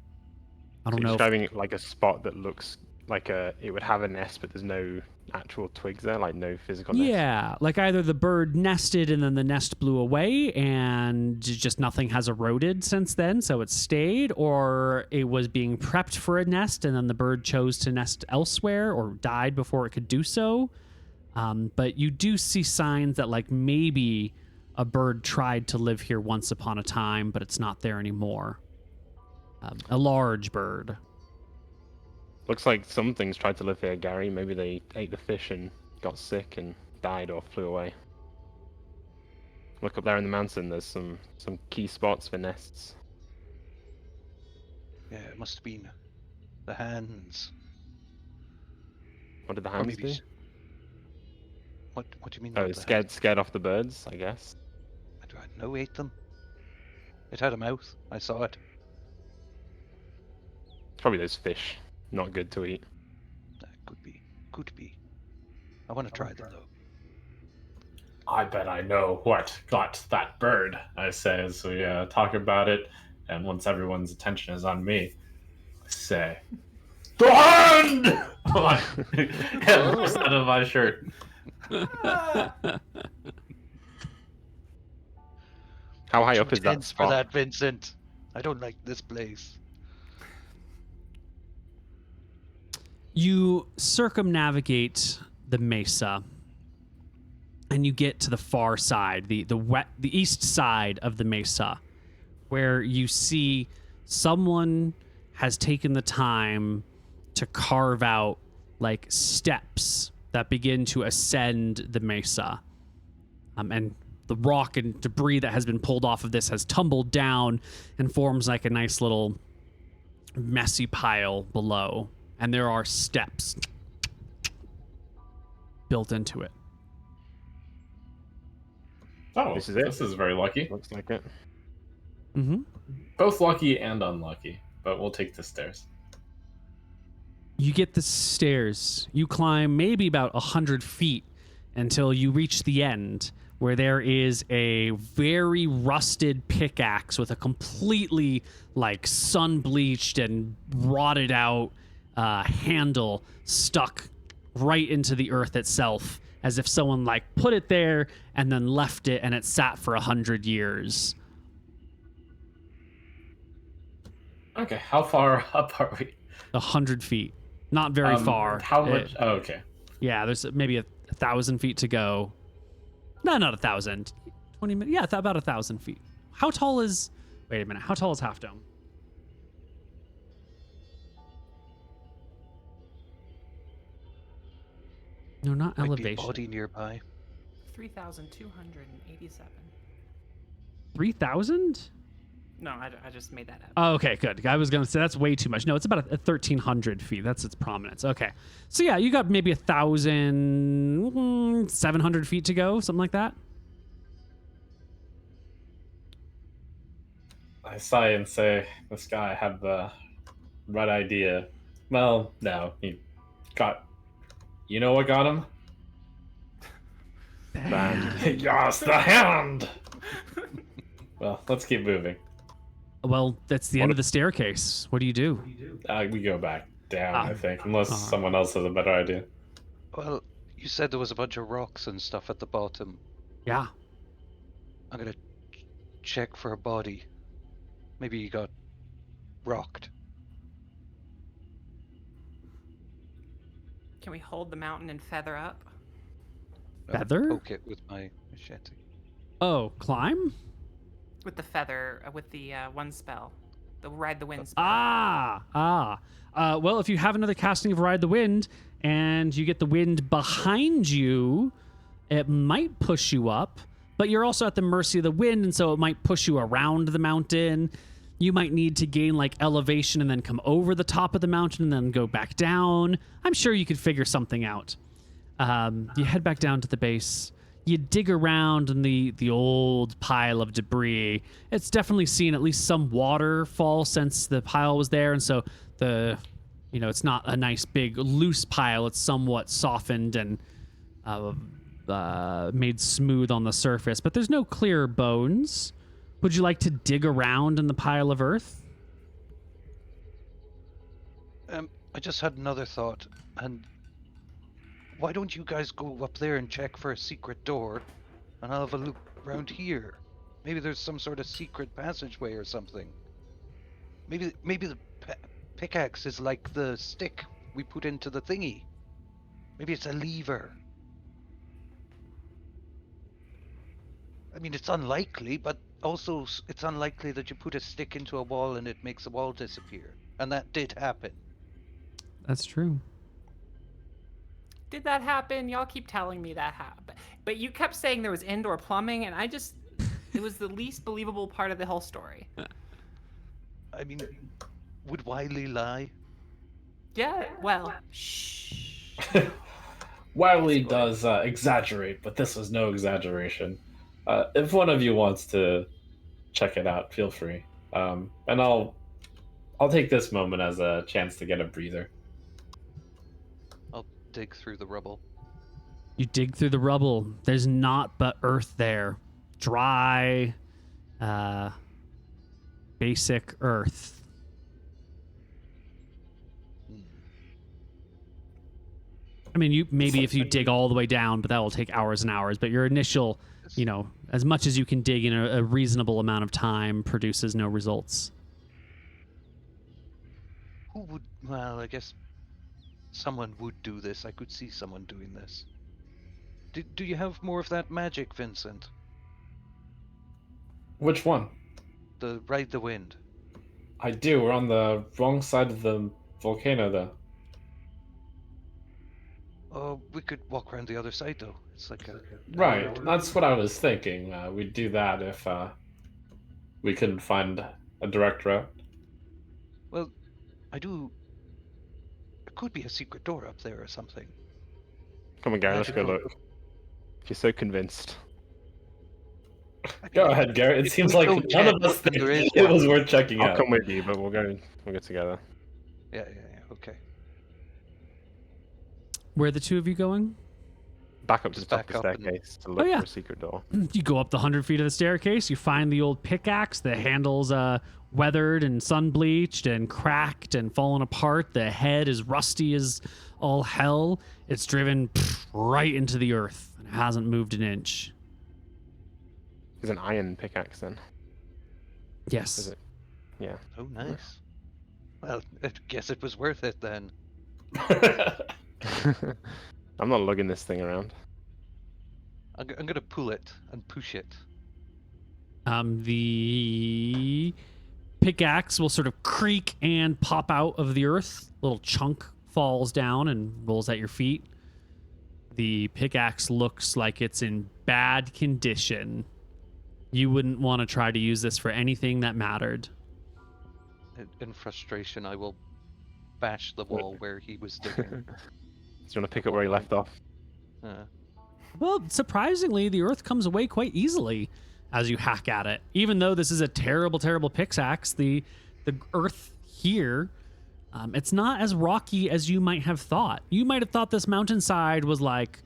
I don't know. Describing like a spot that looks like it would have a nest, but there's no actual twigs there, like no physical nest. Yeah, like either the bird nested and then the nest blew away and just nothing has eroded since then, so it stayed, or it was being prepped for a nest and then the bird chose to nest elsewhere or died before it could do so. But you do see signs that like maybe a bird tried to live here once upon a time, but it's not there anymore. A large bird. Looks like some things tried to live here, Gary. Maybe they ate the fish and got sick and died or flew away. Look up there in the mountain, there's some key spots for nests. Yeah, it must have been the hands. What did the Or hands maybe do? What do you mean? Oh, not the hands? scared off the birds, I guess. I don't know, ate them. It had a mouth. I saw it. It's probably those fish. Not good to eat. That could be. Could be. I want to try them though. I bet I know what got that bird, I say as we talk about it. And once everyone's attention is on me, I say, "The hand!" It lifts out of my shirt. How high Too up is much that hints for spot? that, Vincent. I don't like this place. You circumnavigate the mesa and you get to the far side, the east side of the mesa, where you see someone has taken the time to carve out like steps that begin to ascend the mesa. And the rock and debris that has been pulled off of this has tumbled down and forms like a nice little messy pile below. And there are steps built into it. Oh, This is it. This is very lucky. Looks like it. Mm-hmm. Both lucky and unlucky, but we'll take the stairs. You get the stairs. You climb maybe about 100 feet until you reach the end, where there is a very rusted pickaxe with a completely like sun-bleached and rotted out handle stuck right into the earth itself, as if someone like put it there and then left it and it sat for 100 years. Okay, how far up are we? 100 feet. Not very far. How much? Oh, okay. Yeah, there's maybe 1,000 feet to go. No, not 1,000. 20 minutes. Yeah, about 1,000 feet. How tall is... Wait a minute. How tall is Half Dome? No, not Might be a elevation. body nearby. 3,287. 3,000? No, I just made that up. Oh, okay, good. I was going to say that's way too much. No, it's about 1,300 feet. That's its prominence. Okay. So yeah, you got maybe 1,700 feet to go, something like that. I sigh and say, this guy had the right idea. Well, no, he got... You know what got him? Band. Yes, the hand! Well, let's keep moving. Well, that's the end of the staircase. What do you do? We go back down, I think, unless Uh-huh. someone else has a better idea. Well, you said there was a bunch of rocks and stuff at the bottom. Yeah. I'm gonna check for a body. Maybe he got rocked. Can we hold the mountain and feather up? Feather? Poke it with my machete. Oh, climb? With the feather, with the one spell. The Ride the Wind spell. Well, if you have another casting of Ride the Wind and you get the wind behind you, it might push you up, but you're also at the mercy of the wind, and so it might push you around the mountain. You might need to gain like elevation and then come over the top of the mountain and then go back down. I'm sure you could figure something out. You head back down to the base. You dig around in the old pile of debris. It's definitely seen at least some waterfall since the pile was there, and so it's not a nice big loose pile. It's somewhat softened and made smooth on the surface, but there's no clear bones. Would you like to dig around in the pile of earth? I just had another thought, and why don't you guys go up there and check for a secret door, and I'll have a look around here. Maybe there's some sort of secret passageway or something. Maybe the pickaxe is like the stick we put into the thingy. Maybe it's a lever. I mean, it's unlikely, but also it's unlikely that you put a stick into a wall and it makes the wall disappear. And that did happen. That's true. Did that happen? Y'all keep telling me that happened. But you kept saying there was indoor plumbing, and it was the least believable part of the whole story. I mean, would Wiley lie? Yeah, well, shh. Wiley does exaggerate, but this was no exaggeration. If one of you wants to check it out, feel free. And I'll take this moment as a chance to get a breather. I'll dig through the rubble. You dig through the rubble. There's naught but earth there. Dry, basic earth. I mean, maybe if you dig all the way down, but that will take hours and hours. But your initial, as much as you can dig in a reasonable amount of time produces no results. Who would... Well, I guess someone would do this. I could see someone doing this. Do you have more of that magic, Vincent? Which one? The Ride the Wind. I do. We're on the wrong side of the volcano, though. Oh, we could walk around the other side, though. It's like a... Right. That's what I was thinking. We'd do that if we couldn't find a direct route. Well, I do... There could be a secret door up there or something. Come on, Gary, let's go Magical. look. If you're so convinced. Go ahead, Garrett. It If seems we like don't none of check, us then think there is it one. was worth checking I'll out. come with you, but we'll go together. Yeah, okay. Where are the two of you going? Back up to the Just top of back the up and- staircase to look yeah. for a secret door. You go up the 100 feet of the staircase. You find the old pickaxe. The handle's weathered and sun-bleached and cracked and fallen apart. The head is rusty as all hell. It's driven right into the earth and hasn't moved an inch. There's an iron pickaxe then. Yes. Is it? Yeah. Oh, nice. Well, I guess it was worth it then. I'm not lugging this thing around. I'm gonna pull it and push it. The pickaxe will sort of creak and pop out of the earth. A little chunk falls down and rolls at your feet. The pickaxe looks like it's in bad condition. You wouldn't want to try to use this for anything that mattered. In frustration, I will bash the wall where he was digging. Do you want to pick up where he left off? Well, surprisingly, the earth comes away quite easily as you hack at it. Even though this is a terrible, terrible pickaxe, the earth here, it's not as rocky as you might have thought. You might have thought this mountainside was like,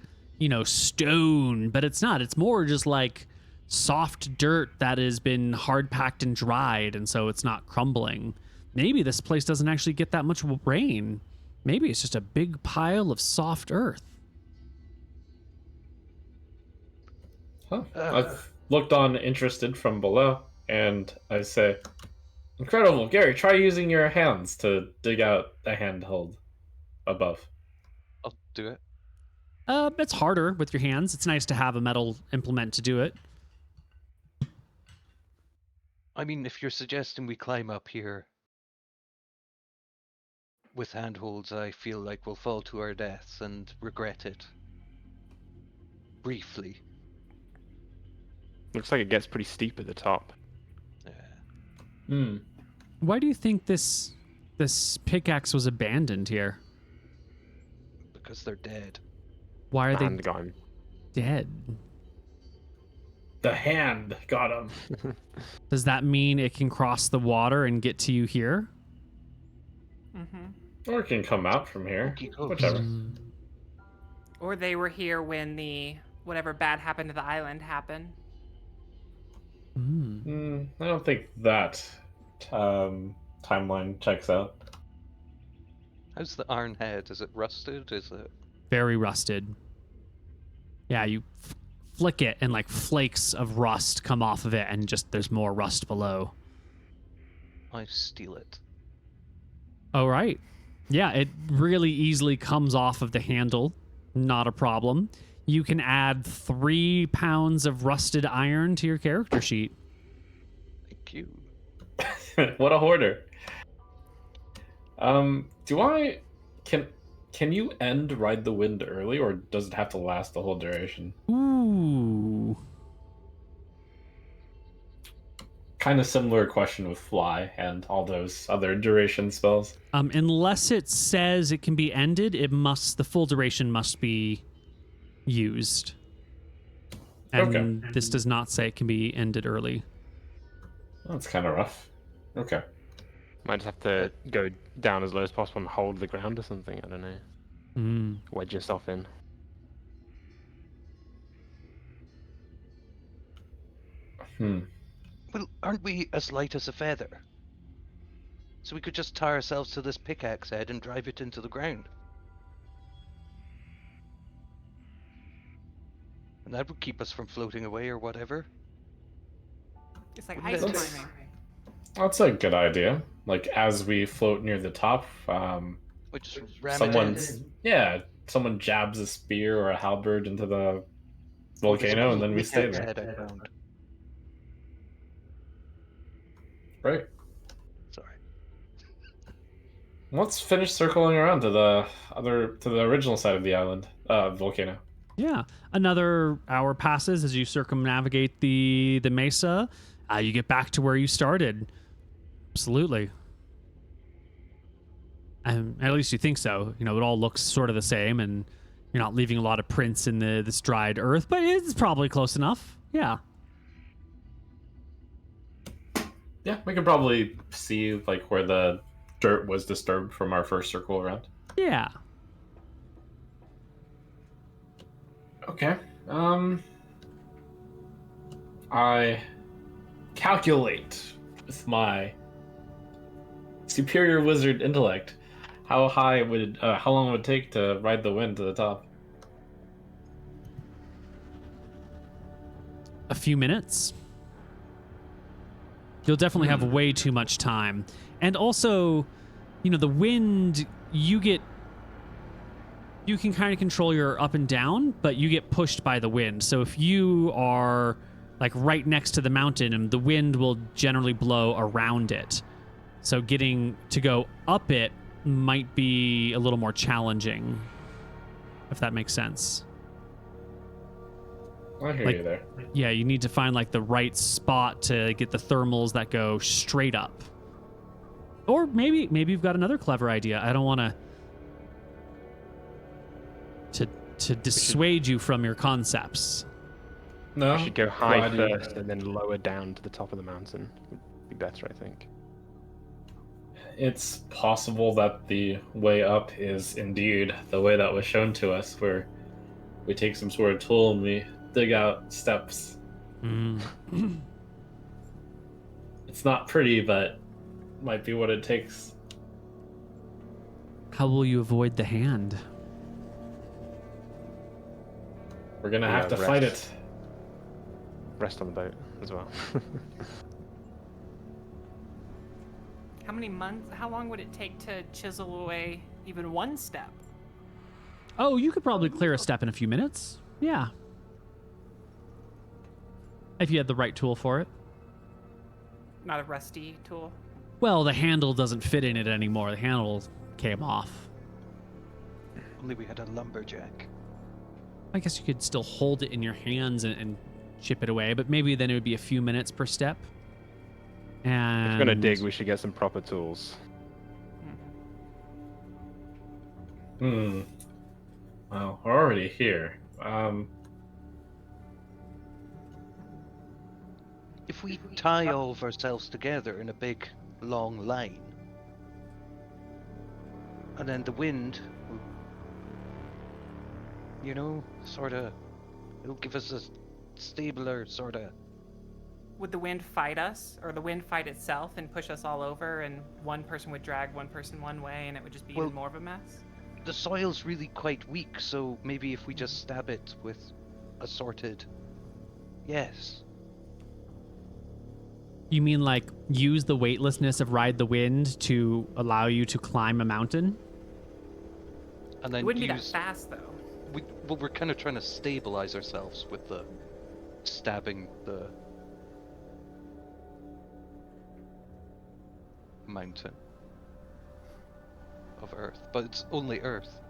stone, but it's not. It's more just like soft dirt that has been hard packed and dried, and so it's not crumbling. Maybe this place doesn't actually get that much rain. Maybe it's just a big pile of soft earth. Huh. I've looked on interested from below. and I say, "Incredible, Gary! Try using your hands to dig out a handhold above." I'll do it. It's harder with your hands. It's nice to have a metal implement to do it. I mean, if you're suggesting we climb up here with handholds, I feel like we'll fall to our deaths and regret it. Briefly. Looks like it gets pretty steep at the top. Hmm. Why do you think this pickaxe was abandoned here? Because they're dead. Why are The they hand got him. dead? The hand got him. Does that mean it can cross the water and get to you here? Mm-hmm. Or it can come out from here. Okey dokes. Whichever. Or they were here when the whatever bad happened to the island happened. I don't think that timeline checks out. How's the iron head? Is it rusted? Is it? Very rusted. Yeah, you flick it and like flakes of rust come off of it and just there's more rust below. I steal it. Oh, right. Yeah, it really easily comes off of the handle. Not a problem. You can add 3 pounds of rusted iron to your character sheet. Thank you. What a hoarder. Can you end Ride the Wind early, or does it have to last the whole duration? Ooh. Kind of similar question with Fly and all those other duration spells. Unless it says it can be ended, the full duration must be used. And Okay. this does not say it can be ended early. That's kind of rough. Okay. Might just have to go down as low as possible and hold the ground or something. I don't know. Wedge yourself in. Well, aren't we as light as a feather? So we could just tie ourselves to this pickaxe head and drive it into the ground. And that would keep us from floating away or whatever. It's like Wouldn't ice it- climbing. That's a good idea. Like, as we float near the top, We just ram it in. someone jabs a spear or a halberd into the There's a volcano, and then we stay pickaxe there. head I found. Right. Sorry. Let's finish circling around to the original side of the island, volcano. Yeah. Another hour passes as you circumnavigate the mesa. You get back to where you started. Absolutely. At least you think so. You know, it all looks sort of the same, and you're not leaving a lot of prints in this dried earth, but it's probably close enough. Yeah. Yeah, we can probably see like where the dirt was disturbed from our first circle around. Yeah. Okay. I calculate with my superior wizard intellect how long it would take to ride the wind to the top. A few minutes. You'll definitely have way too much time. And also, you know, the wind, you can kind of control your up and down, but you get pushed by the wind. So if you are like right next to the mountain, and the wind will generally blow around it. So getting to go up it might be a little more challenging, if that makes sense. I hear you there. Yeah, you need to find like the right spot to get the thermals that go straight up. Or maybe you've got another clever idea. I don't want to dissuade you from your concepts. No, We should go high Why do you- first and then lower down to the top of the mountain. Would be better, I think. It's possible that the way up is indeed the way that was shown to us, where we take some sort of tool and we dig out steps. It's not pretty, but might be what it takes. How will you avoid the hand? We're gonna Yeah, have to rest. fight it. Rest on the boat as well. How many months? How long would it take to chisel away even one step? Oh, you could probably clear a step in a few minutes. Yeah. If you had the right tool for it. Not a rusty tool. Well, the handle doesn't fit in it anymore. The handle came off. Only we had a lumberjack. I guess you could still hold it in your hands and chip it away, but maybe then it would be a few minutes per step. And If we're gonna dig, we should get some proper tools. Well, we're already here. If we tie all of ourselves together in a big, long line, and then the wind, you know, sort of, it'll give us a stabler sort of. Would the wind fight us, or the wind fight itself and push us all over, and one person would drag one person one way, and it would just be even more of a mess? The soil's really quite weak, so maybe if we just stab it with a sorted. Yes. You mean like use the weightlessness of Ride the Wind to allow you to climb a mountain? And then It wouldn't be that use. fast, though. We're kind of trying to stabilize ourselves with the stabbing the mountain of earth, but it's only earth.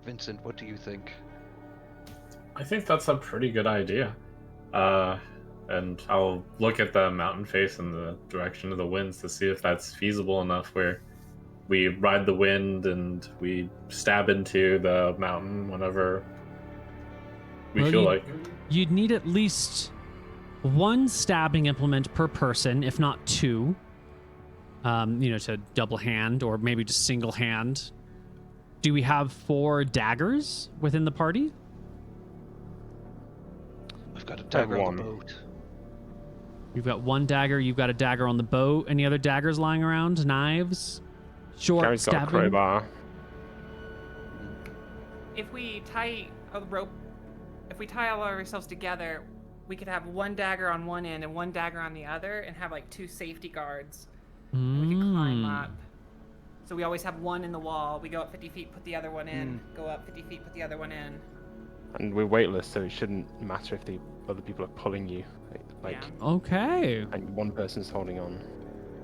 Vincent, what do you think? I think that's a pretty good idea. And I'll look at the mountain face and the direction of the winds to see if that's feasible enough where we ride the wind and we stab into the mountain whenever we Well, feel like. You'd need at least one stabbing implement per person, if not two. To double hand or maybe just single hand. Do we have 4 daggers within the party? I've got a dagger on the one. boat. You've got 1 dagger. You've got a dagger on the boat. Any other daggers lying around? Knives? Short Gary's got a stabbing? crowbar. If we tie a rope, if we tie all of ourselves together, we could have 1 dagger on one end and 1 dagger on the other, and have like 2 safety guards. And we could climb up. So we always have 1 in the wall. We go up 50 feet, put the other one in. Go up 50 feet, put the other one in. And we're weightless, so it shouldn't matter if the other people are pulling you. Like, Yeah. Okay. and one person's holding on.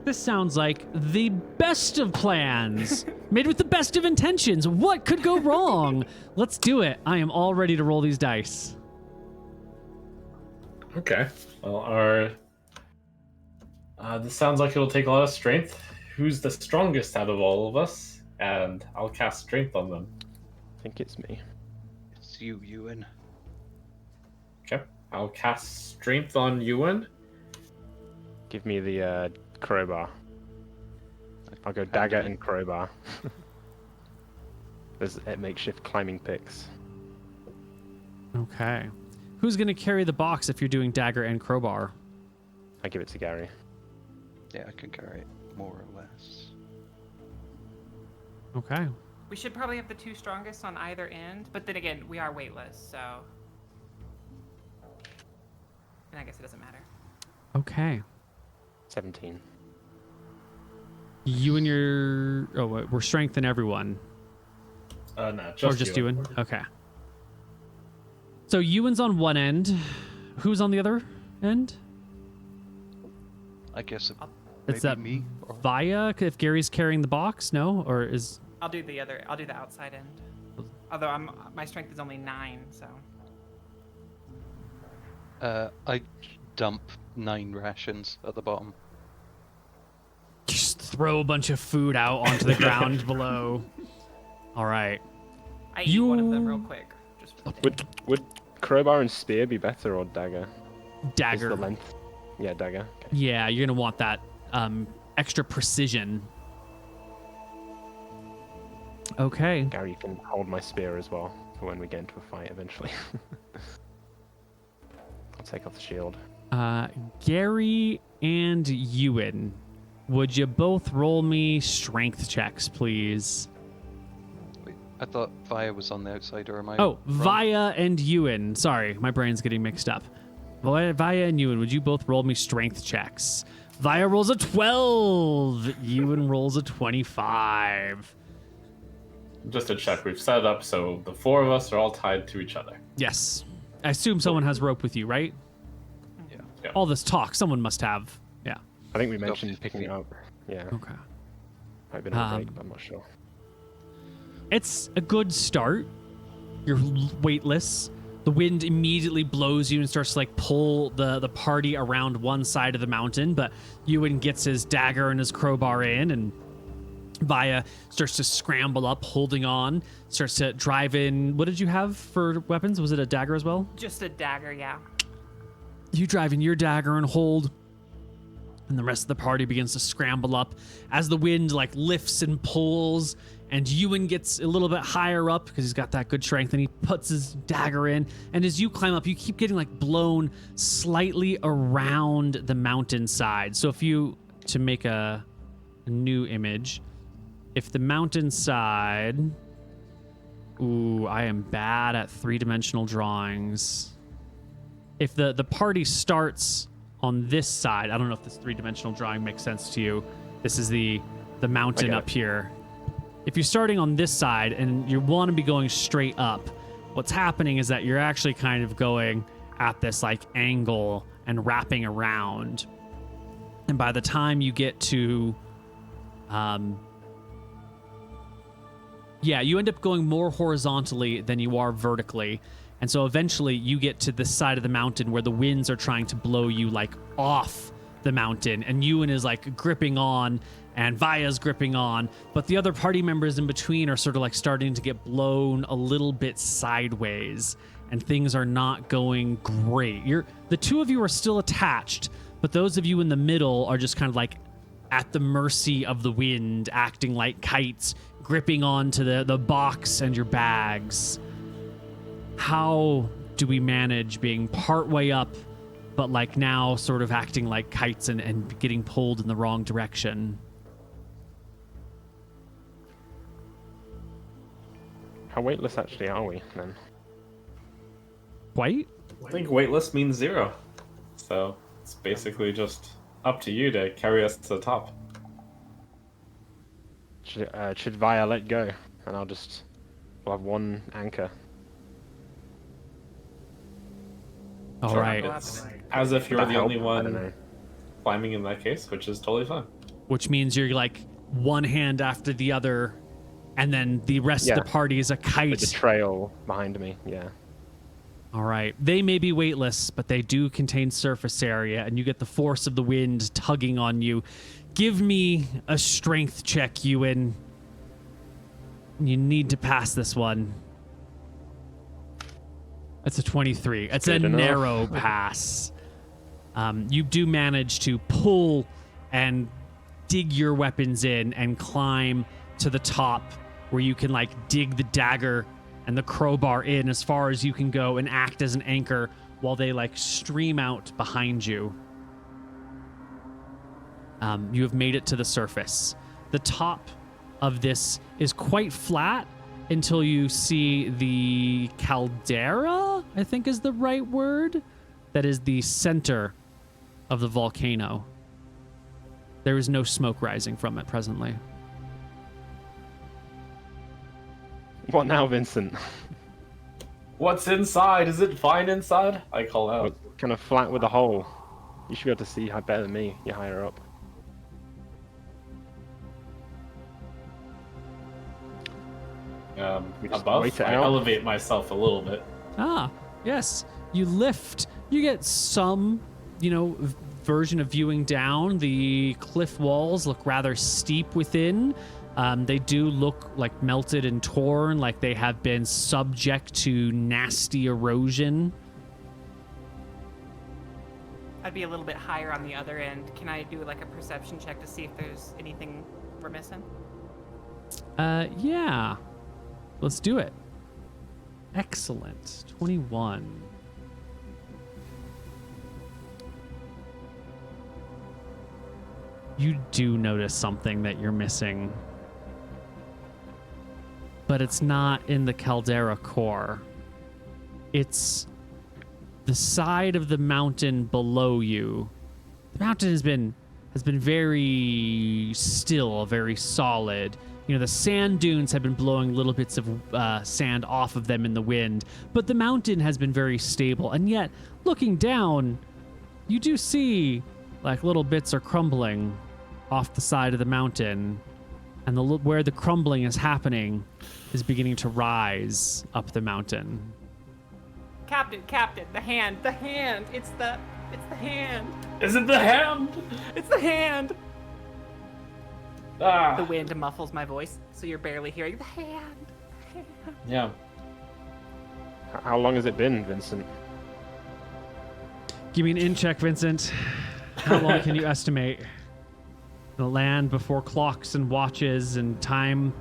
This sounds like the best of plans, made with the best of intentions. What could go wrong? Let's do it. I am all ready to roll these dice. Okay. Well, this sounds like it'll take a lot of strength. Who's the strongest out of all of us? And I'll cast strength on them. I think it's me. It's you, Ewan. Okay. I'll cast strength on Ewan. Give me the crowbar. I'll go dagger and crowbar. There's makeshift climbing picks. Okay. Who's going to carry the box if you're doing dagger and crowbar? I give it to Gary. Yeah, I can carry it, more or less. Okay. We should probably have the 2 strongest on either end, but then again, we are weightless, so. And I guess it doesn't matter. Okay. 17. You and your... Oh, we're strength in everyone. No, Or just Ewan? Okay. So Ewan's on one end. Who's on the other end? I guess It's maybe that me. Or... Via, if Gary's carrying the box? No? Or is... I'll do the outside end. Although my strength is only 9, so. I dump 9 rations at the bottom. Just throw a bunch of food out onto the ground below. All right. I eat one of them real quick. Just for the day. Would crowbar and spear be better, or dagger? Dagger. Is the length? Yeah, dagger. Okay. Yeah, you're going to want that extra precision. Okay. Gary, you can hold my spear as well for when we get into a fight eventually. I'll take off the shield. Gary and Ewan, would you both roll me strength checks, please? Wait, I thought Via was on the outside, or am I? Oh, wrong? Via and Ewan. Sorry, my brain's getting mixed up. Via and Ewan, would you both roll me strength checks? Via rolls a 12. Ewan rolls a 25. Just to check, we've set it up so the 4 of us are all tied to each other. Yes. I assume someone has rope with you, right? Yeah. All this talk, someone must have. Yeah. I think we mentioned picking it up. Yeah. Okay. Might have been a mistake, but I'm not sure. It's a good start. You're weightless. The wind immediately blows you and starts to like pull the party around one side of the mountain, but Ewan gets his dagger and his crowbar in, and Via starts to scramble up, holding on, starts to drive in. What did you have for weapons? Was it a dagger as well? Just a dagger, yeah. You drive in your dagger and hold, and the rest of the party begins to scramble up as the wind like lifts and pulls, and Ewan gets a little bit higher up because he's got that good strength, and he puts his dagger in, and as you climb up, you keep getting like blown slightly around the mountainside. So if you, to make a new image, if the mountainside, ooh, I am bad at 3-dimensional drawings. If the party starts on this side, I don't know if this 3-dimensional drawing makes sense to you. This is the mountain up here. If you're starting on this side and you want to be going straight up, what's happening is that you're actually kind of going at this like angle and wrapping around. And by the time you get to, you end up going more horizontally than you are vertically. And so eventually you get to the side of the mountain where the winds are trying to blow you like off the mountain, and Ewan is like gripping on and Via's gripping on, but the other party members in between are sort of like starting to get blown a little bit sideways, and things are not going great. The two of you are still attached, but those of you in the middle are just kind of like at the mercy of the wind, acting like kites, gripping onto the box and your bags. How do we manage being partway up, but like now sort of acting like kites and getting pulled in the wrong direction? How weightless actually are we then? Quite? I think weightless means 0. So it's basically just up to you to carry us to the top. Should Via let go? And we'll have one anchor. All right. It's as if you're Would that the only help? I don't one know. climbing in that case, which is totally fine. Which means you're like one hand after the other, and then the rest of the party is a kite. With the trail behind me, yeah. All right. They may be weightless, but they do contain surface area, and you get the force of the wind tugging on you. Give me a strength check, Ewan. You need to pass this one. That's a 23. It's a Good enough. narrow pass. You do manage to pull and dig your weapons in and climb to the top where you can like dig the dagger and the crowbar in as far as you can go and act as an anchor while they like stream out behind you. You have made it to the surface. The top of this is quite flat until you see the caldera, I think is the right word. That is the center of the volcano. There is no smoke rising from it presently. What now, Vincent? What's inside? Is it fine inside? I call out. Kind of flat with a hole. You should be able to see better than me. You're higher up. We just Above, wait it I out. elevate myself a little bit. Ah, yes. You lift. You get some, version of viewing down. The cliff walls look rather steep within. They do look like melted and torn, like they have been subject to nasty erosion. I'd be a little bit higher on the other end. Can I do like a perception check to see if there's anything we're missing? Yeah. Let's do it. Excellent. 21. You do notice something that you're missing. but it's not in the caldera core. It's the side of the mountain below you. The mountain has been very still, very solid. You know, the sand dunes have been blowing little bits of sand off of them in the wind, but the mountain has been very stable. And yet, looking down, you do see like little bits are crumbling off the side of the mountain, and where the crumbling is happening is beginning to rise up the mountain. Captain, the hand, it's the hand. Is it the hand? It's the hand. Ah. The wind muffles my voice, so you're barely hearing the hand. Yeah. How long has it been, Vincent? Give me an in check, Vincent. How long can you estimate the land before clocks and watches and time?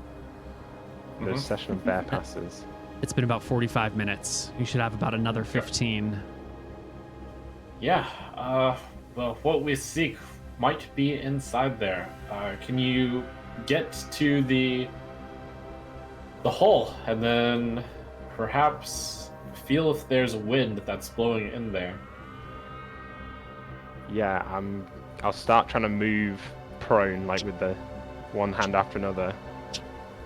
The session of bear passes. It's been about 45 minutes. You should have about another 15. Yeah. Well, what we seek might be inside there. Can you get to the hole and then perhaps feel if there's wind that's blowing in there? Yeah, I'll start trying to move prone, like with the one hand after another.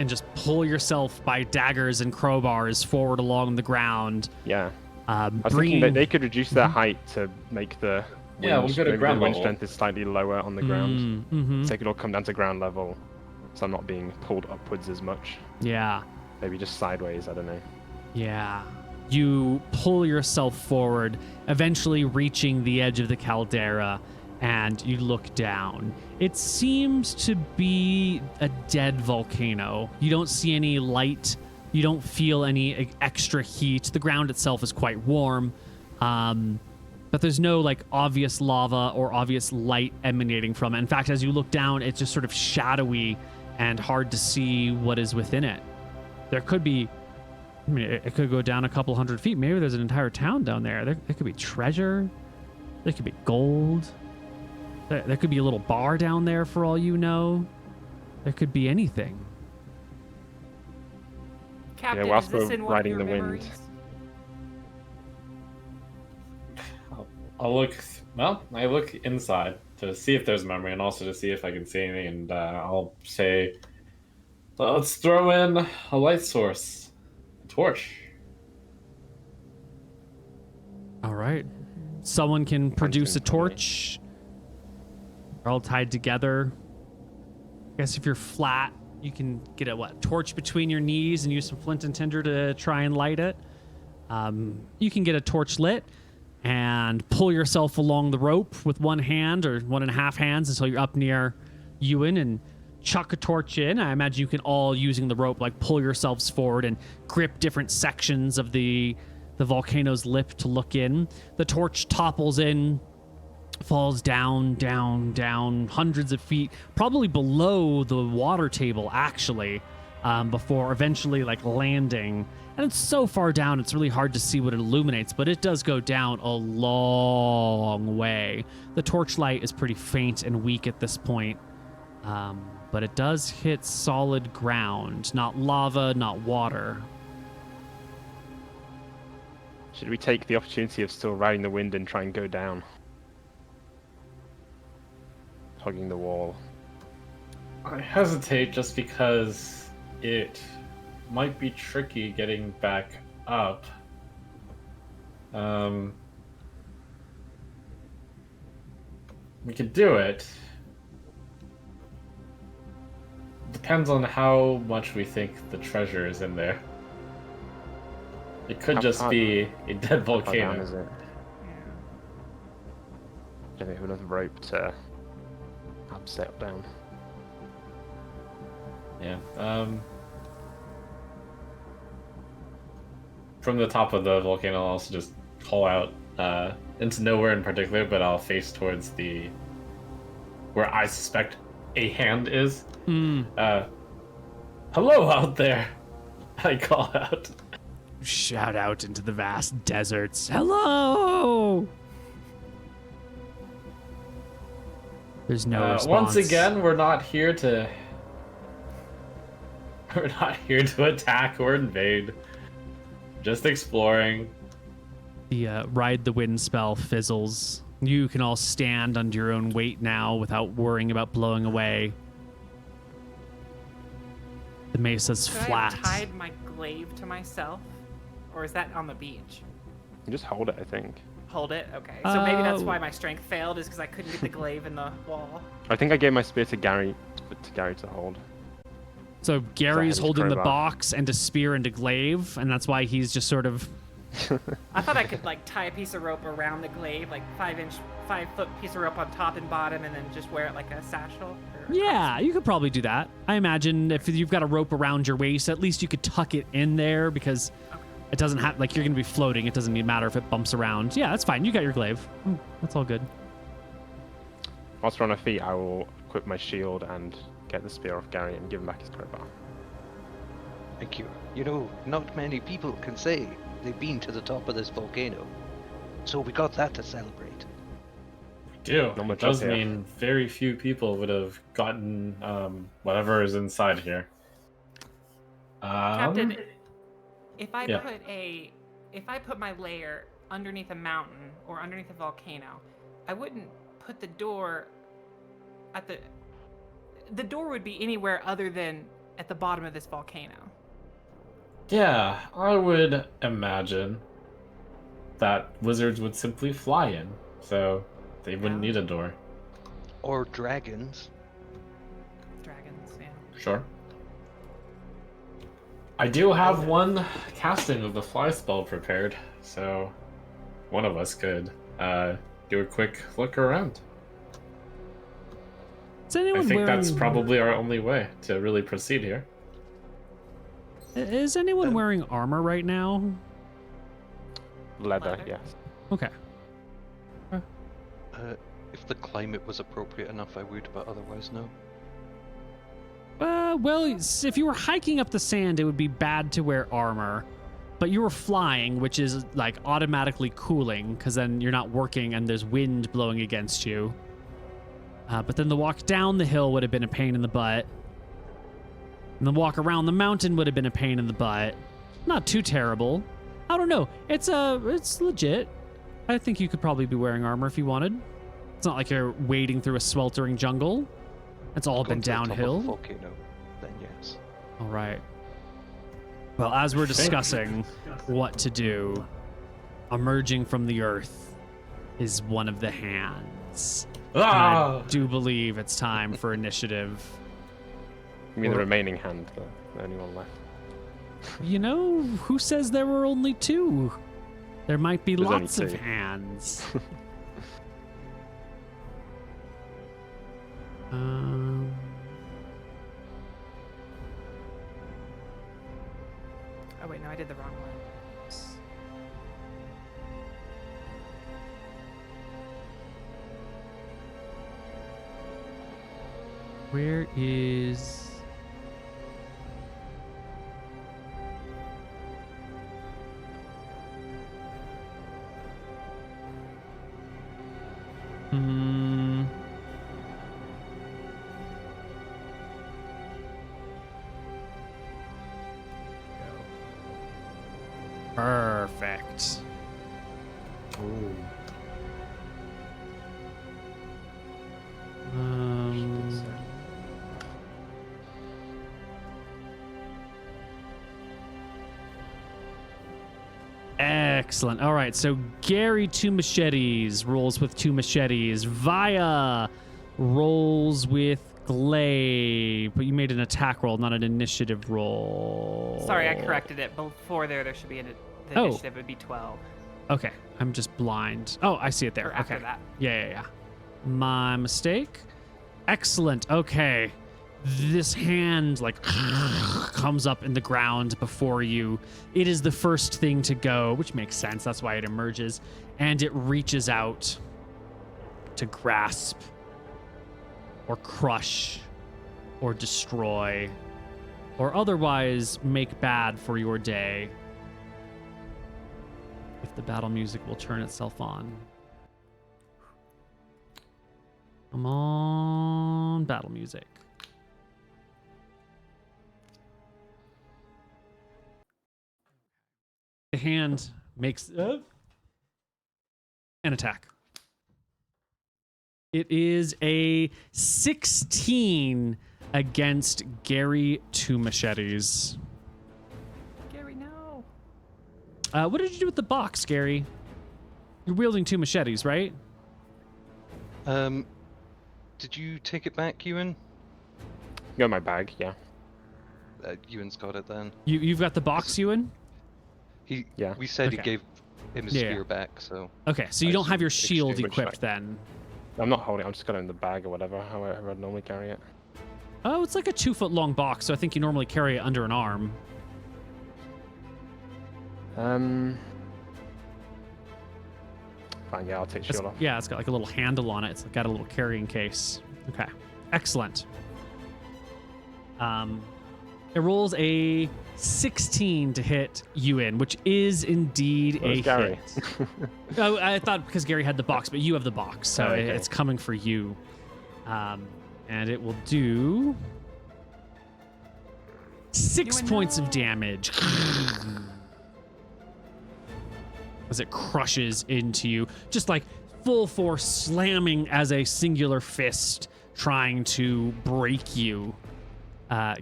And just pull yourself by daggers and crowbars forward along the ground. Yeah. I was thinking that they could reduce their height to make the wind, Yeah, we'll go to maybe ground the wind level. strength is slightly lower on the ground. Mm-hmm. So they could all come down to ground level, so I'm not being pulled upwards as much. Yeah. Maybe just sideways, I don't know. Yeah. You pull yourself forward, eventually reaching the edge of the caldera, and you look down. It seems to be a dead volcano. You don't see any light. You don't feel any extra heat. The ground itself is quite warm, but there's no like obvious lava or obvious light emanating from it. In fact, as you look down, it's just sort of shadowy and hard to see what is within it. There could be, I mean, it could go down a couple hundred feet. Maybe there's an entire town down there. There could be treasure. There could be gold. There could be a little bar down there for all you know. There could be anything. Captain, whilst is this we're in one riding of the your wind. memories? I'll look. Well, I look inside to see if there's memory, and also to see if I can see anything. And I'll say, let's throw in a light source, a torch. All right. Someone can produce a Punching for me. torch. They're all tied together. I guess if you're flat, you can get a torch between your knees and use some flint and tinder to try and light it. You can get a torch lit and pull yourself along the rope with one hand or 1.5 hands until you're up near Ewan and chuck a torch in. I imagine you can all, using the rope, like pull yourselves forward and grip different sections of the volcano's lip to look in. The torch topples in, falls down, hundreds of feet, probably below the water table, actually, before eventually like landing. And it's so far down, it's really hard to see what it illuminates, but it does go down a long way. The torchlight is pretty faint and weak at this point, but it does hit solid ground, not lava, not water. Should we take the opportunity of still riding the wind and try and go down? Hugging the wall. I hesitate just because it might be tricky getting back up. We could do it. Depends on how much we think the treasure is in there. It could How just far- be a dead How volcano. down is it? Do we have enough rope to upset down? Yeah. From the top of the volcano, I'll also just call out into nowhere in particular, but I'll face towards where I suspect a hand is. Hello out there! I call out. Shout out into the vast deserts. Hello! There's no response. Once again, we're not here to We're not here to attack or invade. Just exploring. The Ride the Wind spell fizzles. You can all stand under your own weight now without worrying about blowing away. The mesa's Could I flat. have tied my glaive to myself? Or is that on the beach? You just hold it, I think. Hold it? Okay. So maybe that's Oh. why my strength failed, is because I couldn't get the glaive in the wall. I think I gave my spear to Gary to hold. So Gary's his holding the crowbar. box and a spear and a glaive, and that's why he's just sort of... I thought I could like tie a piece of rope around the glaive, like 5-foot piece of rope on top and bottom, and then just wear it like a satchel. Or Yeah, you could probably do that. I imagine if you've got a rope around your waist, at least you could tuck it in there because it doesn't have, like, you're going to be floating. It doesn't even matter if it bumps around. Yeah, that's fine. You got your glaive. That's all good. Whilst we're on our feet, I will equip my shield and get the spear off Gary and give him back his crowbar. Thank you. You know, not many people can say they've been to the top of this volcano. So we got that to celebrate. Do. Not much It does up here. mean very few people would have gotten whatever is inside here. Captain, if I yeah. put my lair underneath a mountain or underneath a volcano, I wouldn't put the door at the door would be anywhere other than at the bottom of this volcano. Yeah, I would imagine that wizards would simply fly in, so they wouldn't Yeah. need a door. Or dragons. Dragons, yeah. Sure. I do have one casting of the fly spell prepared, so one of us could do a quick look around. Is anyone I think wearing... that's probably our only way to really proceed here. Is anyone wearing armor right now? Leather, Leather? yes. Okay. If the climate was appropriate enough, I would, but otherwise, no. Well, if you were hiking up the sand, it would be bad to wear armor. But you were flying, which is like automatically cooling, because then you're not working and there's wind blowing against you. But then the walk down the hill would have been a pain in the butt. And the walk around the mountain would have been a pain in the butt. Not too terrible. I don't know. It's legit. I think you could probably be wearing armor if you wanted. It's not like you're wading through a sweltering jungle. It's all been Going to the top of the downhill. volcano, then yes. All right. Well, as we're discussing what to do, emerging from the earth is one of the hands. And I do believe it's time for initiative. You mean the Or- remaining hand, the only one left. You know, who says there were only two? There might be There's only lots of two. hands. Oh wait, no, I did the wrong one. Where is... Hmm. Perfect. Excellent. All right, so Gary, 2 machetes, rolls with 2 machetes. Via rolls with glaive, but you made an attack roll, not an initiative roll. Sorry, I corrected it. Before there should be the Oh. initiative would be 12. Okay, I'm just blind. Oh, I see it there. Or after Okay. that. Yeah. My mistake. Excellent. Okay. This hand like comes up in the ground before you. It is the first thing to go, which makes sense. That's why it emerges. And it reaches out to grasp or crush or destroy or otherwise make bad for your day. If the battle music will turn itself on. Come on, battle music. The hand makes an attack. It is a 16 against Gary Two Machetes. Gary, no. What did you do with the box, Gary? You're wielding 2 machetes, right? Did you take it back, Ewan? Go in my bag, yeah. Ewan's got it then. You've got the box, Ewan? Yeah. We said Okay. he gave him his Yeah. spear back, so. Okay, so you I don't have your assume shield exchange equipped back. then. I'm not holding it, I'm just got it in the bag or whatever, however I'd normally carry it. Oh, it's like a 2-foot long box, so I think you normally carry it under an arm. Fine, yeah, I'll take It's- shield off. yeah, it's got like a little handle on it. It's got a little carrying case. Okay, excellent. It rolls a 16 to hit Ewan, which is indeed Where's a Gary? hit. Oh, I thought because Gary had the box, but you have the box, so Oh, okay. it's coming for you. And it will do 6 Ewan, points of no. damage as it crushes into you, just like full force slamming as a singular fist trying to break you.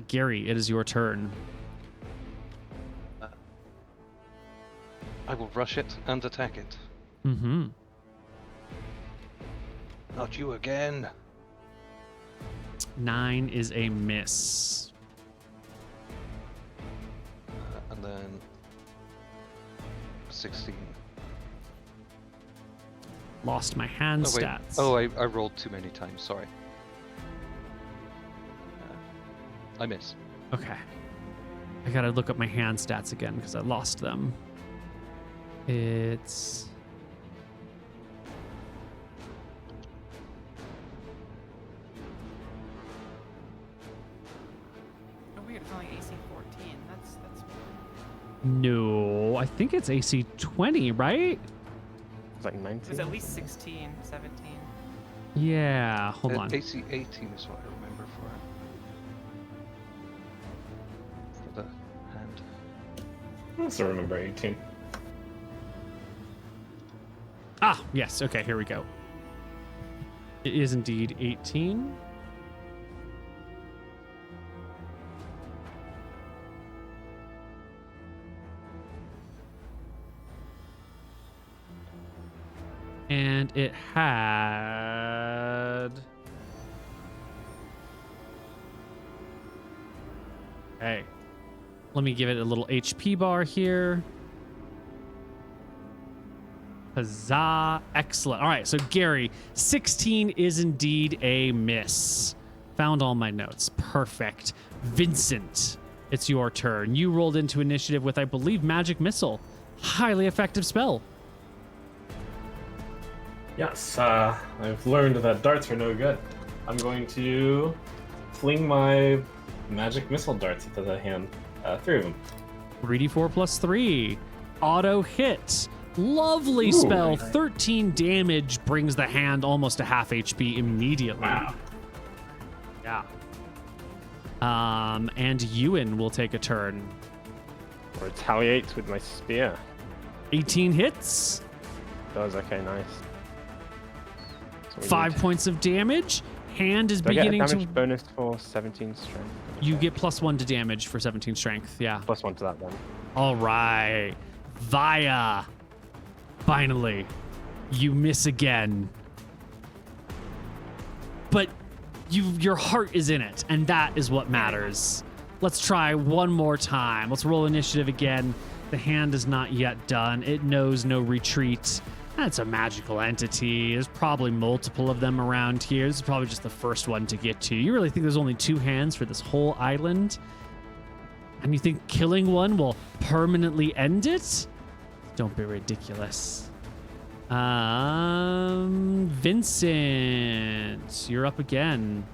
Gary, it is your turn. I will rush it and attack it. Mm-hmm. Not you again. 9 is a miss. And then 16. Lost my hand Oh, wait. stats. Oh, I rolled too many times. Sorry. I miss. Okay. I gotta look up my hand stats again because I lost them. It's... Oh, weird. It's only AC 14. That's No, I think it's AC 20, right? It's like 19. It was at least 16, 17. Yeah, hold on. AC 18 is what I remember for the hand. I also remember 18. Ah, yes. Okay, here we go. It is indeed 18. And it had... Okay. Let me give it a little HP bar here. Huzzah. Excellent. All right, so Gary, 16 is indeed a miss. Found all my notes. Perfect. Vincent, it's your turn. You rolled into initiative with, I believe, Magic Missile. Highly effective spell. Yes, I've learned that darts are no good. I'm going to fling my magic missile darts into the hand. 3 of them. 3d4 plus 3. Auto hit. Lovely Ooh, spell. nice. 13 damage brings the hand almost to half HP immediately. Wow. Yeah. And Ewan will take a turn. Retaliate with my spear. 18 hits. Does, okay, nice. So we 5 need- points of damage. Hand is Do I get a beginning damage to... bonus for 17 strength? You Okay. get +1 to damage for 17 strength. Yeah. +1 to that then. All right. Vaya. Finally. You miss again. But your heart is in it, and that is what matters. Let's try one more time. Let's roll initiative again. The hand is not yet done. It knows no retreat. That's a magical entity. There's probably multiple of them around here. This is probably just the first one to get to. You really think there's only 2 hands for this whole island? And you think killing one will permanently end it? Don't be ridiculous. Vincent, you're up again.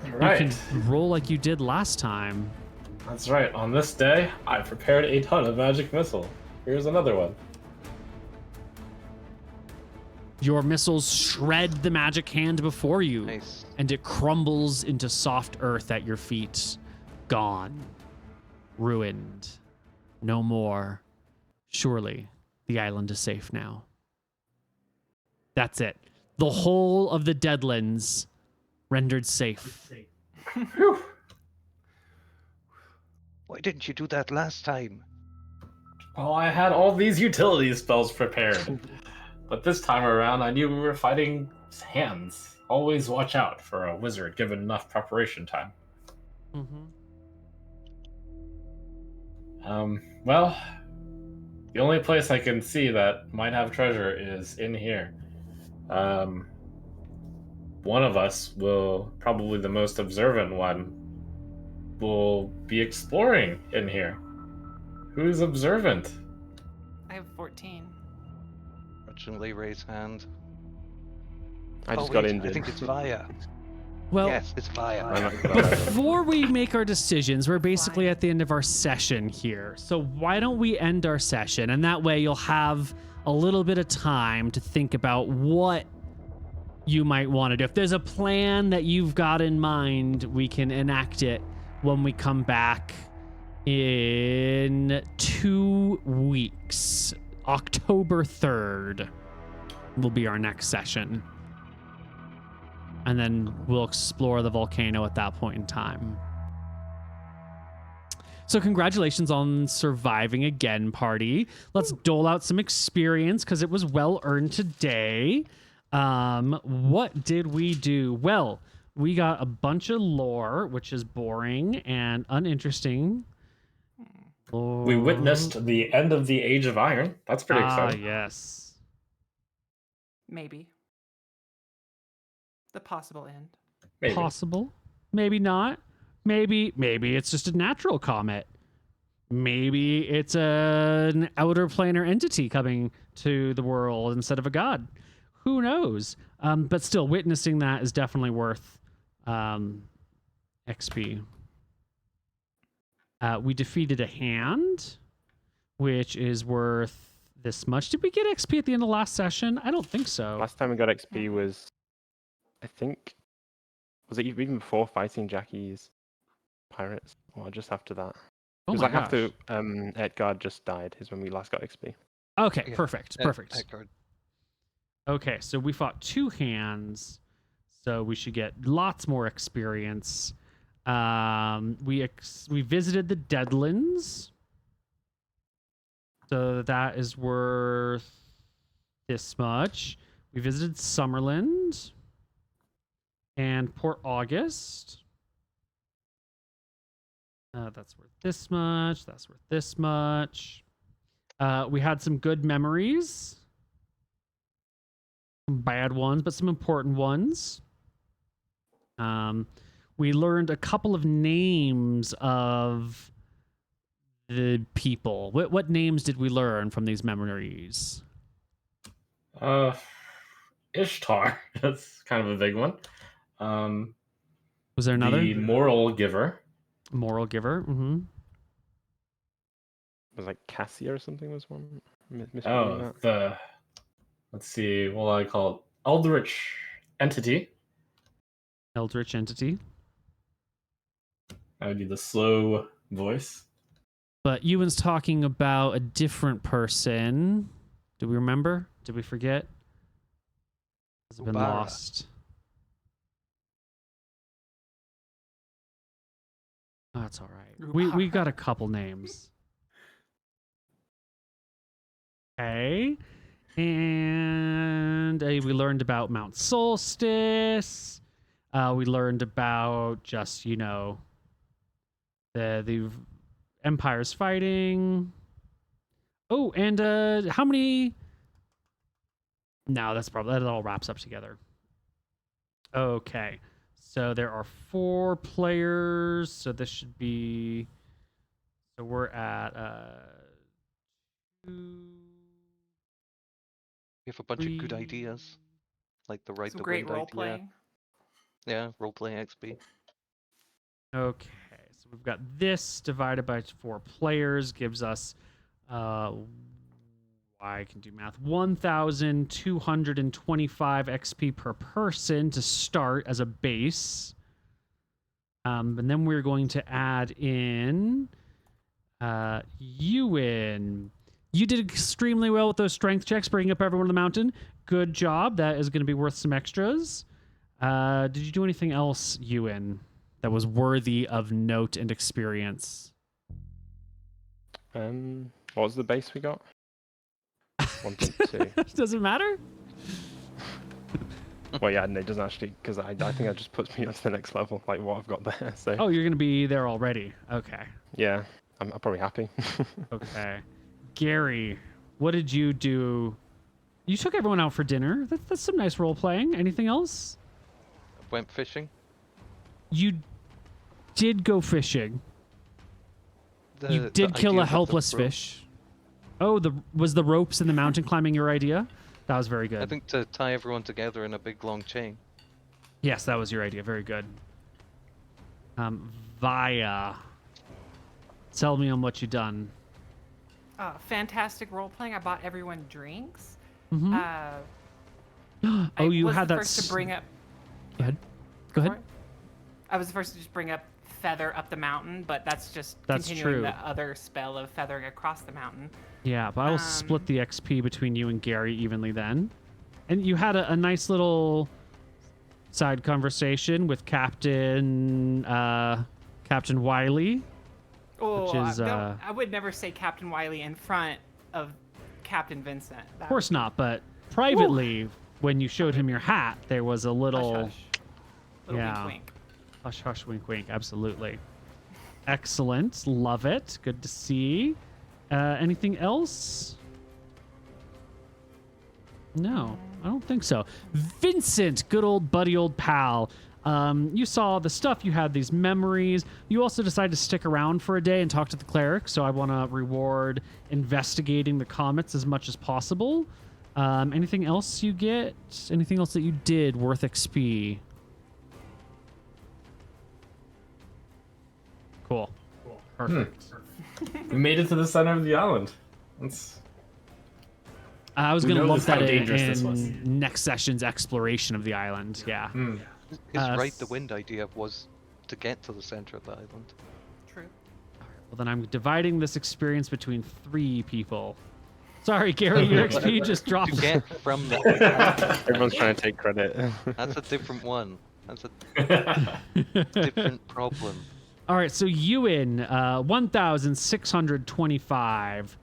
All You right. can roll like you did last time. That's right. On this day, I prepared a ton of magic missile. Here's another one. Your missiles shred the magic hand before you, Nice. and it crumbles into soft earth at your feet. Gone. Ruined. No more. Surely the island is safe now. That's it. The whole of the Deadlands rendered safe. Whew. Why didn't you do that last time? Well, I had all these utility spells prepared. But this time around, I knew we were fighting hands. Always watch out for a wizard given enough preparation time. Well, the only place I can see that might have treasure is in here. One of us will, probably the most observant one, will be exploring in here. Who's observant? I have 14. Fortunately, raise hand. I just Oh, got wait, injured. I think it's Vaya. Well, Yes, it's Vaya. I'm not gonna lie. before we make our decisions, we're basically at the end of our session here. So why don't we end our session? And that way you'll have a little bit of time to think about what you might want to do. If there's a plan that you've got in mind, we can enact it when we come back in 2 weeks. October 3rd will be our next session. And then we'll explore the volcano at that point in time. So congratulations on surviving again, party. Let's dole out some experience because it was well earned today. What did we do? Well, we got a bunch of lore, which is boring and uninteresting. We witnessed the end of the Age of Iron. That's pretty exciting. Yes. Maybe. The possible end. Maybe. Possible. Maybe not. Maybe it's just a natural comet. Maybe it's an outer planar entity coming to the world instead of a god. Who knows? But still, witnessing that is definitely worth XP. We defeated a hand, which is worth this much. Did we get XP at the end of last session? I don't think so. Last time we got XP was, I think, was it even before fighting Jackie's pirates, or just after that? Oh It was my like after gosh. Edgard just died is when we last got XP. Okay, Yeah, perfect. Pickard. Okay, so we fought 2 hands, so we should get lots more experience. We visited the Deadlands, so that is worth this much. We visited Summerland and Port August. That's worth this much. That's worth this much. We had some good memories. Some bad ones, but some important ones. We learned a couple of names of the people. What names did we learn from these memories? Ishtar. That's kind of a big one. Was there another? The moral giver. Moral giver. Mm-hmm. Was like Cassia or something was one. Oh, let's see, what do I call it? Eldritch entity. Eldritch entity. That would be the slow voice. But Ewan's talking about a different person. Do we remember? Did we forget? Has it been Ubara. lost? Oh, that's all right. We got a couple names. Okay. And we learned about Mount Solstice. We learned about just, the empires fighting. Oh, and how many? No, that all wraps up together. Okay. So there are 4 players. So this should be. So we're at 2. We have a bunch of good ideas, like the right Some to great wind role idea. playing. Yeah, role playing XP. Okay, so we've got this divided by 4 players gives us, I can do math, 1,225 XP per person to start as a base. And then we're going to add in Ewan. You did extremely well with those strength checks, bringing up everyone on the mountain. Good job. That is going to be worth some extras. Did you do anything else, Ewan, that was worthy of note and experience? What was the base we got? 1.2. Does it matter? Well, yeah, and it doesn't actually, because I think that just puts me onto the next level, like what I've got there. So. Oh, you're going to be there already. Okay. Yeah, I'm probably happy. Okay. Gary, what did you do? You took everyone out for dinner. That's some nice role playing. Anything else? Went fishing. You did go fishing. You The did kill idea a of the helpless rope. fish. Oh, was the ropes in the mountain climbing your idea? That was very good. I think to tie everyone together in a big long chain. Yes, that was your idea. Very good. Via. Tell me on what you done. Fantastic role playing. I bought everyone drinks. Mm-hmm. I You was had the that. first to bring up. Go ahead. Go ahead. for it. I was the first to just bring up feather up the mountain, but that's just That's continuing true. the other spell of feathering across the mountain. Yeah, but I will split the XP between you and Gary evenly then. And you had a nice little side conversation with Captain Wiley. Oh, Which is, I would never say Captain Wiley in front of Captain Vincent. Of course not, but privately, when you showed him your hat, there was a little... Hush, hush. Little Yeah. wink, wink. Hush, hush, wink, wink. Absolutely. Excellent. Love it. Good to see. Anything else? No, I don't think so. Vincent, good old buddy, old pal. You saw the stuff. You had these memories. You also decided to stick around for a day and talk to the cleric. So I want to reward investigating the comets as much as possible. Anything else you get? Anything else that you did worth XP? Cool. Perfect. We made it to the center of the island. That's... I was Who going to knows lump how that dangerous this was. in next session's exploration of the island. Yeah. His Uh, right the wind idea was to get to the center of the island. True. Well, then I'm dividing this experience between 3 people. Sorry, Gary, your XP just To dropped. get from the island, Everyone's trying to take credit. that's a different one. That's a different problem. All right, so Ewan, 1,625.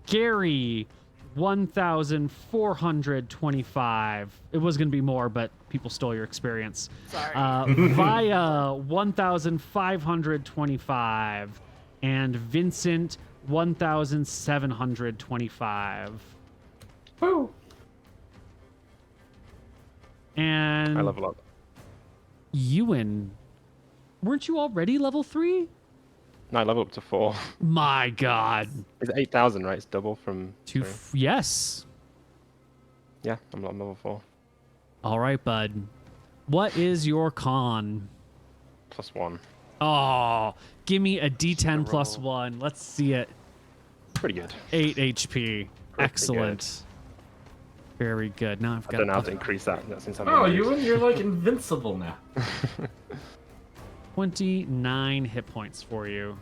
Gary, 1,425. It was going to be more, but people stole your experience. Sorry. Via, 1,525. And Vincent, 1,725. Woo! And I level up. Ewan, weren't you already level 3? No, I level up to 4. My God. It's 8,000, right? It's double from. sorry. Yes. Yeah, I'm level 4. All right, bud. What is your con? +1. Oh, give me a D10 plus roll. 1. Let's see it. Pretty good. 8 HP. Excellent. Very good. Now I've I got don't know how to increase that since I'm. Oh, you're like invincible now. 29 hit points for you.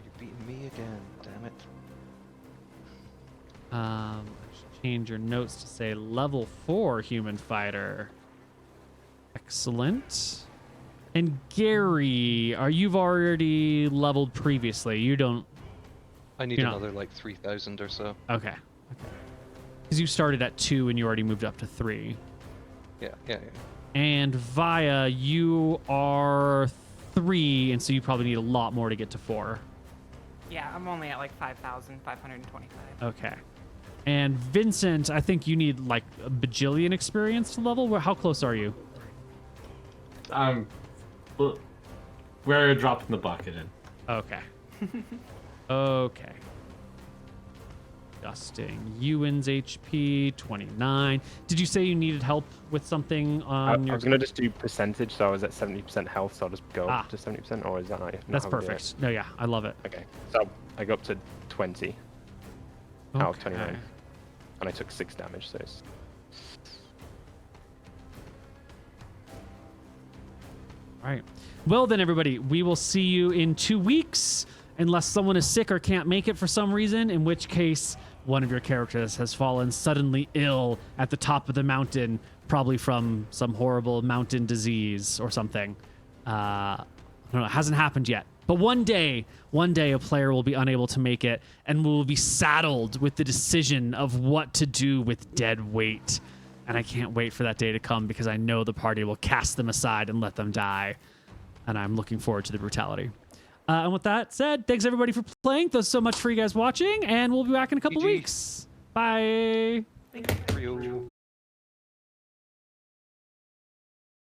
You're beating me again, damn it. I should change your notes to say level 4 human fighter. Excellent. And Gary, you've already leveled previously. You don't. I need You're not- another like 3,000 or so. Okay. Because you started at 2 and you already moved up to 3. Yeah. And Via, you are 3, and so you probably need a lot more to get to 4. Yeah, I'm only at like 5,525. Okay. And Vincent, I think you need like a bajillion experience to level. How close are you? We're dropping the bucket in. Okay. Okay. Adjusting Ewan's HP, 29. Did you say you needed help with something I on your... was gonna just do percentage, so I was at 70% health, so I'll just go Ah. up to 70%, or is that not? That's how we do it? perfect. No, yeah, I love it. Okay, so I go up to 20 out of 29, Okay. and I took 6 damage, so it's... All right. Well then, everybody, we will see you in 2 weeks. unless someone is sick or can't make it for some reason, in which case one of your characters has fallen suddenly ill at the top of the mountain, probably from some horrible mountain disease or something. I don't know, it hasn't happened yet. But one day a player will be unable to make it and will be saddled with the decision of what to do with dead weight. And I can't wait for that day to come because I know the party will cast them aside and let them die. And I'm looking forward to the brutality. And with that said, thanks everybody for playing. Thanks so much for you guys watching, and we'll be back in a couple GG. weeks. Bye. For you.